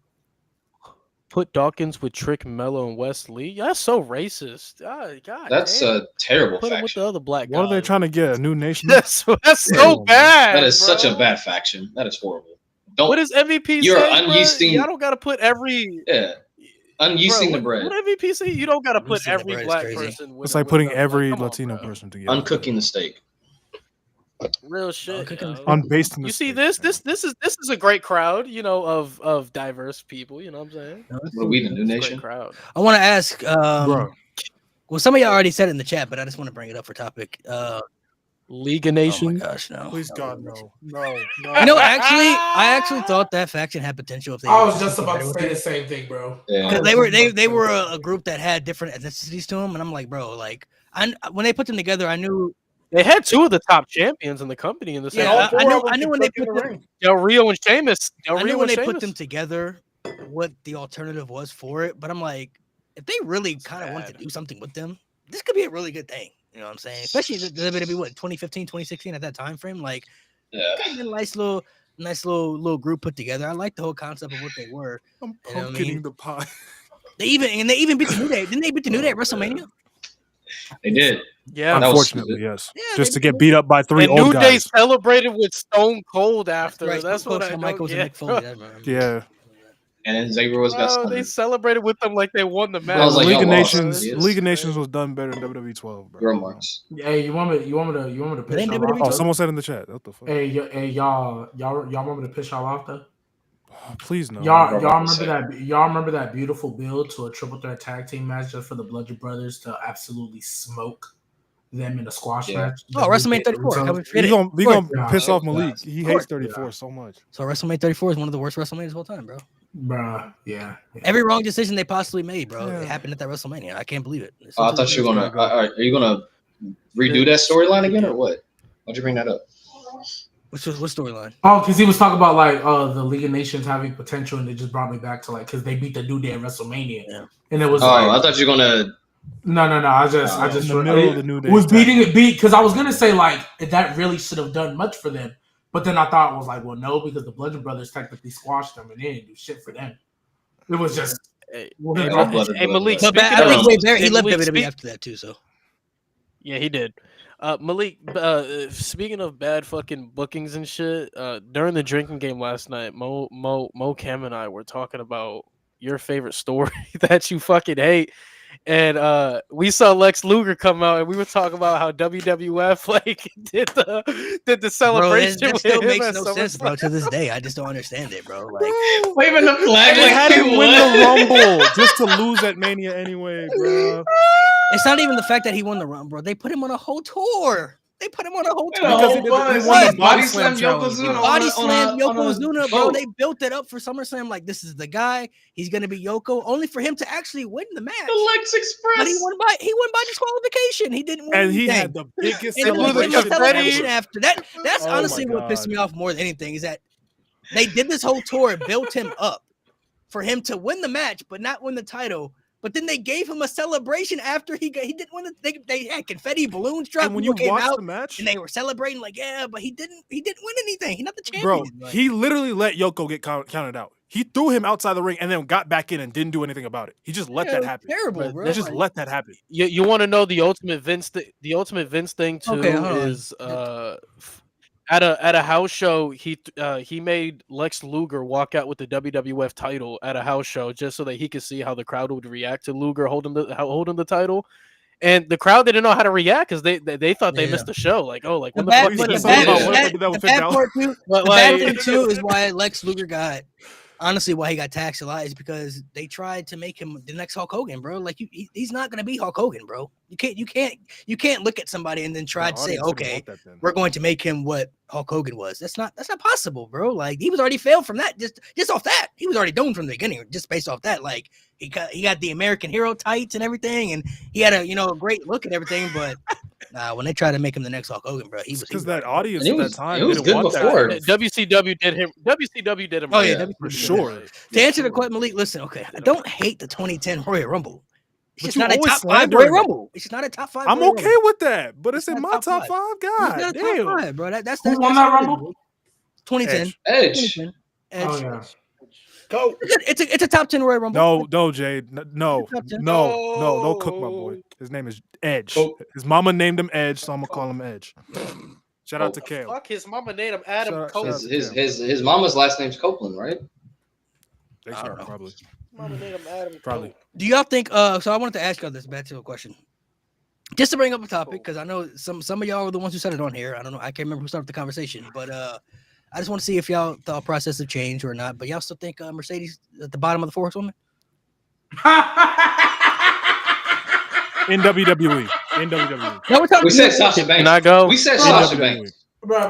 Put Dawkins with Trick, Mello, and Wes Lee. That's so racist. God, That's damn. a terrible Put him with faction. the other black guy. What are they trying to get? A new nation? That's so Yeah. bad. That is such a bro. bad faction. That is horrible. Don't. What does MVP You're say? Bro? unyeasting- Y'all don't gotta put every. Yeah. Unyeasting the What bread. MVP say? You don't gotta put Unyeasting the every bread is black crazy. person. With It's like with putting the- every come on, Latino bro. person together. Uncooking the steak. Real shit. Uncooking yo. Unbasting the You see steak, this? man. This is a great crowd. Of diverse people. You know what I'm saying? What are we, the new It's a great nation? crowd. I want to ask. Bro, Well, some of y'all already said it in the chat, but I just want to bring it up for topic. League of Oh my Nations. gosh, no! please God, no. No. You know, I actually thought that faction had potential if they. I were was just something about better to with say it. the same thing, bro. Yeah. Because they were a group that had different ethnicities to them, and I'm like, bro, like when they put them together, I knew. They had two of the top champions in the company in the same. Yeah, all I four knew- of them I knew could when they cook in put the them- ring. Del Rio and Sheamus. Del I Rio knew when and they put Sheamus. them together, what the alternative was for it. But I'm like, if they really kind of want to bad. do something with them, this could be a really good thing. You know what I'm saying? Especially the WWE, what 2015, 2016 at that time frame, like Yeah. it could have been a nice little group put together. I like the whole concept of what they were. I'm You know what I pumpkining mean? the pie. They even beat the New Day. Didn't they beat the New Day at WrestleMania? They did. Yeah. That was Unfortunately, stupid. yes. Yeah, Just they to get beat up by three And old New Day guys. celebrated with Stone Cold after. Right, That's what I Shawn don't Michaels and get. Mick Foley. I remember. Yeah. And then Xavier was best. Bro, they celebrated with them like they won the match. I was like, League of y'all lost, Nations. idiots. League of Nations was done better than WWE 12, bro. Your marks. Hey, you want me to piss ain't y'all WWE off? Oh, someone said in the chat. What the fuck? Hey, y'all want me to piss y'all off though? Please no. Y'all about to remember that beautiful build to a triple threat tag team match just for the Bludgeon Brothers to absolutely smoke them in a squash Yeah. match? Oh, WrestleMania 34. Can we forget You it? gonna, Of you course. gonna piss Yeah. off Malik. He Of hates course. 34 Yeah. so much. So WrestleMania 34 is one of the worst WrestleManias of all time, bro. Bruh, yeah. Every wrong decision they possibly made, bro, Yeah. it happened at that WrestleMania. I can't believe it. Oh, I thought you were gonna. Are you gonna redo that storyline again or what? Why'd you bring that up? What storyline? Oh, because he was talking about like the League of Nations having potential, and it just brought me back to like because they beat the New Day at WrestleMania, Yeah. and it was Oh, like I thought you were gonna No. I just In the middle of the New Day was tag. beating it because I was gonna say like that really should have done much for them, but then I thought it was like, well, no, because the Bludgeon Brothers technically squashed them and they didn't do shit for them. It was just Hey, well, All blooded, hey, Malik. But Speaking I of- think Wade Barrett, he hey, left Malik, WWE speak- after that too. So Yeah, he did. Malik, speaking of bad fucking bookings and shit, during the drinking game last night, Mo Cam and I were talking about your favorite story that you fucking hate. And we saw Lex Luger come out, and we were talking about how WWF like did the bro, celebration. that with still him makes at no sense, SummerSlam. bro. To this day, I just don't understand it, bro. Like, Waving the flag They like had him win what? the Rumble just to lose at Mania anyway, bro. it's not even the fact that he won the run, bro. They put him on a whole tour. They put him on a whole tour. Because he did- he won the body Body slam Slam challenge, Yokozuna, bro. Body slam Yokozuna, bro. boat. They built it up for SummerSlam like this is the guy. He's gonna be Yoko, only for him to actually win the match. The Lex Express. But he won by disqualification. He didn't win And he anything. had the biggest And it was celebration. a celebration confetti. after that. That's Oh honestly my what pissed God. me off more than anything is that they did this whole tour and built him up for him to win the match, but not win the title. But then they gave him a celebration after he didn't win. They had confetti balloons dropped. And when you People came watch out the match, and they were celebrating like, yeah, but he didn't win anything. He's not the champion. bro, Like, he literally let Yoko get counted out. He threw him outside the ring and then got back in and didn't do anything about it. He just let yeah, it that was happen. Terrible, But bro. They just Like, let that happen. You want to know the ultimate Vince thing too Okay, hold on. is at a house show he made Lex Luger walk out with the WWF title at a house show just so that he could see how the crowd would react to Luger holding the title. And the crowd didn't know how to react because they thought they Yeah. missed the show. Like, oh, like The when the bad, fuck is but this the something bad, about about? what if I did that the with bad Finn Balor? part too. But, The bad like- thing too is why Lex Luger got honestly why he got taxed a lot is because they tried to make him the next Hulk Hogan, bro. Like he's not gonna be Hulk Hogan, bro. You can't look at somebody and then try The to say, audience didn't okay, want that then. we're going to make him what Hulk Hogan was. That's not possible, bro. Like he was already failed from that. Just off that, he was already doomed from the beginning. Just based off that, like he got the American hero tights and everything, and he had a great look and everything. But when they tried to make him the next Hulk Hogan, bro, he was because he that audience And it at was- that time it was didn't good want before. that. WCW did him. WCW did him. Oh right. yeah, For sure. To answer the question, Malik, listen, okay, I don't hate the 2010 Royal Rumble. It's But just you not a always top 5 slander Royal it. Rumble. It's just not a top 5. I'm Royal okay Rumble. with that, but it's It's in not my top top five. five. It's God not a damn. top 5, bro. That's Who won that that's Rumble? 2010. Edge. 2010. Edge. Oh yeah. Go. It's a top 10 Royal Rumble. No, Jay. No, don't cook my boy. His name is Edge. Oh. His mama named him Edge, so I'm gonna call him Edge. Shout out to Kale. Fuck his mama named him Adam Shout out- Cole. shout out His mama's last name's Copeland, right? Thanks, I don't know. probably. Mama named him Adam Probably. Cole. Do y'all think so I wanted to ask y'all this back to a question. Just to bring up a topic, because I know some of y'all are the ones who said it on here. I don't know. I can't remember who started the conversation, but I just want to see if y'all thought process have changed or not. But y'all still think Mercedes at the bottom of the four horsewoman? In WWE. In WWE. No, we're talking. We said Sasha Can Banks. I go? We said In Sasha WWE. Banks.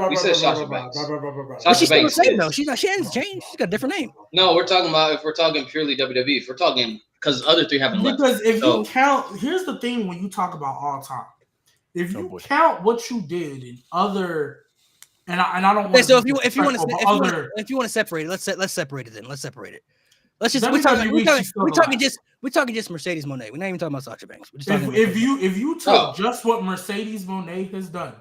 We said Sasha Banks. But Sasha she's still the Banks same is. though. She's not. She hasn't changed. She's got a different name. No, we're talking about if we're talking purely WWE. If we're talking because the other three haven't left. Because if So- you count, here's the thing: when you talk about all time, if Oh, you boy. count what you did in other, and I don't want Okay, so if you want other, to separate it, let's separate it then. Let's separate it. Let's just WWE, she's still we're talking just Mercedes Moné. We're not even talking about Sasha Banks. We're just talking if you took Oh. just what Mercedes Moné has done,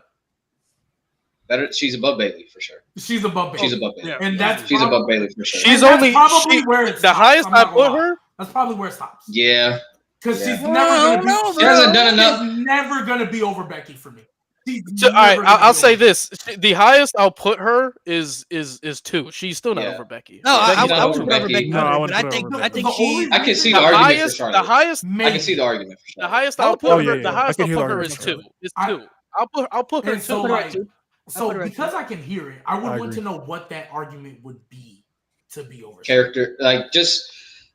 better, she's above Bailey for sure. she's above Bailey. She's above Bailey. Yeah. And that's She's prob- above Bailey for sure. She's and that's only probably where it the stops, highest I'm I not gonna put lie. her. That's probably where it stops. Yeah, Because Yeah. she's never gonna be. No, she hasn't done enough. She's never gonna be over Becky for me. She's All right, never gonna I'll be say over this: the highest I'll put her is 2. She's still not Yeah. over Becky. No, I Becky's not would over put over Becky. Becky. No, I but wouldn't I put her think over I Becky. think The only she. I can see The the argument for highest, Charlotte. the highest, I can see the argument for the Charlotte. highest I I'll would put put her. her- The I highest can I'll hear put the her is argument 2. It's I- 2. I'll put her And so, 2. like, too. so put her at because two. I can hear it, I would I want to agree. know what that argument would be to be over. Character, like just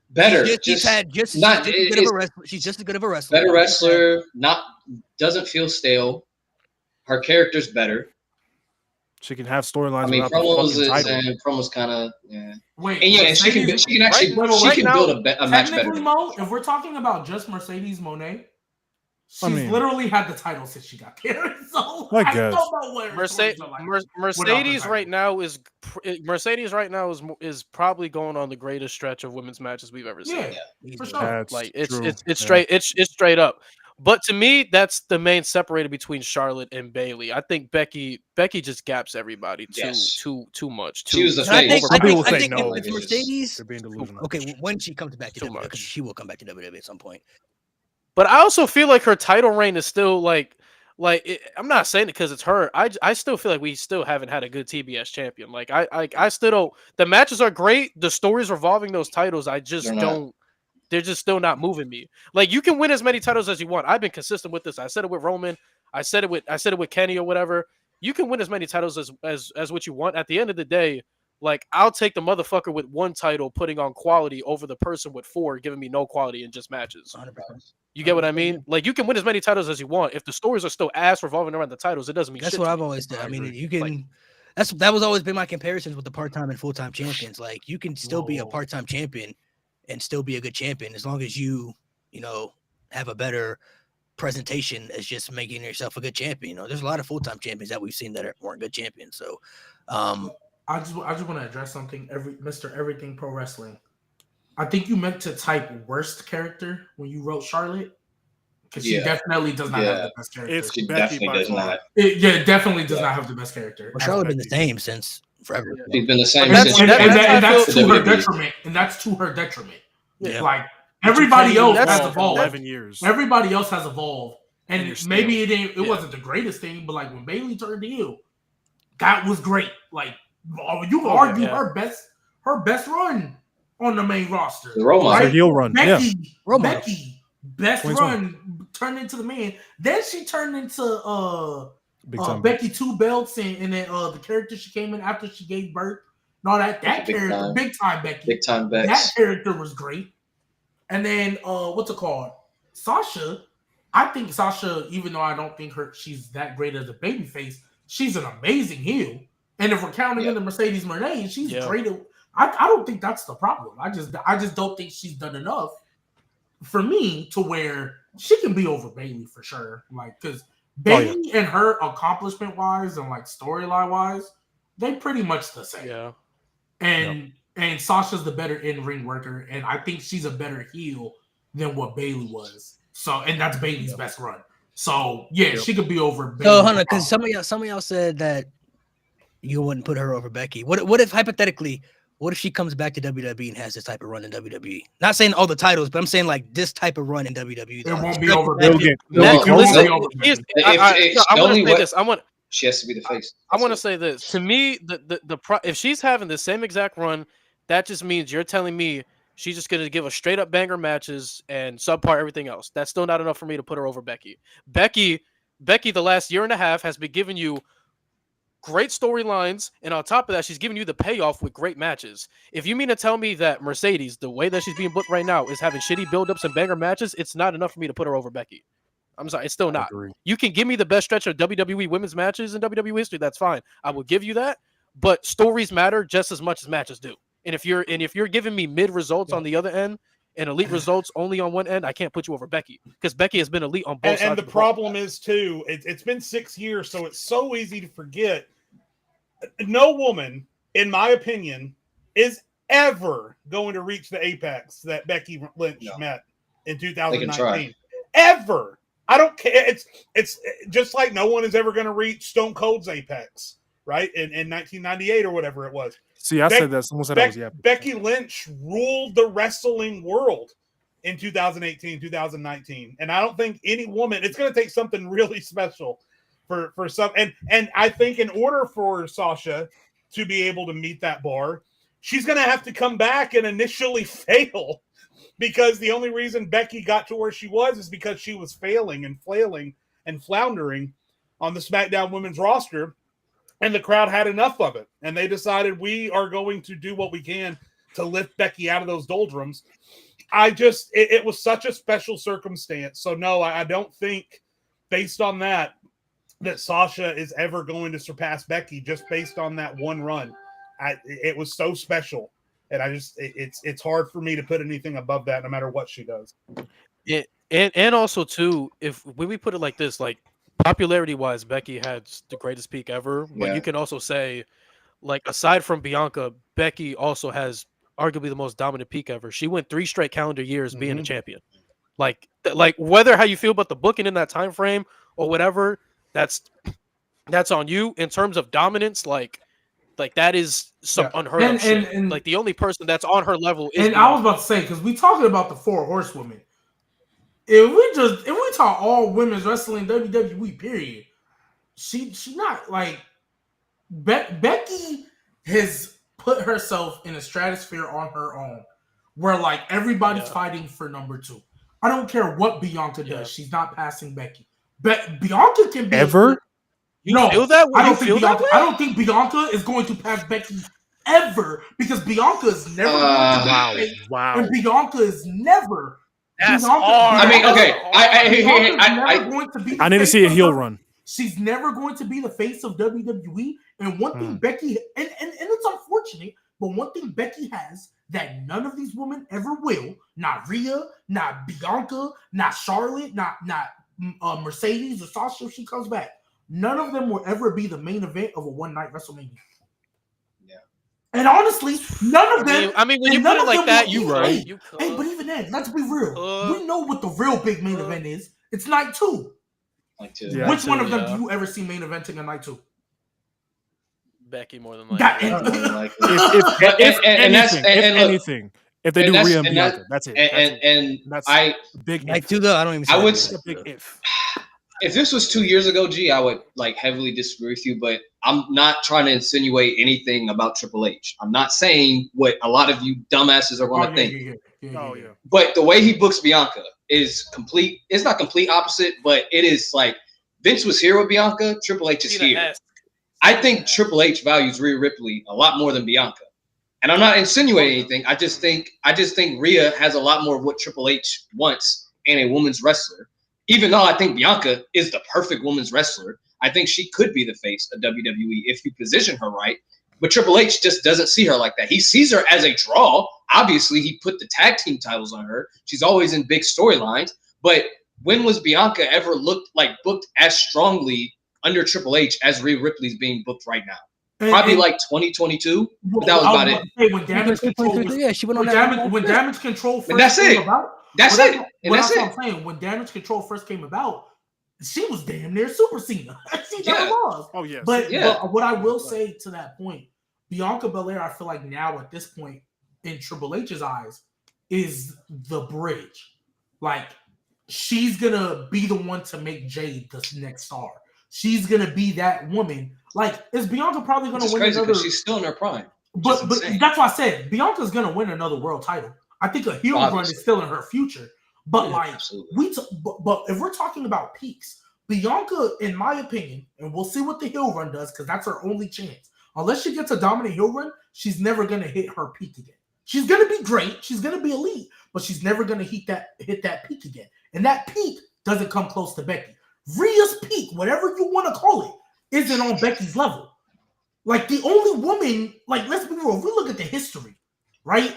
better, She's just just not- as good of a wrestler. She's just as good of a wrestler. better wrestler. Not doesn't feel stale. Her character's better. She can have storylines I mean, without the promos fucking is title. and promos kind of yeah. Wait, And yeah, and she can actually Right- she right can now, build a match better. technically, Mo, if we're talking about just Mercedes Moné, She's literally had the title since she got there. So I I guess. don't know where Mercedes right now is probably going on the greatest stretch of women's matches we've ever seen. Yeah, for sure. That's Like it's true. it's straight up. But to me, that's the main separator between Charlotte and Bailey. I think Becky just gaps everybody too much. She was the And I face. think, Some people I say think no. if Mercedes, They're being delusional. okay, when she comes back to Too WWE, much. because she will come back to WWE at some point. But I also feel like her title reign is still I'm not saying it because it's her. I still feel like we still haven't had a good TBS champion. Like I still don't. The matches are great. The stories revolving those titles, I just They're not. don't. They're just still not moving me. Like you can win as many titles as you want. I've been consistent with this. I said it with Roman. I said it with Kenny or whatever. You can win as many titles as what you want. At the end of the day, like I'll take the motherfucker with one title putting on quality over the person with 4 giving me no quality in just matches. 100%. You get what I mean? Like you can win as many titles as you want. If the stories are still ass revolving around the titles, it doesn't mean That's shit what to I've me. always done. I mean, agree. you can. Like- that was always been my comparisons with the part-time and full-time champions. Like you can still be a Whoa. part-time champion and still be a good champion as long as you have a better presentation as just making yourself a good champion. There's a lot of full-time champions that we've seen that weren't good champions. So, I just want to address something. Mr. Everything Pro Wrestling. I think you meant to type worst character when you wrote Charlotte, because she definitely does not have the best character. It's She Becky definitely by does far. not. It definitely does not have the best character. well, Charlotte been the same since forever. She's been the same And since. that's- And that's the to her WWE. detriment. And that's to her detriment. Yeah. Like everybody else That's- has evolved. 11 years. Everybody else has evolved, And and you're maybe still- it wasn't the greatest thing, but like when Bailey turned heel, that was great. Like you can argue yeah. her best run on the main roster. The role model. It's a Right? heel run. Yeah. Becky, best 2020. run turned into the man. Then she turned into Big time. Becky 2 belts, and then the character she came in after she gave birth. No, that Big character, time. big time Becky. Big time That Bex. character was great. And then what's it called? Sasha. I think Sasha, even though I don't think she's that great as a babyface, she's an amazing heel. And if we're counting in the Mercedes Moné, she's great. I don't think that's the problem. I just don't think she's done enough for me to where she can be over Bailey for sure. Like, because Bailey and her accomplishment wise and like storyline wise, they pretty much the same. Yeah. And Sasha's the better in-ring worker, and I think she's a better heel than what Bailey was. So, and that's Bailey's best run. So, yeah, she could be over Bailey. So, Hunter, because some of y'all said that you wouldn't put her over Becky. What if hypothetically, what if she comes back to WWE and has this type of run in WWE? Not saying all the titles, but I'm saying like this type of run in WWE. It won't be over They'll Becky. get- It won't be listen, over Becky. I want to say this. She has to be the face. I want to say this. To me, if she's having the same exact run, that just means you're telling me she's just going to give us straight up banger matches and subpar everything else. That's still not enough for me to put her over Becky. Becky, the last year and a half has been giving you great storylines, and on top of that, she's giving you the payoff with great matches. If you mean to tell me that Mercedes, the way that she's being booked right now, is having shitty buildups and banger matches, it's not enough for me to put her over Becky. I'm sorry, it's still not. You can give me the best stretch of WWE women's matches in WWE history. That's fine. I will give you that. But stories matter just as much as matches do. And if you're giving me mid results on the other end and elite results only on one end, I can't put you over Becky because Becky has been elite on both sides. And the problem is too, it's been 6 years, so it's so easy to forget. No woman, in my opinion, is ever going to reach the apex that Becky Lynch met in 2019. Ever. I don't care. It's just like no one is ever going to reach Stone Cold's apex, right? In 1998 or whatever it was. See, I said that. Someone said I was Becky Lynch ruled the wrestling world in 2018, 2019. And I don't think any woman, it's going to take something really special for some. And I think in order for Sasha to be able to meet that bar, she's going to have to come back and initially fail. Because the only reason Becky got to where she was is because she was failing and flailing and floundering on the SmackDown women's roster, and the crowd had enough of it. And they decided we are going to do what we can to lift Becky out of those doldrums. It was such a special circumstance. So no, I don't think based on that Sasha is ever going to surpass Becky just based on that one run. It was so special. and it's hard for me to put anything above that, no matter what she does. And also too, when we put it like this, like popularity wise, Becky had the greatest peak ever. But Yeah. you can also say, like, aside from Bianca, Becky also has arguably the most dominant peak ever. She went 3 straight calendar years being a champion. Like whether how you feel about the booking in that time frame or whatever, that's on you. In terms of dominance, like that is some unheard of shit. And like the only person that's on her level is and I was about to say, because we talking about the 4 horsewomen. If we talk all women's wrestling WWE period, she not like Becky has put herself in a stratosphere on her own, where like everybody's fighting for number 2. I don't care what Bianca does; she's not passing Becky. Bianca can be Ever? You feel that way? I don't think Bianca is going to pass Becky ever, because Bianca is never going to be Wow. and Bianca is never. That's Bianca, hard. I mean, okay. I need to see a heel run. She's never going to be the face of WWE. And one thing Becky, and it's unfortunate, but one thing Becky has that none of these women ever will, not Rhea, not Bianca, not Charlotte, not Mercedes or Sasha if she comes back. None of them will ever be the main event of a one-night WrestleMania. Yeah. And honestly, none of them. I mean, when you put it like that, you're right. Hey, but even then, let's be real. We know what the real big main event is. It's night 2. Yeah, which one of them do you ever see main eventing a night 2? Becky more than likely. If they do Rhea and Bianca, that's it. And that's big. Night 2 though, I don't even. I would. Big if. If this was 2 years ago, G, I would like heavily disagree with you, but I'm not trying to insinuate anything about Triple H. I'm not saying what a lot of you dumbasses are going to think. Yeah. But the way he books Bianca is complete. It's not complete opposite, but it is like Vince was here with Bianca. Triple H is here. I think Triple H values Rhea Ripley a lot more than Bianca. And I'm not insinuating anything. I just think Rhea has a lot more of what Triple H wants in a woman's wrestler. Even though I think Bianca is the perfect woman's wrestler, I think she could be the face of WWE if you position her right. But Triple H just doesn't see her like that. He sees her as a draw. Obviously, he put the tag team titles on her. She's always in big storylines. But when was Bianca ever booked as strongly under Triple H as Rhea Ripley's being booked right now? Probably like 2022. But that was about it. When Damage Control, she went on when Damage Control first that's came it. about. That's it. And that's that's what I'm saying. When Damage Control first came about, she was damn near Super Cena. She was. Oh yes. But what I will say to that point, Bianca Belair, I feel like now at this point in Triple H's eyes, is the bridge. Like, she's gonna be the one to make Jade the next star. She's gonna be that woman. Like, is Bianca probably gonna win another? She's still in her prime. But that's why I said Bianca's gonna win another world title. I think a heel run is still in her future. But but if we're talking about peaks, Bianca, in my opinion, and we'll see what the heel run does, because that's her only chance. Unless she gets a dominant heel run, she's never gonna hit her peak again. She's gonna be great, she's gonna be elite, but she's never gonna hit that peak again. And that peak doesn't come close to Becky. Rhea's peak, whatever you want to call it, isn't on Becky's level. Like, the only woman, like, let's be real, if we look at the history, right?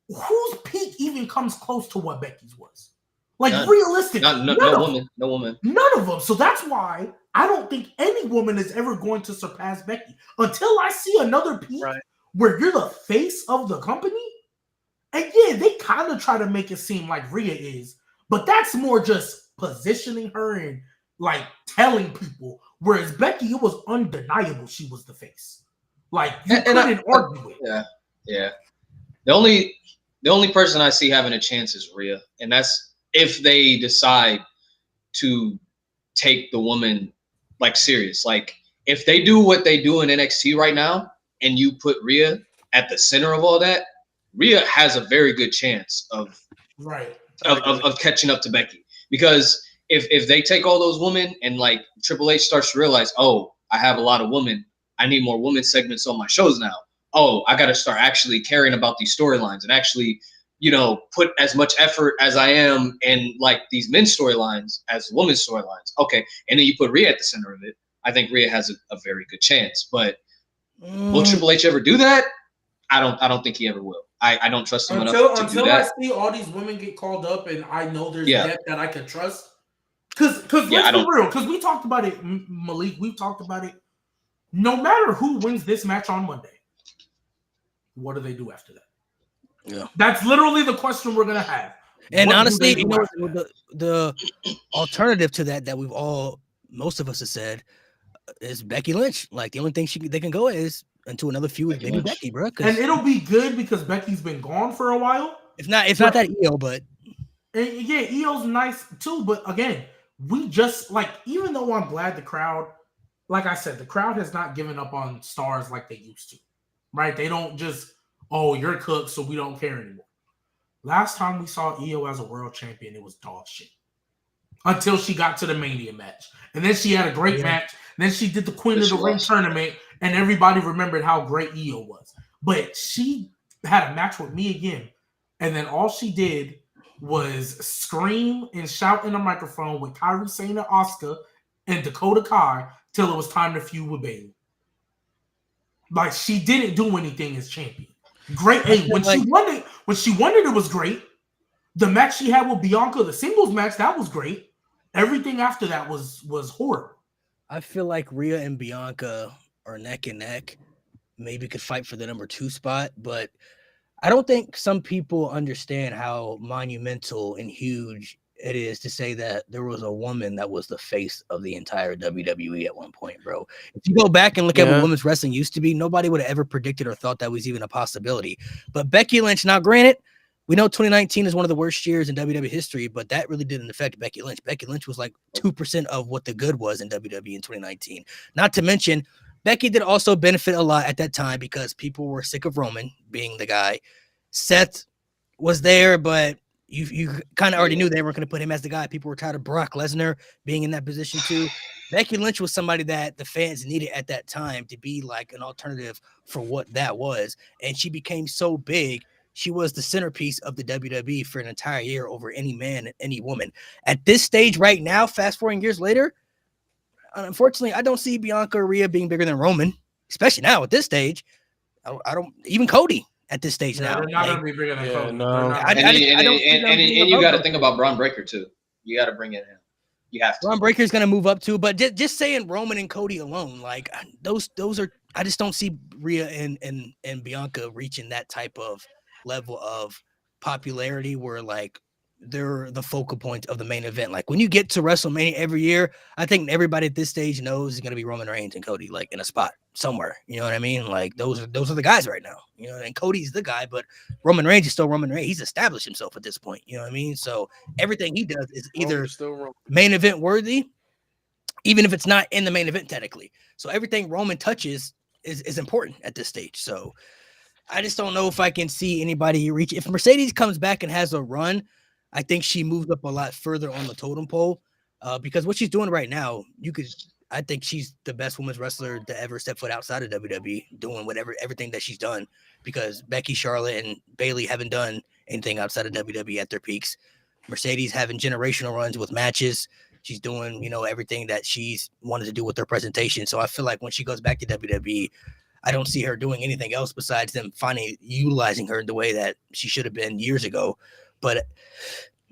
Whose peak even comes close to what Becky's was? Like, realistically, no woman. None of them. So that's why I don't think any woman is ever going to surpass Becky until I see another peak where you're the face of the company. And yeah, they kind of try to make it seem like Rhea is, but that's more just positioning her and like telling people. Whereas Becky, it was undeniable she was the face. Like, you couldn't argue it. Yeah. The only person I see having a chance is Rhea, and that's if they decide to take the woman like serious. Like, if they do what they do in NXT right now, and you put Rhea at the center of all that, Rhea has a very good chance of catching up to Becky. Because if they take all those women and like Triple H starts to realize, oh, I have a lot of women, I need more women segments on my shows now. Oh, I got to start actually caring about these storylines and actually, put as much effort as I am in like these men's storylines as women's storylines. Okay. And then you put Rhea at the center of it. I think Rhea has a very good chance, but will Triple H ever do that? I don't think he ever will. I don't trust him enough to do Until that. I see all these women get called up and I know there's Yeah. depth that I can trust. Because Yeah, I let's be real. Because we talked about it, Malik. We've talked about it. No matter who wins this match on Monday, what do they do after that? Yeah. That's literally the question we're gonna have. And What do honestly, they you do know, after that? the alternative to that most of us have said is Becky Lynch. Like the only thing they can go is into another feud with Becky maybe Lynch. Becky, bro. And it'll be good because Becky's been gone for a while. It's not that EO, but And yeah, EO's nice too, but again, we just like, even though I'm glad the crowd, like I said, the crowd has not given up on stars like they used to, right? They don't just, oh, you're cooked, so we don't care anymore. Last time we saw EO as a world champion, it was dog shit until she got to the Mania match, and then she had a great match. Then she did the Queen of the Ring tournament, and everybody remembered how great EO was. But she had a match with me again, and then all she did was scream and shout in the microphone with Kairi Sane and Asuka and Dakota Kai till it was time to feud with Bayley. Like, she didn't do anything as champion. Great. Hey, when she won it, it was great. The match she had with Bianca, the singles match, that was great. Everything after that was horrible. I feel like Rhea and Bianca are neck and neck. Maybe could fight for the number 2 spot, but I don't think some people understand how monumental and huge it is to say that there was a woman that was the face of the entire WWE at one point, bro. If you go back and look at what women's wrestling used to be, nobody would have ever predicted or thought that was even a possibility. But Becky Lynch, now granted, we know 2019 is one of the worst years in WWE history, but that really didn't affect Becky Lynch. Becky Lynch was like 2% of what the good was in WWE in 2019. Not to mention, Becky did also benefit a lot at that time because people were sick of Roman being the guy. Seth was there, but you kind of already knew they weren't going to put him as the guy. People were tired of Brock Lesnar being in that position too. Becky Lynch was somebody that the fans needed at that time to be like an alternative for what that was. And she became so big. She was the centerpiece of the WWE for an entire year over any man and any woman. At this stage right now, fast forwarding years later, unfortunately, I don't see Bianca or Rhea being bigger than Roman, especially now at this stage. I don't even Cody at this stage now. They're not going to be bigger than Cody. No. And you got to think about Braun Breaker too. You got to bring in him. You have to. Braun Breaker's going to move up too, but just saying Roman and Cody alone, like those are. I just don't see Rhea and Bianca reaching that type of level of popularity where like they're the focal point of the main event. Like when you get to WrestleMania every year, I think everybody at this stage knows it's going to be Roman Reigns and Cody, like in a spot somewhere. You know what I mean? Like those are the guys right now. You know, and Cody's the guy, but Roman Reigns is still Roman Reigns. He's established himself at this point. You know what I mean? So everything he does is either main event worthy, even if it's not in the main event technically. So everything Roman touches is important at this stage. So I just don't know if I can see anybody reach. If Mercedes comes back and has a run, I think she moves up a lot further on the totem pole because what she's doing right now, I think she's the best women's wrestler to ever step foot outside of WWE, doing everything that she's done because Becky, Charlotte, and Bayley haven't done anything outside of WWE at their peaks. Mercedes having generational runs with matches. She's doing, everything that she's wanted to do with her presentation. So I feel like when she goes back to WWE, I don't see her doing anything else besides them finally utilizing her in the way that she should have been years ago. But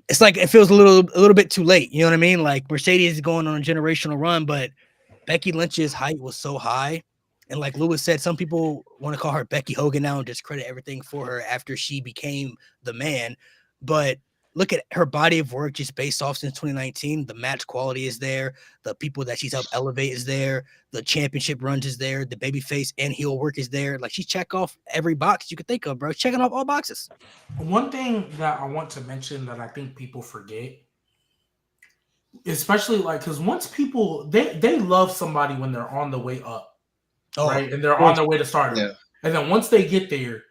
it's like it feels a little bit too late. You know what I mean? Like Mercedes is going on a generational run, but Becky Lynch's height was so high. And like Lewis said, some people want to call her Becky Hogan now and discredit everything for her after she became the man. But look at her body of work just based off since 2019. The match quality is there. The people that she's helped elevate is there. The championship runs is there. The babyface and heel work is there. Like she's checked off every box you could think of, bro. Checking off all boxes. One thing that I want to mention that I think people forget, especially like, because once people, they love somebody when they're on the way up, right? And they're on their way to stardom. Yeah. And then once they get there,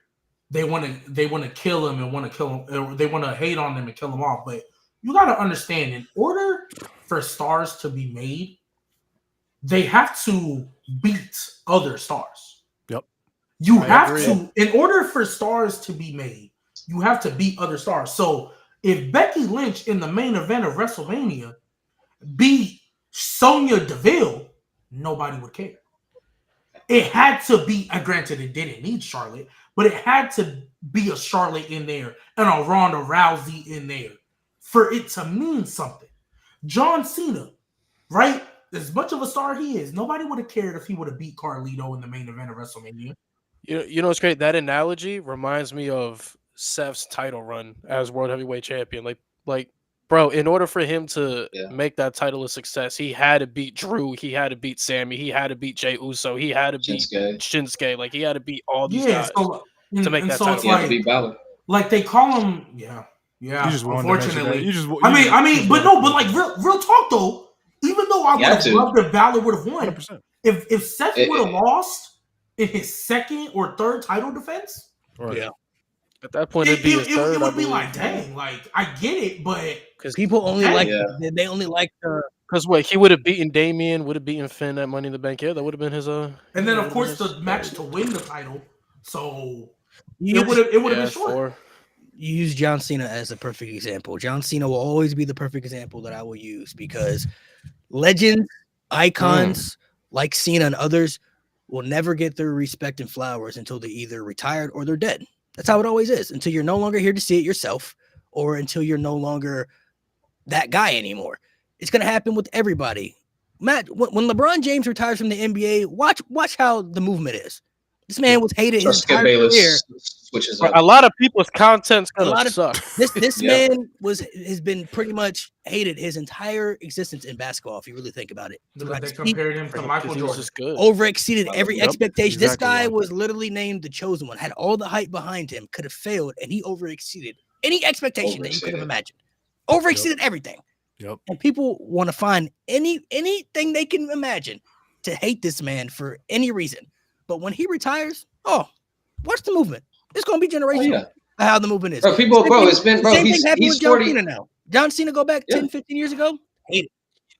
they want to kill him and want to kill him. Or they want to hate on them and kill them off. But you got to understand, in order for stars to be made, they have to beat other stars. Yep. You have to, in order for stars to be made, you have to beat other stars. So if Becky Lynch in the main event of WrestleMania beat Sonya Deville, nobody would care. it had to be. Granted, it didn't need Charlotte, but it had to be a Charlotte in there and a Ronda Rousey in there for it to mean something. John Cena, right? As much of a star he is, nobody would have cared if he would have beat Carlito in the main event of WrestleMania. You know what's great? That analogy reminds me of Seth's title run as World Heavyweight Champion. Like, bro, in order for him to make that title a success, he had to beat Drew, he had to beat Sammy, he had to beat Jey Uso, he had to beat Shinsuke. Like, he had to beat all these guys to make that title. He had to beat Balor. Like they call him, yeah. You just Unfortunately, I mean, but like real talk though. Even though I would have loved if Balor would have won, 100%. if Seth would have lost in his second or third title defense, yeah. At that point, it'd be his third. It would be like, dang, like I get it, but because people only they only like the. Because what, he would have beaten Damian, would have beaten Finn at Money in the Bank. Yeah, that would have been his. And then of course the match to win the title, so it would have been short. You use John Cena as a perfect example. John Cena will always be the perfect example that I will use because legends, icons like Cena and others will never get their respect and flowers until they're either retired or they're dead. That's how it always is. Until you're no longer here to see it yourself, or until you're no longer that guy anymore. It's gonna happen with everybody. Matt, when LeBron James retires from the NBA, watch how the movement is. This man was hated his entire career. A lot of people's content's gonna suck. This man has been pretty much hated his entire existence in basketball. If you really think about it, they compared him to Michael Jordan. Overexceeded every expectation. This guy was literally named the chosen one. Had all the hype behind him. Could have failed, and he overexceeded any expectation that you could have imagined. Overexceeded everything. Yep. And people want to find anything they can imagine to hate this man for any reason. But when he retires, watch the movement. It's going to be generational. How the movement is. It's been, he's with 40 John Cena now. John Cena go back 10, 15 years ago. Hated.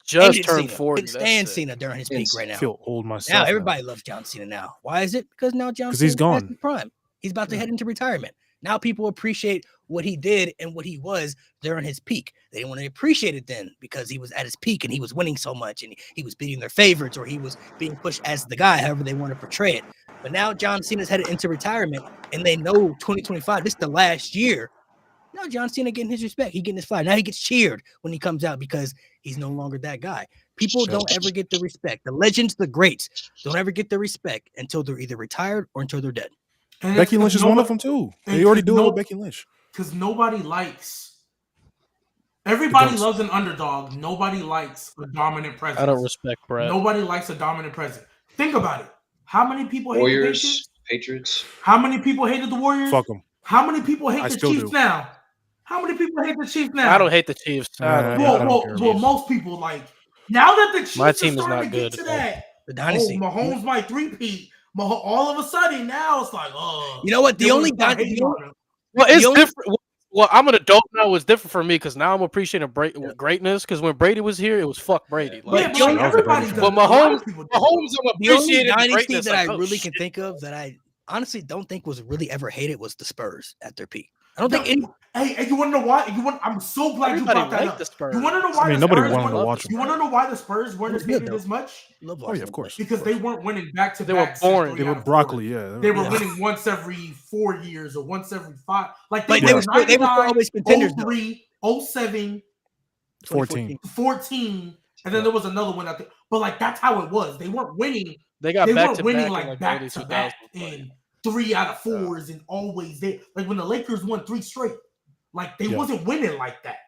Just turned 40. Stand Cena during his peak right now. I feel old myself. Now everybody loves John Cena now. Why is it? Because now John Cena he's gone. His prime. He's about to head into retirement. Now people appreciate what he did and what he was during his peak. They didn't want to appreciate it then because he was at his peak and he was winning so much and he was beating their favorites or he was being pushed as the guy, however they want to portray it. But now John Cena's headed into retirement and they know 2025, this is the last year. Now John Cena getting his respect. He getting his fire. Now he gets cheered when he comes out because he's no longer that guy. People don't ever get the respect. The legends, the greats don't ever get the respect until they're either retired or until they're dead. And Becky Lynch is one of them too. They already do it with Becky Lynch. Because nobody likes. Everybody loves an underdog. Nobody likes a dominant presence. I don't respect Brett. Nobody likes a dominant presence. Think about it. How many people hate Warriors, the Patriots? How many people hated the Warriors? Fuck them. How many people hate the Chiefs now? How many people hate the Chiefs now? I don't hate the Chiefs. Well, most people like now that the Chiefs my team are is not to good. Get to that, the dynasty. Mahomes might three-peat. All of a sudden now it's like, you know what? The only dynasty. Well, it's different. Well, I'm an adult now. It's different for me because now I'm appreciating greatness. Because when Brady was here, it was fuck Brady. Like, everybody. But Mahomes, the only dynasty that I really can think of that I honestly don't think was really ever hated was the Spurs at their peak. I don't think any. Hey, you want to know why? I'm so glad you brought that up. The Spurs. You want to know why? Nobody wanted to watch them. You want to know why the Spurs weren't as hated as much? Oh yeah, of course. Because they weren't winning back to back. They were boring. They were broccoli. Yeah, they were winning once every 4 years or once every 5. Like they were always contenders. 03, 07, 14, and then there was another one. But like that's how it was. They weren't winning. They got back to winning back back to back in 3 out of 4s and always there. Like when the Lakers won 3 straight. Like they wasn't winning like that.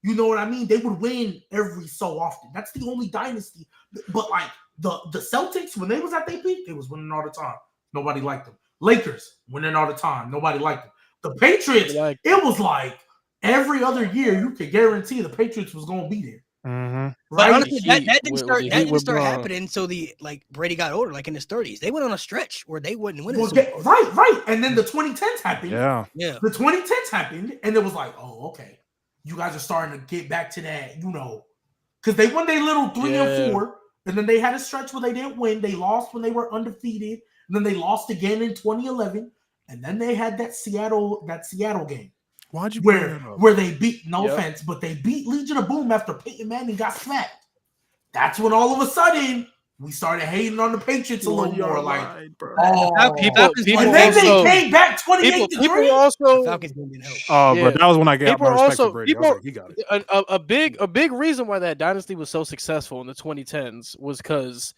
You know what I mean? They would win every so often. That's the only dynasty. But like the Celtics, when they was at their peak, they was winning all the time. Nobody liked them. Lakers winning all the time. Nobody liked them. The Patriots, it was like every other year you could guarantee the Patriots was going to be there. Mm-hmm. But honestly, that didn't start happening until Brady got older, like in his 30s. They went on a stretch where they wouldn't win. Right. And then the 2010s happened. Yeah. The 2010s happened, and it was like, oh, okay. You guys are starting to get back to that, because they won their little 3 and 4, and then they had a stretch where they didn't win. They lost when they were undefeated, and then they lost again in 2011, and then they had that Seattle game. Why'd you where they beat offense, but they beat Legion of Boom after Peyton Manning got smacked. That's when all of a sudden we started hating on the Patriots a little more. Like, bro. People- and then they also- came back 28 to People 3. also Falcons game didn't help. Oh, Yeah. but that was when I got People my respect also- for Brady. I was people- like, he got it. a big reason why that dynasty was so successful in the 2010s was because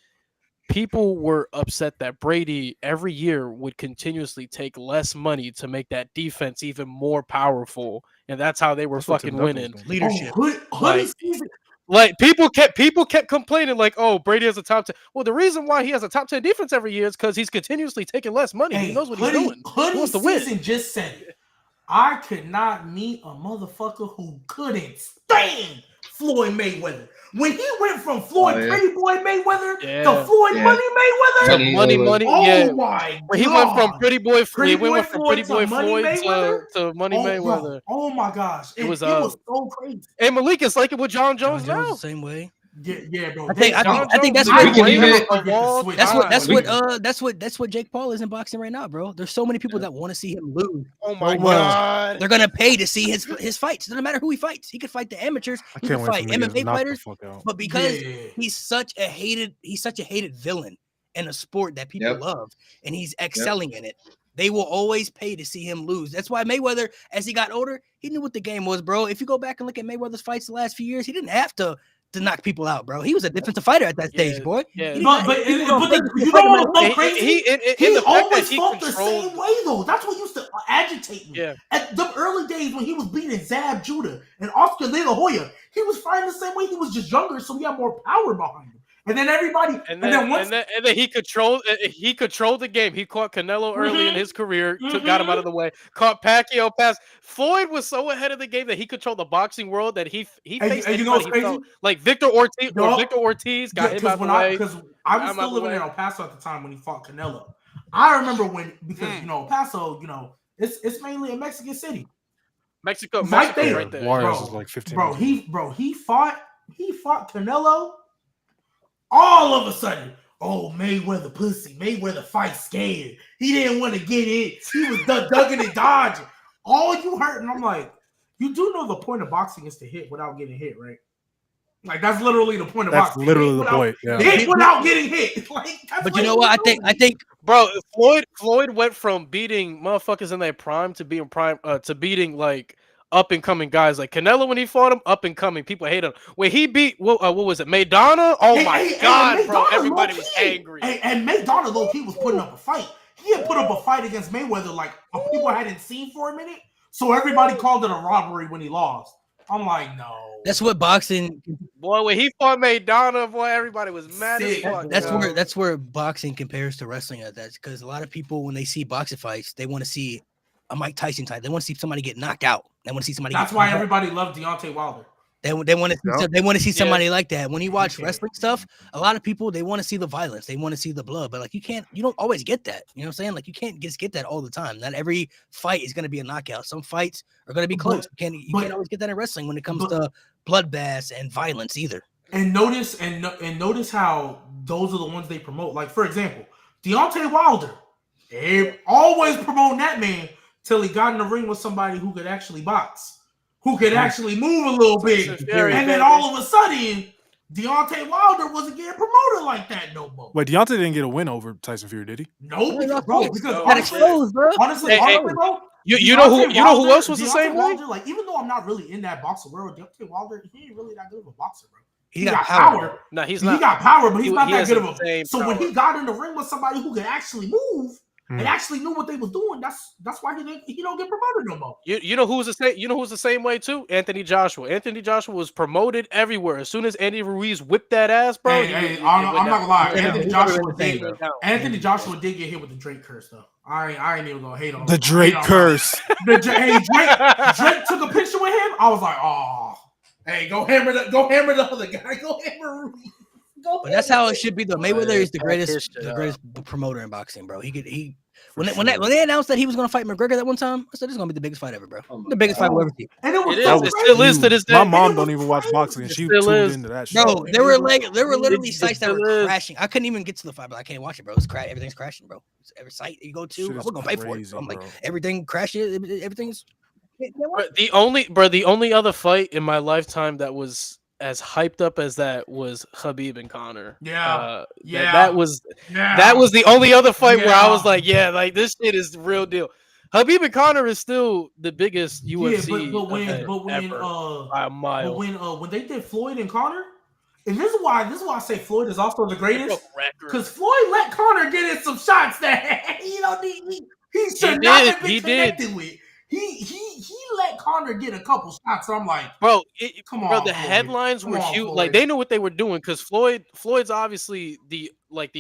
people were upset that Brady every year would continuously take less money to make that defense even more powerful, and that's how they were That's what Tim fucking Duncan winning. was doing. Leadership. Hoodie Like- season. Like people kept complaining, like, "Oh, Brady has a top 10." Well, the reason why he has a top 10 defense every year is because he's continuously taking less money. Hey, He knows what he's Hoodie, doing. He Hoodie wants to win. season just said it. I could not meet a motherfucker who couldn't stand Floyd Mayweather. When he went from Floyd Oh, yeah. Pretty Boy Mayweather Yeah. to Floyd Yeah. Money Mayweather, Money Money, Mayweather. money, oh yeah. my When he god! went from Pretty Boy, Pretty we went Boy from Pretty Floyd Boy to Money Floyd Mayweather? to Money oh, Mayweather. bro. Oh my gosh, It it was, was so crazy. And Malik is like it with John John Jones Jones now. the same way. Yeah, bro. I think that's John what Jones that's is what the greatest of of all that's what that's time. what that's what Jake Paul is in boxing right now, bro. There's so many people that want to see him lose. Oh my well. god. They're gonna pay to see his fights. It doesn't matter who he fights. He could fight the amateurs. I He can't could wait fight for niggas to MMA knock the fighters. fuck out. But because Yeah. he's such a hated villain in a sport that people Yep. love, and he's excelling in it, they will always pay to see him lose. That's why Mayweather, as he got older, he knew what the game was, bro. If you go back and look at Mayweather's fights the last few years, he didn't have to knock people out, bro. He was a defensive fighter at that stage, Yeah, boy. yeah. He But didn't- people don't think he you could know fight him what's at so crazy? And the He fact that always he fought the controlled- same way, though. That's what used to agitate me. Yeah. At the early days when he was beating Zab Judah and Oscar De La Hoya, he was fighting the same way. He was just younger, so he had more power behind him. And then everybody, And then he controlled the game. He caught Canelo early in his career, got him out of the way. Caught Pacquiao pass. Floyd was so ahead of the game that he controlled the boxing world that he faced and you know what's anybody he felt crazy? like Victor Ortiz. Or Yup. Victor Ortiz got him out the way. Because I was I'm still out the living way. in El Paso at the time when he fought Canelo. I remember because El Paso, it's mainly a Mexican city. Mexico, Right Mexico, there. right there. Warriors Bro, is like 15. Bro, years he fought Canelo. All of a sudden, oh, Mayweather pussy. Mayweather fight scared. He didn't want to get hit. He was ducking and dodging. All you heard, and I'm like, you do know the point of boxing is to hit without getting hit, right? Like that's literally the point of That's boxing. literally Hit the without- point. Yeah. Hit without getting hit. Like, that's But what you know he what? was I doing. think Bro, Floyd went from beating motherfuckers in their prime to being to beating like up and coming guys like Canelo when he fought him, up and coming. People hate him. When he beat what was it, Maidana? Oh my god, bro! Maidana Everybody was low-key- angry. And Maidana low key was putting up a fight. He had put up a fight against Mayweather like people hadn't seen for a minute. So everybody called it a robbery when he lost. I'm like, no. that's what boxing. Boy, when he fought Maidana, boy, everybody was mad as Sick. fuck. That's where boxing compares to wrestling at that, because a lot of people when they see boxing fights, they want to see a Mike Tyson type. They want to see somebody get knocked out. They want to see somebody. That's get why beat up. everybody loved Deontay Wilder. They want to Yep. they want to see Yeah. somebody like that. When you watch Okay. wrestling stuff, a lot of people they want to see the violence, they want to see the blood, but like you don't always get that. You know what I'm saying? Like you can't just get that all the time. Not every fight is going to be a knockout. Some fights are going to be close. You can't always get that in wrestling when it comes to bloodbaths and violence either. And notice how those are the ones they promote. Like for example, Deontay Wilder, they always promoting that man till he got in the ring with somebody who could actually box, who could actually move a little bit, Tyson Fury, and then baby. all of a sudden, Deontay Wilder wasn't getting promoted like that no more. Wait, Deontay didn't get a win over Tyson Fury, did he? No, Yeah, bro, that's because Got honestly, exposed, bro. honestly, Hey, bro, You know who Deontay else was the Deontay same way? Wilder, like even though I'm not really in that boxing world, Deontay Wilder, he ain't really that good of a boxer, bro. He got power. No, he's He not. got power, but he's He- not he that has good of the a. same So when power. he got in the ring with somebody who could actually move Hmm. and actually knew what they was doing, that's why he don't get promoted no more. You know who's the same? You know who's the same way too? Anthony Joshua. Anthony Joshua was promoted everywhere. As soon as Andy Ruiz whipped that ass, bro. Hey, I'm not gonna lie. Yeah, Anthony he's Joshua never been did. the same, Anthony Joshua did get hit with the Drake curse though. I ain't even gonna hate on The him. Drake Hate on him. curse. Hey, Drake took a picture with him. I was like, oh, hey, go hammer the other guy. Go hammer Ruiz. Go But that's hammer how it should be though. Mayweather is the Pack his greatest shit up. promoter in boxing, bro. When For they sure. when they announced that he was gonna fight McGregor that one time, I said this is gonna be the biggest fight ever, bro. Oh my The biggest fight we'll ever see. And it was It so is. It crazy. still is to this day. My And mom it don't was even watch crazy. boxing, and It she still tuned is. into that shit. Bro, there were literally It sites that still were is. crashing. I couldn't even get to the fight, but I can't watch it, bro. It's everything's crashing, bro. Every site you go to, Shit is we're gonna pay for it. crazy, So I'm like, bro. everything crashes. Everything's. Can't watch it. The only other fight in my lifetime that was as hyped up as that was Khabib and Connor. Yeah. That was the only other fight where I was Yeah. like, yeah, like this shit is the real deal. Khabib and Connor is still the biggest UFC event ever by a mile. When they did Floyd and Connor, and this is why I say Floyd is also the greatest, because Floyd let Connor get in some shots that he should not have been connected with. He let Connor get a couple shots. So I'm like, bro, come on, bro. The Floyd. headlines were huge. Like they knew what they were doing because Floyd's obviously the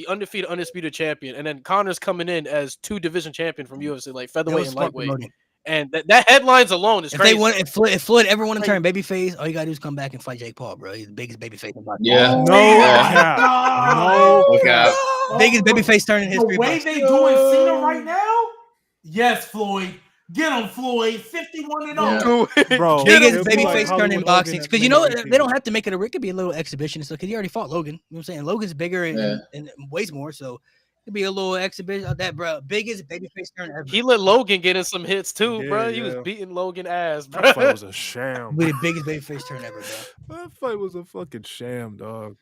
undisputed champion, and then Connor's coming in as 2 division champion from UFC, like featherweight and lightweight. And that headlines alone is crazy. If Floyd ever want to turn babyface, all you gotta do is come back and fight Jake Paul, bro. He's the biggest babyface in boxing. Yeah. Biggest babyface turn in history. The way they doing Cena right now, yes, Floyd. Get him, Floyd. 51-0. Bro, biggest babyface turn in boxing. Because you know they don't have to make it it could be a little exhibition and stuff. Because he already fought Logan. You know what I'm saying? Logan's bigger and weighs more, so it could be a little exhibition of that, bro. Biggest babyface turn ever. He let Logan get in some hits too, bro. He was beating Logan ass, bro. That fight was a sham. With the biggest babyface turn ever, bro. That fight was a fucking sham, dog.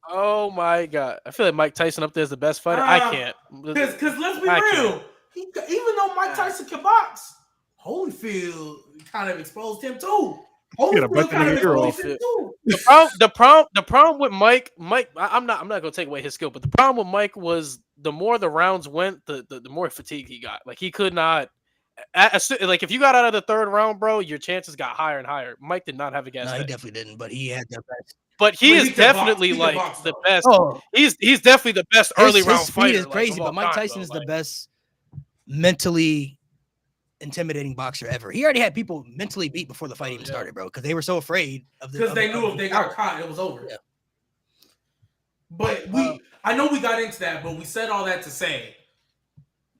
Oh my god, I feel like Mike Tyson up there is the best fighter. I can't. Because let's be real. Even though Mike Tyson can box, Holyfield kind of exposed him too. Holyfield kind of exposed him too. The problem with Mike, I'm not gonna take away his skill, but the problem with Mike was the more the rounds went, the more fatigued he got. Like he could not. Like if you got out of the 3rd round, bro, your chances got higher and higher. Mike did not have a gas. No, he definitely didn't, but he had the best. But he is definitely like the best. Oh. He's definitely the best early round fighter. His speed is crazy, but Mike Tyson is the best mentally intimidating boxer ever. He already had people mentally beat before the fight even started, bro, because they were so afraid of the. Because they knew if they got caught, it was over. Yeah. But I know we got into that, but we said all that to say,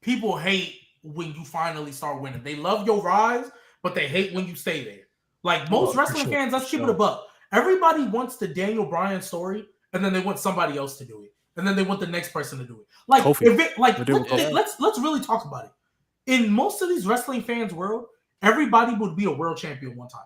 people hate when you finally start winning. They love your rise, but they hate when you stay there. Like most wrestling fans, let's keep it a buck. Everybody wants the Daniel Bryan story, and then they want somebody else to do it, and then they want the next person to do it. Like Kofi. if it, like let's really talk about it. In most of these wrestling fans' world, everybody would be a world champion one time.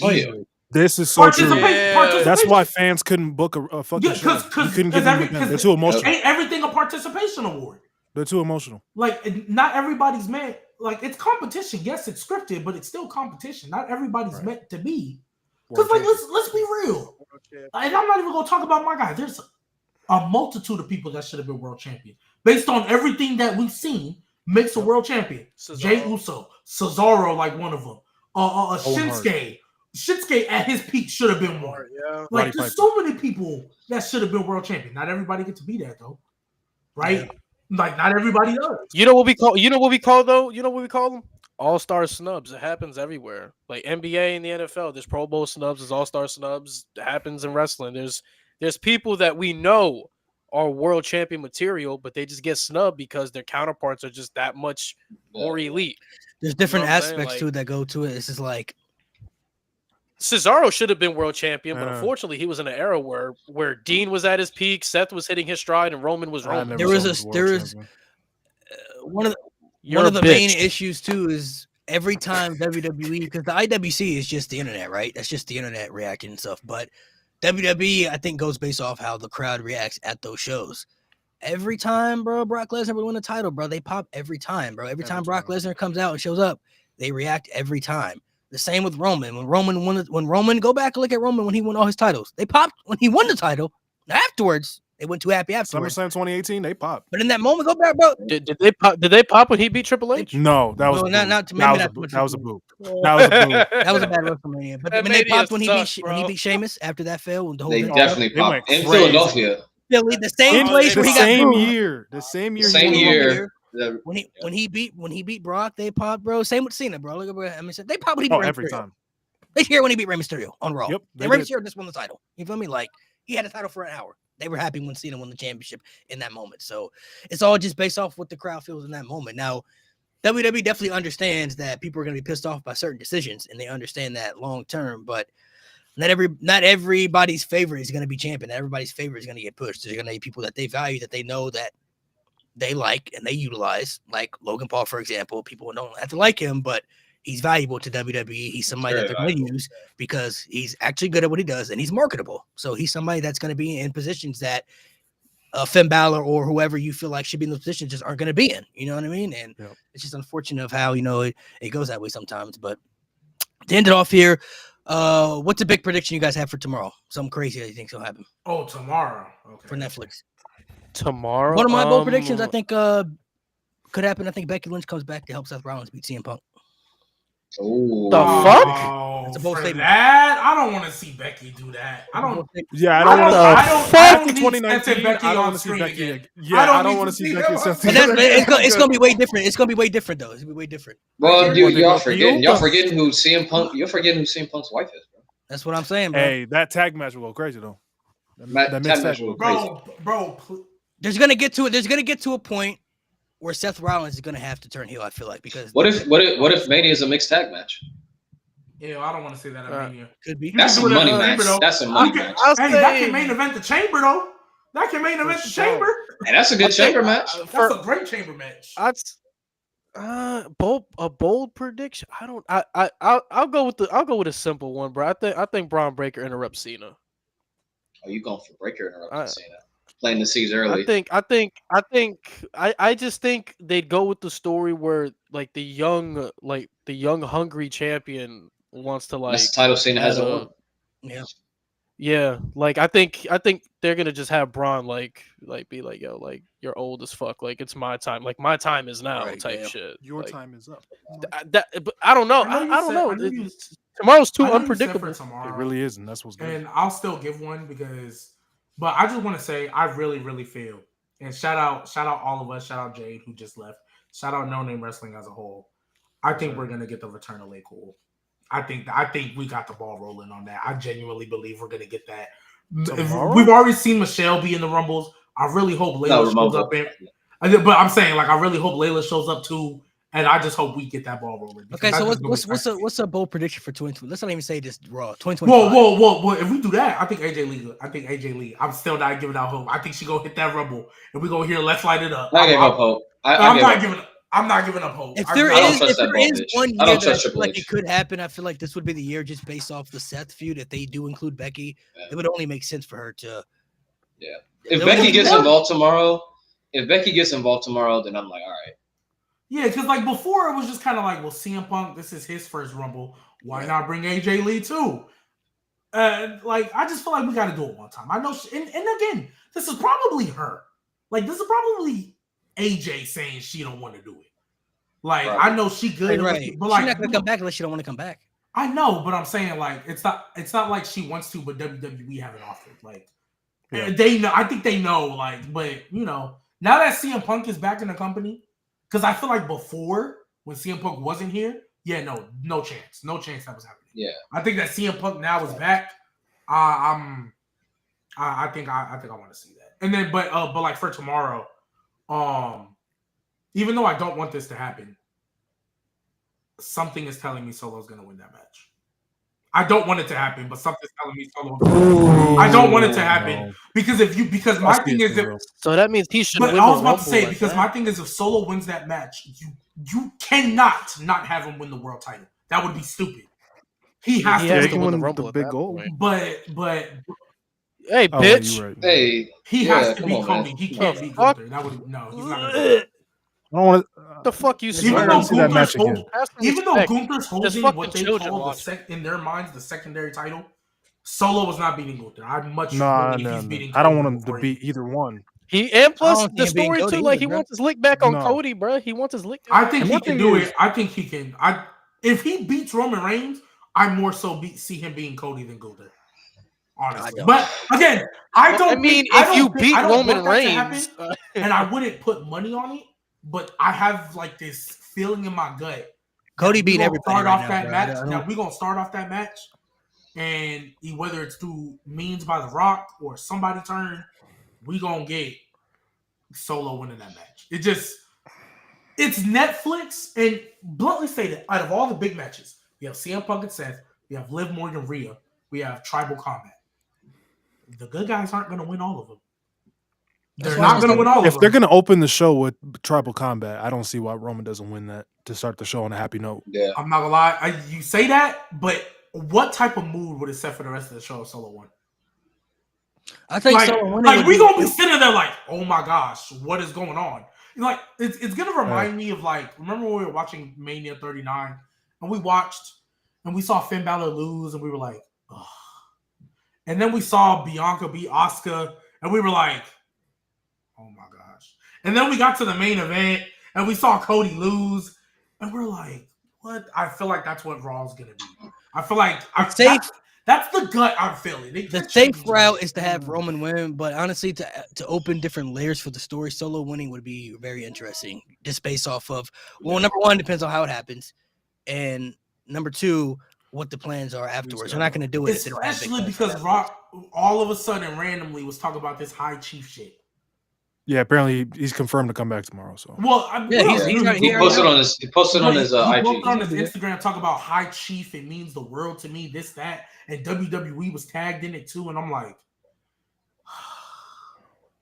Oh yeah. This is so true. Participation. That's why fans couldn't book a fucking show. You couldn't give them they're too emotional. Ain't everything a participation award? They're too emotional. Like not everybody's meant. Like it's competition. Yes, it's scripted, but it's still competition. Not everybody's meant to be. Because like let's be real. And I'm not even gonna talk about my guy. There's a multitude of people that should have been world champion based on everything that we've seen. Makes a world champion. Cesaro. Jey Uso, Cesaro, like one of them. Shinsuke at his peak should have been one. Yeah. Like there's so many people that should have been world champion. Not everybody gets to be that though, right? Yeah. Like not everybody does. You know what we call? You know what we call them? All-star snubs. It happens everywhere. Like NBA and the NFL, there's Pro Bowl snubs, there's all-star snubs. It happens in wrestling. There's people that we know are world champion material, but they just get snubbed because their counterparts are just that much more elite. There's different aspects to it that go to it. It's just like Cesaro should have been world champion, but unfortunately, he was in an era where Dean was at his peak, Seth was hitting his stride, and Roman was Roman. There was one of the main issues too is every time WWE, because the IWC is just the internet, right? That's just the internet reacting and stuff, but WWE, I think, goes based off how the crowd reacts at those shows. Every time, bro, Brock Lesnar would win a title, bro, they pop every time, bro. Every time Brock Lesnar comes out and shows up, they react every time. The same with Roman. When Roman, go back and look at Roman when he won all his titles. They popped when he won the title. Afterwards, they went too happy afterwards. SummerSlam 2018, they popped. But in that moment, go back, bro. Did they pop when he beat Triple H? No, that was that was a boo. That was a bad WrestleMania. But when they popped when he beat Sheamus after that failed, they definitely popped in Philadelphia. Philly, the same place where he got the same year. When he beat Brock, they popped, bro. Same with Cena, bro. Look at they popped when he beat Rey every Mysterio. time. They cheer when he beat Rey Mysterio on Raw. Yep, and Rey Mysterio just won the title. You feel me? Like he had a title for an hour. They were happy when Cena won the championship in that moment. So it's all just based off what the crowd feels in that moment. Now, WWE definitely understands that people are going to be pissed off by certain decisions, and they understand that long term. But not everybody's favorite is going to be champion. Not everybody's favorite is going to get pushed. There's going to be people that they value, that they know that they like and they utilize, like Logan Paul, for example. People don't have to like him, but he's valuable to WWE. He's somebody that Very they're going to valuable. use because he's actually good at what he does and he's marketable. So he's somebody that's going to be in positions that Finn Balor or whoever you feel like should be in those positions just aren't going to be in. You know what I mean? And it's just unfortunate of how, it goes that way sometimes. But to end it off here, what's a big prediction you guys have for tomorrow? Something crazy that you think will happen Oh, tomorrow. Okay. for Netflix? Tomorrow. One of my bold predictions, I think, could happen. I think Becky Lynch comes back to help Seth Rollins beat CM Punk. Ooh. The fuck? Oh, That's a bold for statement. that, I don't want to see Becky do that. I don't. Yeah, I I don't don't. want I to. don't. fuck? I don't need 2019, Seth and Becky I don't on want to see screen Becky. again. Yeah, I I don't don't need want to to see see Becky them and Seth on But together. it's gonna be way different. It's gonna be way different though. It's gonna be way different. Well, dude, They y'all go forgetting. heel? Y'all forgetting who CM Punk. You're forgetting who CM Punk's wife is, bro. That's what I'm saying, bro. Hey, that tag match will go crazy though. That Tag mixed match tag will will go go crazy. Bro. There's gonna get to a point where Seth Rollins is gonna have to turn heel. I feel like because What if Mania is a mixed tag match? Yeah, I don't want to say that at Mania. could be. You That's can a do it at money the match. Chamber, though. That's a money Okay. match. Hey, that can main event the Chamber though. That can main event the sure. Chamber. And that's a good chamber match. That's For- a great Chamber match. A bold prediction. I'll go with a simple one, bro. I think Braun Breaker interrupts Cena. Oh, you going for Breaker interrupting I- Cena? Playing the seas early. I just think they'd go with the story where like the young hungry champion wants to like That's the title Cena add hasn't a- won. Yeah, like I think they're gonna just have Braun like be like, yo, like you're old as fuck, like it's my time, like my time is now, Right, type yeah. shit. Your Like, time is up. but I don't know. I know you I don't said- know. I know you- Tomorrow's too I know you said unpredictable. for tomorrow, It really is, and that's what's good. and I'll still give one but I just want to say I really, really feel, and shout out all of us, shout out Jade who just left, shout out No Name Wrestling as a whole. I think we're gonna get the return of Lay Cool. I think we got the ball rolling on that. I genuinely believe we're gonna get that. Tomorrow? We've already seen Michelle be in the Rumbles. I really hope Layla shows up in. But I'm saying, like, I really hope Layla shows up too, and I just hope we get that ball rolling. Okay, because so that just goes back- what's a bold prediction for 2020? Let's not even say this Raw 2025. Whoa! If we do that, I think AJ Lee. I'm still not giving out hope. I think she gonna hit that Rumble, and we gonna hear "Let's Light It Up." I gave up hope. I'm not giving up hope. If I there really don't is trust that ball, bitch. one I year don't that I trust feel Triple like H. it could happen, I feel like this would be the year just based off the Seth feud. If they do include Becky, Yeah. it would only make sense for her to. Yeah. If Becky gets involved tomorrow, then I'm like, all right. Yeah, because like before it was just kind of like, well, CM Punk, this is his first Rumble. Why not bring AJ Lee too? Like I just feel like we got to do it one time. I know, and again, this is probably her. Like this is probably AJ saying she don't want to do it. Like Right. I know she good, Right. but She's like not gonna come back unless she don't want to come back. I know, but I'm saying like it's not like she wants to, but WWE haven't offered. Like they know, I think they know. Like, but now that CM Punk is back in the company, because I feel like before when CM Punk wasn't here, no chance that was happening. Yeah. I think that CM Punk now is back. I think I want to see that. And then, but like for tomorrow, even though I don't want this to happen, something is telling me Solo's gonna win that match. I don't want it to happen, but something's telling me Solo. I don't want it to happen because my thing is so that means he should. But win I was the about to say Rumble because like my that. thing is if Solo wins that match, you cannot not have him win the world title. That would be stupid. He has He to has win to the win the the Rumble at big that goal. point. But Hey, Oh, bitch. you're right. Hey, he Yeah, has to come beat on, Cody. man. He can't The beat fuck? Gunther. That would no. He's not gonna do it. I don't want The fuck you Even I though wanna see that match Gunther's again. even though Gunther's holding fucking what they children call watch in their minds the secondary title, Solo was not beating Gunther. I much No, believe he's beating. I don't Cody want him to before beat either one. He and plus don't the think being story Cody too, like either, he bro. wants his lick back on No. Cody, bro. He wants his lick. I think And he my can thing do is- it. I think he can. If he beats Roman Reigns, I more so see him beating Cody than Gunther. Honestly, don't. but again, I don't. I mean, think- I if don't you think- beat I don't Roman want that to happen, Reigns, and I wouldn't put money on it, but I have like this feeling in my gut. Cody that beat we gonna everybody start right off now, that bro. match. I don't- That we're gonna start off that match, and whether it's through means by The Rock or somebody turn, we gonna get Solo winning that match. It's Netflix, and bluntly stated, out of all the big matches, we have CM Punk and Seth, we have Liv Morgan, Rhea, we have Tribal Combat. The good guys aren't gonna win all of them. They're That's why I not was going to like, win all of If them. they're gonna open the show with tribal combat, I don't see why Roman doesn't win that to start the show on a happy note. Yeah. I'm not gonna lie. You say that, but what type of mood would it set for the rest of the show if Solo won? I think Like, Solo winning like would we be- gonna be sitting there like, oh my gosh, what is going on? Like, it's gonna remind me of like, remember when we were watching Mania 39 and we watched and we saw Finn Balor lose and we were like, ugh. And then we saw Bianca beat Asuka and we were like, oh my gosh. And then we got to the main event and we saw Cody lose and we're like, what? I feel like that's what Raw's gonna be. I feel like that's the gut I'm feeling. The safe route is to have Roman win, but honestly, to open different layers for the story, Solo winning would be very interesting. Just based off of, well, number one, depends on how it happens, and number two, what the plans are afterwards. They're not going to do it, especially because Rock all of a sudden randomly was talking about this High Chief shit. Yeah, apparently he's confirmed to come back tomorrow. So well, he posted on his IG. Posted on his Instagram, talk about High Chief. It means the world to me. This, that, and WWE was tagged in it too. And I'm like,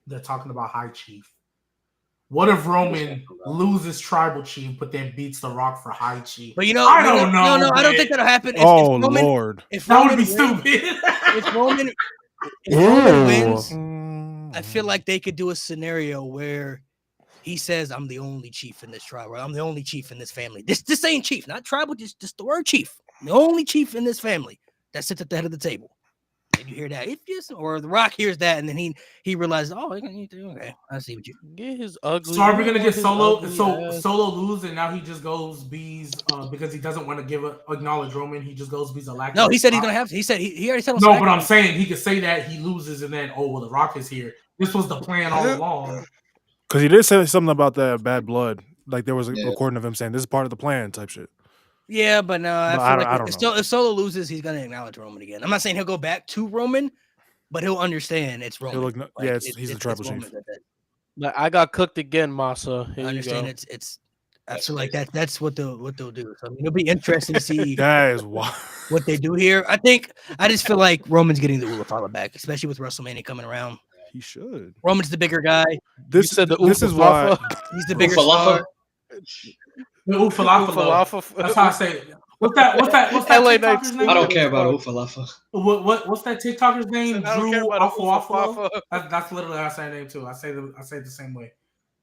they're talking about High Chief. What if Roman loses Tribal Chief, but then beats The Rock for High Chief? But you know, I don't know. No, I don't think that'll happen. If Roman, Lord, if that Roman would be wins, stupid. If Roman wins, I feel like they could do a scenario where he says, "I'm the only chief in this tribe. Or I'm the only chief in this family. This ain't chief, not tribal. Just the word chief. I'm the only chief in this family that sits at the head of the table." And you hear that, or The Rock hears that, and then he realizes, "Oh, okay, I see what you get his ugly." So are we gonna get Solo? So Solo lose, and now he just goes bees because he doesn't want to acknowledge Roman. He just goes bees a lack. No, he said he's gonna have to. He said he already said. No, but I'm saying he could say that he loses, and then The Rock is here. This was the plan all along. Because he did say something about that bad blood. Like there was a recording of him saying this is part of the plan type shit. Yeah, but no, I feel like know. If Solo loses, he's gonna acknowledge Roman again. I'm not saying he'll go back to Roman, but he'll understand it's Roman. He's the tribal chief. Like, I got cooked again, Masa. I understand it's. I feel like that's what they'll do. So I mean, it'll be interesting to see that is wild. What they do here. I just feel like Roman's getting the Ula back, especially with WrestleMania coming around. He should. Roman's the bigger guy. This is why he's the bigger star. The Ufalafa. That's how I say it. What's that LA TikToker's name? I don't care about Ufalafa. What's that TikToker's name? Drew Afalo. That's literally how I say the name too. I say it the same way.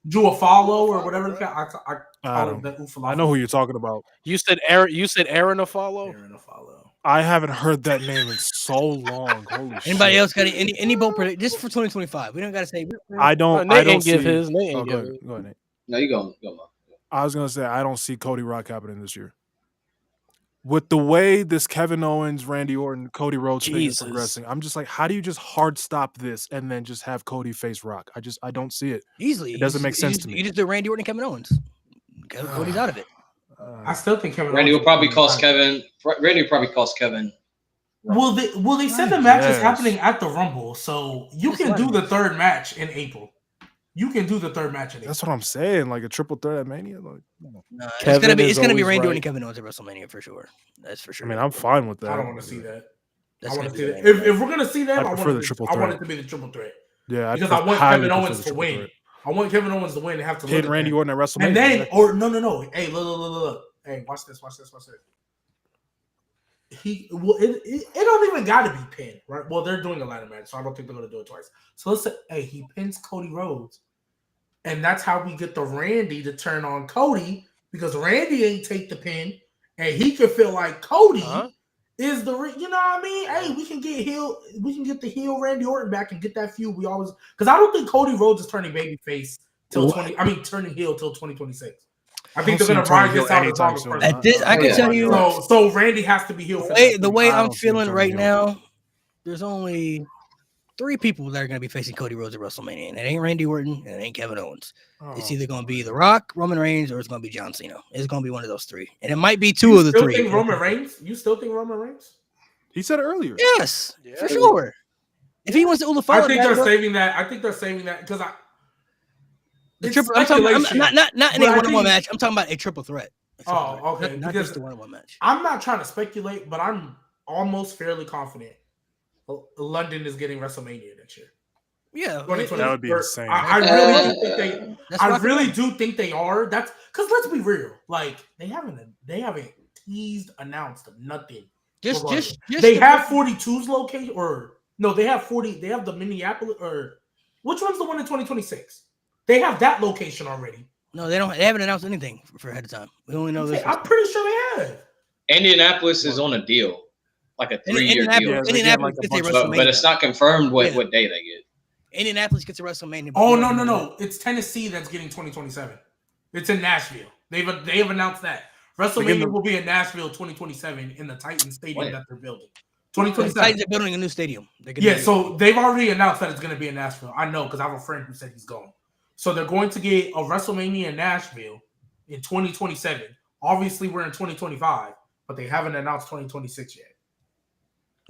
Drew Afalo or whatever. I call it the Ufalafa. I know who you're talking about. You said Aaron Afalo. Aaron Afalo. I haven't heard that name in so long. Holy shit. Anybody else got any bold prediction just for 2025? We don't got to say. I don't. Nate I don't give see, his. Nate go give ahead, Nate. No, you go, Mom. I was gonna say I don't see Cody Rock happening this year. With the way this Kevin Owens, Randy Orton, Cody Rhodes thing is progressing, I'm just like, how do you just hard stop this and then just have Cody face Rock? I don't see it. Easily. It doesn't make sense to me. You just do Randy Orton, Kevin Owens. Cody's out of it. I still think Kevin. Randy will probably cost Kevin. Randy will probably cost Kevin. Well, they said the match is happening at the Rumble, so you can do the third match in April. You can do the third match in April. That's what I'm saying. Like a triple threat at Mania. Like, no, it's gonna be Randy Orton and Kevin Owens at WrestleMania for sure. That's for sure. I mean, I'm fine with that. I don't want to see that. That's I want to see that. If we're gonna see that, I want it to be the triple threat. Yeah, because I want Kevin Owens to win. I want Kevin Owens to win and have to hit Randy Orton at WrestleMania. And then, no. Hey, look. Hey, watch this. It don't even got to be pinned, right? Well, they're doing a ladder match, so I don't think they're gonna do it twice. So let's say, hey, he pins Cody Rhodes, and that's how we get the Randy to turn on Cody because Randy ain't take the pin, and he could feel like Cody is the, you know what I mean? Hey, we can get the heel Randy Orton back and get that feud. Because I don't think Cody Rhodes is turning babyface turning heel till 2026. I think they're gonna ride this out as long as possible. I can tell you. So Randy has to be heel. The way I'm feeling right now, there's only 3 people that are going to be facing Cody Rhodes at WrestleMania, and it ain't Randy Orton and it ain't Kevin Owens. It's either going to be The Rock, Roman Reigns, or it's going to be John Cena. It's going to be one of those 3, and it might be 2 of the 3. You still think Roman Reigns? He said it earlier. Yes, for sure. If he wants to Ula I think they're saving that. I think they're saving that because I'm talking about, not in a one-on-one match. I'm talking about a triple threat. Okay. Not just a one-on-one match. I'm not trying to speculate, but I'm almost fairly confident London is getting WrestleMania next year. Yeah, 2020. That would be insane. I really do think they. that's I rock and really roll. do think they are. That's because let's be real. Like they haven't teased, announced nothing. Just They have 42's location, or no, they have 40. They have the Minneapolis, or which one's the one in 2026? They have that location already. No, they don't. They haven't announced anything for ahead of time. We only know this. I'm pretty sure they have. Indianapolis is on a deal, like a 3-year deal. Yeah, they get Indianapolis like a gets a bunch But WrestleMania. it's not confirmed what Yeah. day they get. Indianapolis gets a WrestleMania. but Oh we no, don't no, know. no! It's Tennessee that's getting 2027. It's in Nashville. They have announced that WrestleMania will be in Nashville 2027 in the Titan Stadium that they're building. The 2027. Titans are building a new stadium. They're gonna Yeah, do it. so they've already announced that it's going to be in Nashville. I know because I have a friend who said he's going. So they're going to get a WrestleMania in Nashville in 2027. Obviously, we're in 2025, but they haven't announced 2026 yet.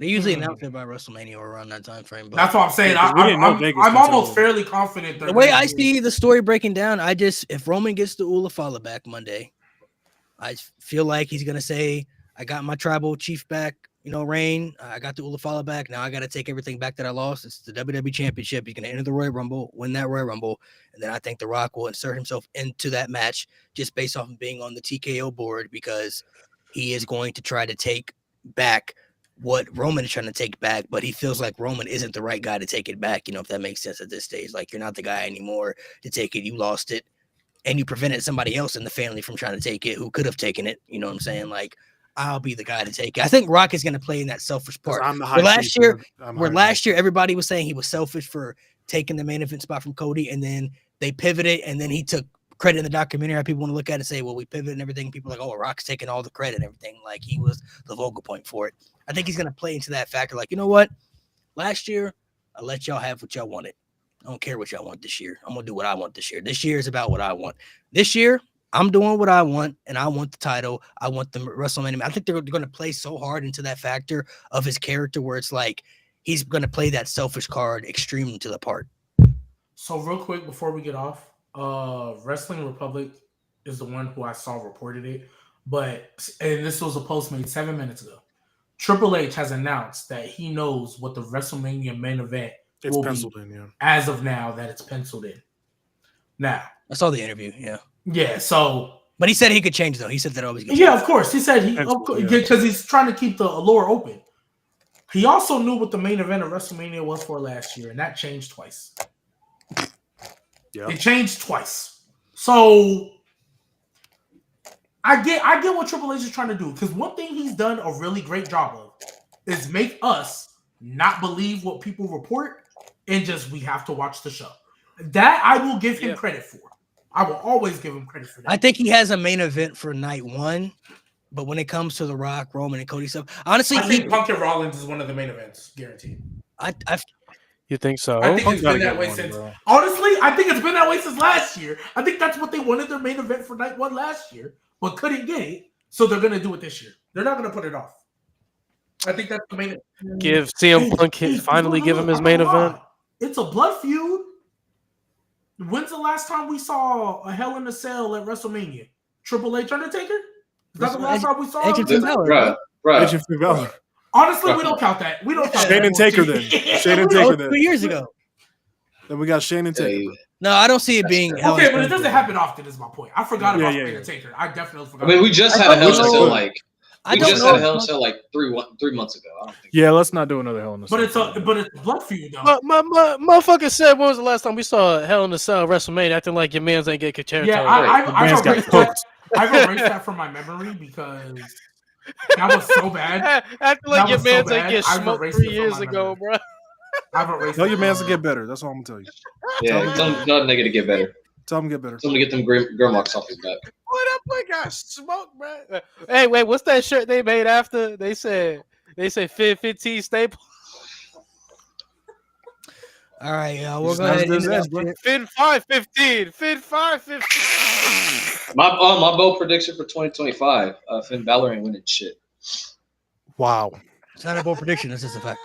They usually announce it by WrestleMania or around that time frame. But That's what I'm saying. Yeah, 'cause we didn't know I'm Vegas almost until- fairly confident. the way I see the story breaking down, if Roman gets the Ulafala back Monday, I feel like he's gonna say, "I got my tribal chief back, reign. I got the Ulafala back. Now I got to take everything back that I lost. It's the WWE Championship. He's gonna enter the Royal Rumble, win that Royal Rumble, and then I think The Rock will insert himself into that match just based off of being on the TKO board because he is going to try to take back what Roman is trying to take back, but he feels like Roman isn't the right guy to take it back. If that makes sense at this stage. Like, you're not the guy anymore to take it. You lost it, and you prevented somebody else in the family from trying to take it who could have taken it. You know what I'm saying? Like, I'll be the guy to take it. I think Rock is going to play in that selfish part. I'm the Where last year, I'm last year everybody was saying he was selfish for taking the main event spot from Cody, and then they pivoted, and then he took credit in the documentary. How people want to look at it and say, well, we pivoted and everything. People are like, oh, Rock's taking all the credit and everything. Like, he was the vocal point for it. I think he's going to play into that factor. Like, you know what? Last year, I let y'all have what y'all wanted. I don't care what y'all want this year. I'm going to do what I want this year. This year is about what I want. This year, I'm doing what I want, and I want the title. I want the WrestleMania. I think they're going to play so hard into that factor of his character where it's like he's going to play that selfish card extremely to the part. So real quick before we get off, Wrestling Republic is the one who I saw reported it, and this was a post made 7 minutes ago. Triple H has announced that he knows what the WrestleMania main event It's will penciled be in, yeah. as of now. That it's penciled in. Now, I saw the interview, yeah. yeah. So, But he said he could change, though. He said that always gets yeah, of course, he said Penciled, because he's trying to keep the allure open. He also knew what the main event of WrestleMania was for last year, and that changed twice. Yeah. It changed twice. So I get what Triple H is trying to do, because one thing he's done a really great job of is make us not believe what people report and just we have to watch the show. That I will give him credit for. I will always give him credit for that. I think he has a main event for night one, but when it comes to The Rock, Roman, and Cody stuff, honestly, I think Punk and Rollins is one of the main events, guaranteed. You think so? I think Punk's it's gotta been that get way one, since. bro. Honestly, I think it's been that way since last year. I think that's what they wanted their main event for night one last year, but couldn't get it, so they're gonna do it this year. They're not gonna put it off. I think that's the main. Give CM Punk finally give him his main event. It's a blood feud. When's the last time we saw a Hell in a Cell at WrestleMania? Triple H Undertaker? Is that the last time we saw Edge and it? Finn Balor, Bruh. Edge and Finn Balor. Honestly, we don't count that. We don't count Shane that. and Taker then. Shane and Oh, Taker then. 2 years ago. Then we got Shane and Taker. No, I don't see it being. Hell in Okay, a but it Cell. doesn't happen often, is my point. I forgot about Yeah, Shane yeah. and Taker. I definitely forgot. I mean, we just had a Hell in a Cell like I we don't just know had a if Hell in a Punk- Cell like 3 months ago. I don't think. Yeah, let's not do another Hell in a Cell. but it's a blood feud though. But my motherfucker said, when was the last time we saw Hell in a Cell WrestleMania acting like your man's ain't get territory? Yeah, man's got cooked. I've erased that from my memory because that was so bad. Acting like That your was so man's ain't bad, get I've smoked erased 3 it from years my ago, memory. bro. I've erased Tell it your from man's my to get memory. better. That's all I'm gonna tell you. Yeah, tell nigga to get better. Tell him to get better. Tell him to get them girl marks off his back. Boy, that boy got smoked, bro. Hey, wait, what's that shirt they made after? They said 15 staple. All right, we're Just going not to as good as bro. Fin 515. Fin 515. My bold prediction for 2025: Finn Balor ain't winning shit. Wow. It's not a bold prediction. This is a fact.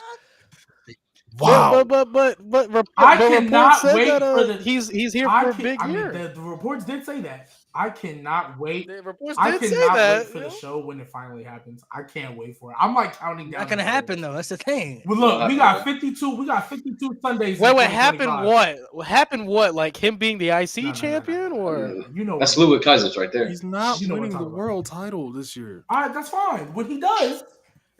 Wow. But I reports cannot said wait that, for the. he's here I for a can- big I mean, year. the reports did say that, I cannot wait. The reports I did say cannot that. wait for the show when it finally happens. I can't wait for it. I'm like counting down. Not gonna the days. happen though. That's the thing. Well, look, we got 52. We got 52 Sundays. Wait, in what happened? 2025. What happened? What, like him being the IC No. champion, or You know That's what? Ludwig Kaiser's right there. He's not You know what winning I'm the talking world title this year. All right, that's fine. When he does,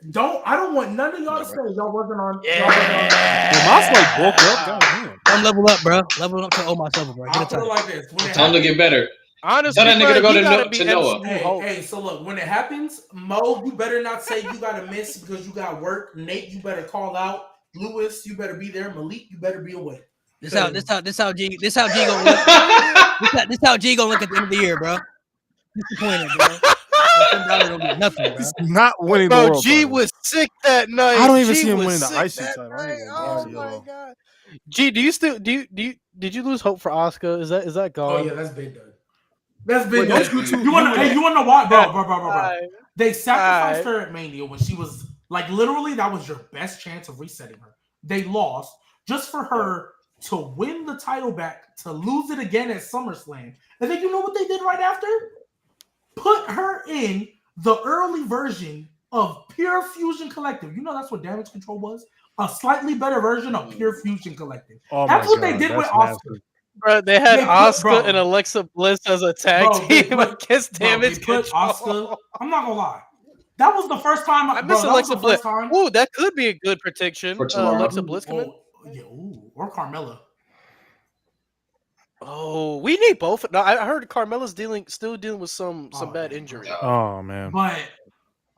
I don't want none of y'all to say y'all wasn't on. Yeah. Y'all wasn't on. Well, Moss like bulked up. Goddamn. I'm level up, bro. Level up to owe myself, bro. Get I'll a put it title. like this: when it Time to happens, get better. honestly, Tell that nigga to bro, go he to gotta No- be to Noah. MCU Hulk. hey, so look, when it happens, Mo, you better not say you got to miss because you got work. Nate, you better call out. Lewis, you better be there. Malik, you better be away. This how G gonna look. This how G gonna look at the end of the year, bro. Disappointed, bro. $10 don't get nothing, bro. He's not winning the Bro, world G title. was sick that night. I don't even G see him was winning the sick IC that title. I night. ain't gonna Oh lie, my yo. god. G, do you still did you lose hope for Asuka? Is that gone? Oh yeah, that's big done. That's big Wait, done. those two- You want to know what, bro? Alright. They sacrificed Alright. her at Mania when she was like literally that was your best chance of resetting her. They lost just for her to win the title back, to lose it again at SummerSlam. And then you know what they did right after? Put her in the early version of Pure Fusion Collective. You know that's what Damage Control was? A slightly better version of Pure Fusion Collective. Oh That's my what they God, did with that's Asuka. nasty. Bro, they had They put- Asuka bro. and Alexa Bliss as a tag Bro, they team put- against Bro, they Damage put Control. Asuka. I'm not gonna lie. That was the first time I miss bro, Alexa that was the Bliss. first time. Ooh, that could be a good prediction. For tomorrow. Alexa Bliss coming. Or Carmella. Oh, we need both. No, I heard Carmella's still dealing with some Oh, bad yeah. injury. Oh man. But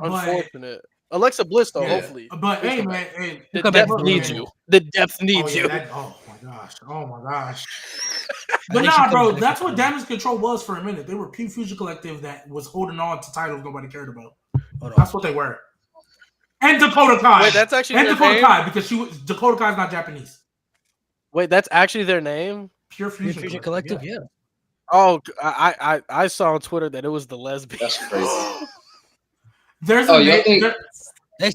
Unfortunate. Alexa Bliss though, yeah. hopefully. But Please hey come man, back. hey, The Come back depth for needs man. you. The depth needs you. Oh my gosh. I But think she nah, comes bro, back that's for what Carmella. Damage Control was for a minute. They were Pure Fusion Collective that was holding on to titles nobody cared about. Hold on. That's what they were. And Dakota Kai. Wait, that's actually and their Dakota name? Kai because Dakota Kai is not Japanese. Wait, that's actually their name? Pure Pure Fusion, Fusion Collective, yeah. Oh, I saw on Twitter that it was the lesbian. That's crazy. There's Oh, a you name. think-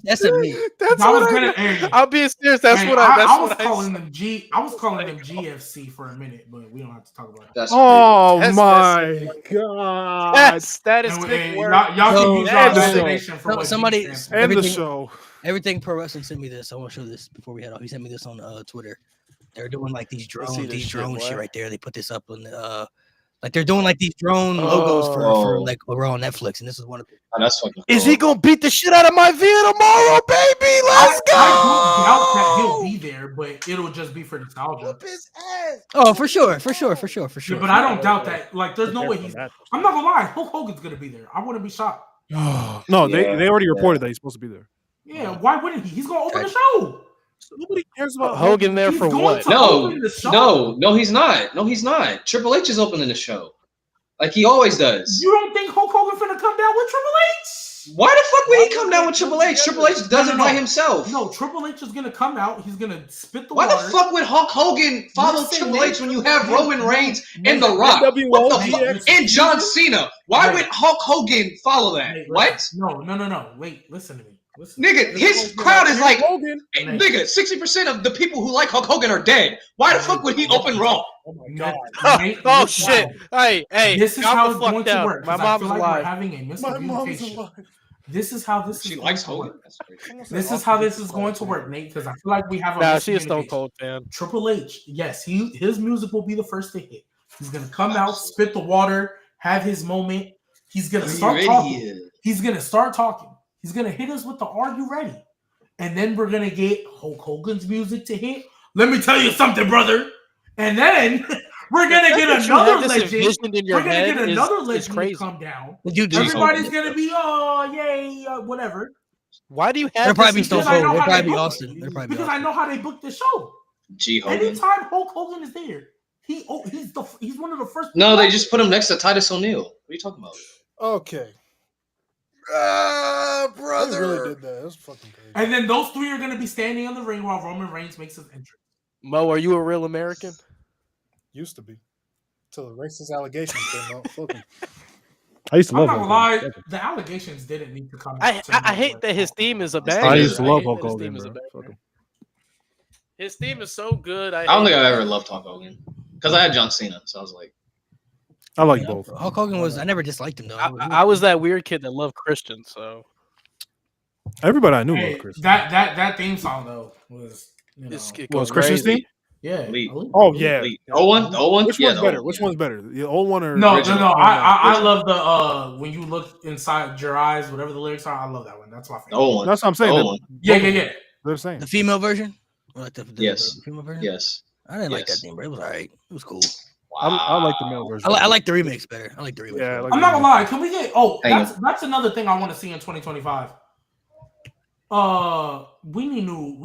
That's a me. That's I what was I gonna. got. Hey, I'm being serious. That's hey, what I. That's I was what calling I. them G. I was calling them GFC for a minute, but we don't have to talk about it. That's Oh That's- my God. That is And, sick and word. y'all So, can use and y'all the show. imagination for So, what somebody- G stands for. End the Everything- show. Everything Pro Wrestling sent me this. I want to show this before we head off. He sent me this on Twitter. They're doing like these Let's see drones, this these shit, drone shit boy. right there. They put this up on the like they're doing like these drone logos for Oh. like we're on Netflix, and this is one of them. Oh, that's fucking Is cool. he gonna beat the shit out of my Via tomorrow, baby? Let's go! I don't doubt that he'll be there, but it'll just be for nostalgia. Whoop his ass. Oh, for sure. Yeah, but I don't doubt that. Like, there's no way he's. I'm not gonna lie. Hulk Hogan's gonna be there. I wouldn't be shocked. No, Yeah, they already yeah. reported that he's supposed to be there. Yeah, why wouldn't he? He's gonna open the Okay. show. Nobody cares about Hogan there He's for going what? to No, open the show. no, he's not. No, he's not. Triple H is opening the show, like he always does. You don't think Hulk Hogan finna come down with Triple H? Why the fuck would Why he come would down they with come Triple H? together? Triple H does it No. by himself. No, Triple H is gonna come out. He's gonna spit the Why water. the fuck would Hulk Hogan follow Listen, Triple Nate, H when you have Nate, Roman Reigns Nate, and The Rock? NWO, What the DX? fuck? And John Cena. Why Nate. would Hulk Hogan follow that? Nate, What? listen. No. Wait, listen to me. Listen. Nigga, his crowd is like, Hogan. Nate. nigga, 60% of the people who like Hulk Hogan are dead. Why the fuck would he open Raw? Oh my No, God. Nate, Oh listen. shit! Hey, This is calm how the it's fuck going to down. work. My 'cause I mom's feel like alive. we're having a My mom's miscommunication. alive. This is how this She is going likes to Hogan? work. That's crazy. This is how this is going to work, Nate. Because I feel like we have a Nah, she a Stone miscommunication. Cold fan. Triple H, yes, his music will be the first to hit. He's gonna come out, spit the water, have his moment. He's gonna start talking. He's gonna start talking. He's gonna hit us with the "Are you ready?" And then we're gonna get Hulk Hogan's music to hit. Let me tell you something, brother. And then we're gonna get That you another have this legend. envisioned in your We're gonna head get is- another is legend to crazy. come down. Would you do Everybody's something? gonna be, oh yay, whatever. Why do you It'll have probably this be Stone because I Cold. know It'll how probably they be book Austin. it. It'll probably be Because I Austin. know how they book the show. G Hogan. Anytime Hulk Hogan is there, he's one of the first. No, they just put him next to Titus O'Neil. What are you talking about? Okay. brother. They really did that. That's fucking crazy. And then those three are gonna be standing on the ring while Roman Reigns makes his entrance. Mo, are you a real American? Used to be. Till the racist allegations came out. Fuck 'em. I used to I'm love not gonna Hulk lie, Hogan. the allegations didn't need to come. I out to me, hate but- that his theme is a I banger. I used to love hate Hulk that his Hogan, theme is a bro. banger. Fuck 'em. His theme is so good. I don't think I've ever loved Hulk Hogan because I had John Cena, so I was like, I like You know, both. Hulk Hogan was. I never disliked him though. I was that weird kid that loved Christian, so Everybody I knew Hey, loved Chris. that theme song though was it Was goes Christian's crazy. theme? Yeah. Elite. Oh yeah. Elite. The old one? Which Yeah, one's the better? old Which one, one's better? The old one or No, Original. I Original. love the when you look inside your eyes, whatever the lyrics are. I love that one. That's my favorite. The old one. That's what I'm The saying. old They're, one. Yeah. they're the same. the female version. Or like the Yes. the female version. Yes. I didn't like that Yes. theme, but it was alright. It was cool. I like the male version. I like the remix better. I like the remix. Yeah, I better. like I'm not gonna lie. Can we get? Oh, Hang that's another thing I want to see in 2025. We need new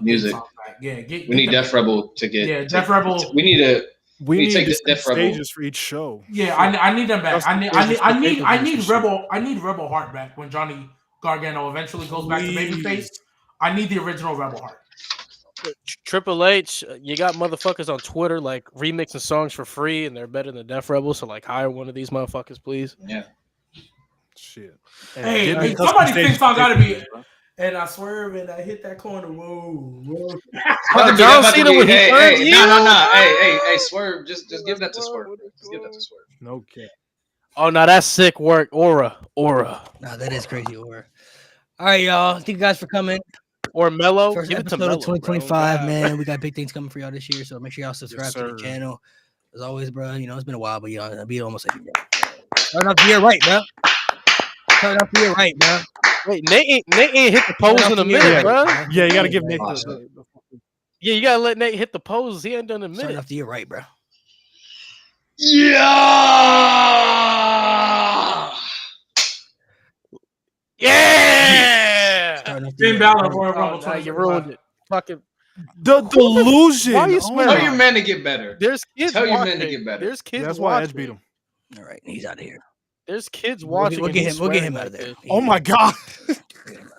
Music. theme songs back. Yeah, We need that- Def Rebel to get. Yeah, Def Rebel. We need to. we we need take the this Def Rebel. stages for each show. Yeah, I need them back. That's I the need craziest I thing need for I this need shit. Rebel Heart back when Johnny Gargano eventually goes back to Please. babyface. I need the original Rebel Heart. Triple H, you got motherfuckers on Twitter like remixing songs for free, and they're better than Def Rebel. So like, hire one of these motherfuckers, please. Yeah. Shit. Hey, get me hey, custom somebody stages thinks I for gotta everything, be. bro. And I swerve and I hit that corner. Whoa. John Cena when he turned heel, No. Hey, Swerve. Just give that to Swerve. Just give that to Swerve. No cap. Oh, now that's sick work. Aura. Nah, that is crazy. Or all right, y'all. Thank you guys for coming. Or Mellow. First Give it to episode Mellow, of 2025, bro. man. We got big things coming for y'all this year, so make sure y'all subscribe to the sir. channel. As always, bro. You know it's been a while, but y'all it'll be almost like a year. Starting off the year right, bro. Starting off the year right, bro. Wait, Nate ain't hit the pose in a minute, Yeah. bro. Yeah, you gotta give Nick Awesome. Yeah, you gotta let Nate hit the pose. He ain't done in a Starting minute. off the year right, bro. Yeah. Yeah. Starting off the Finn year Balor right. Royal Rumble Oh, nah, you 2025. ruined it. Fucking. The delusion. Why are you Oh swearing? Tell my- your men to get better. There's kids Tell your watching. men to get better. There's kids. That's why Edge watching. beat him. All right, he's out of here. There's kids We'll watching. get and he's him. We'll get him swearing out of like there. this. Oh my god. Get him out.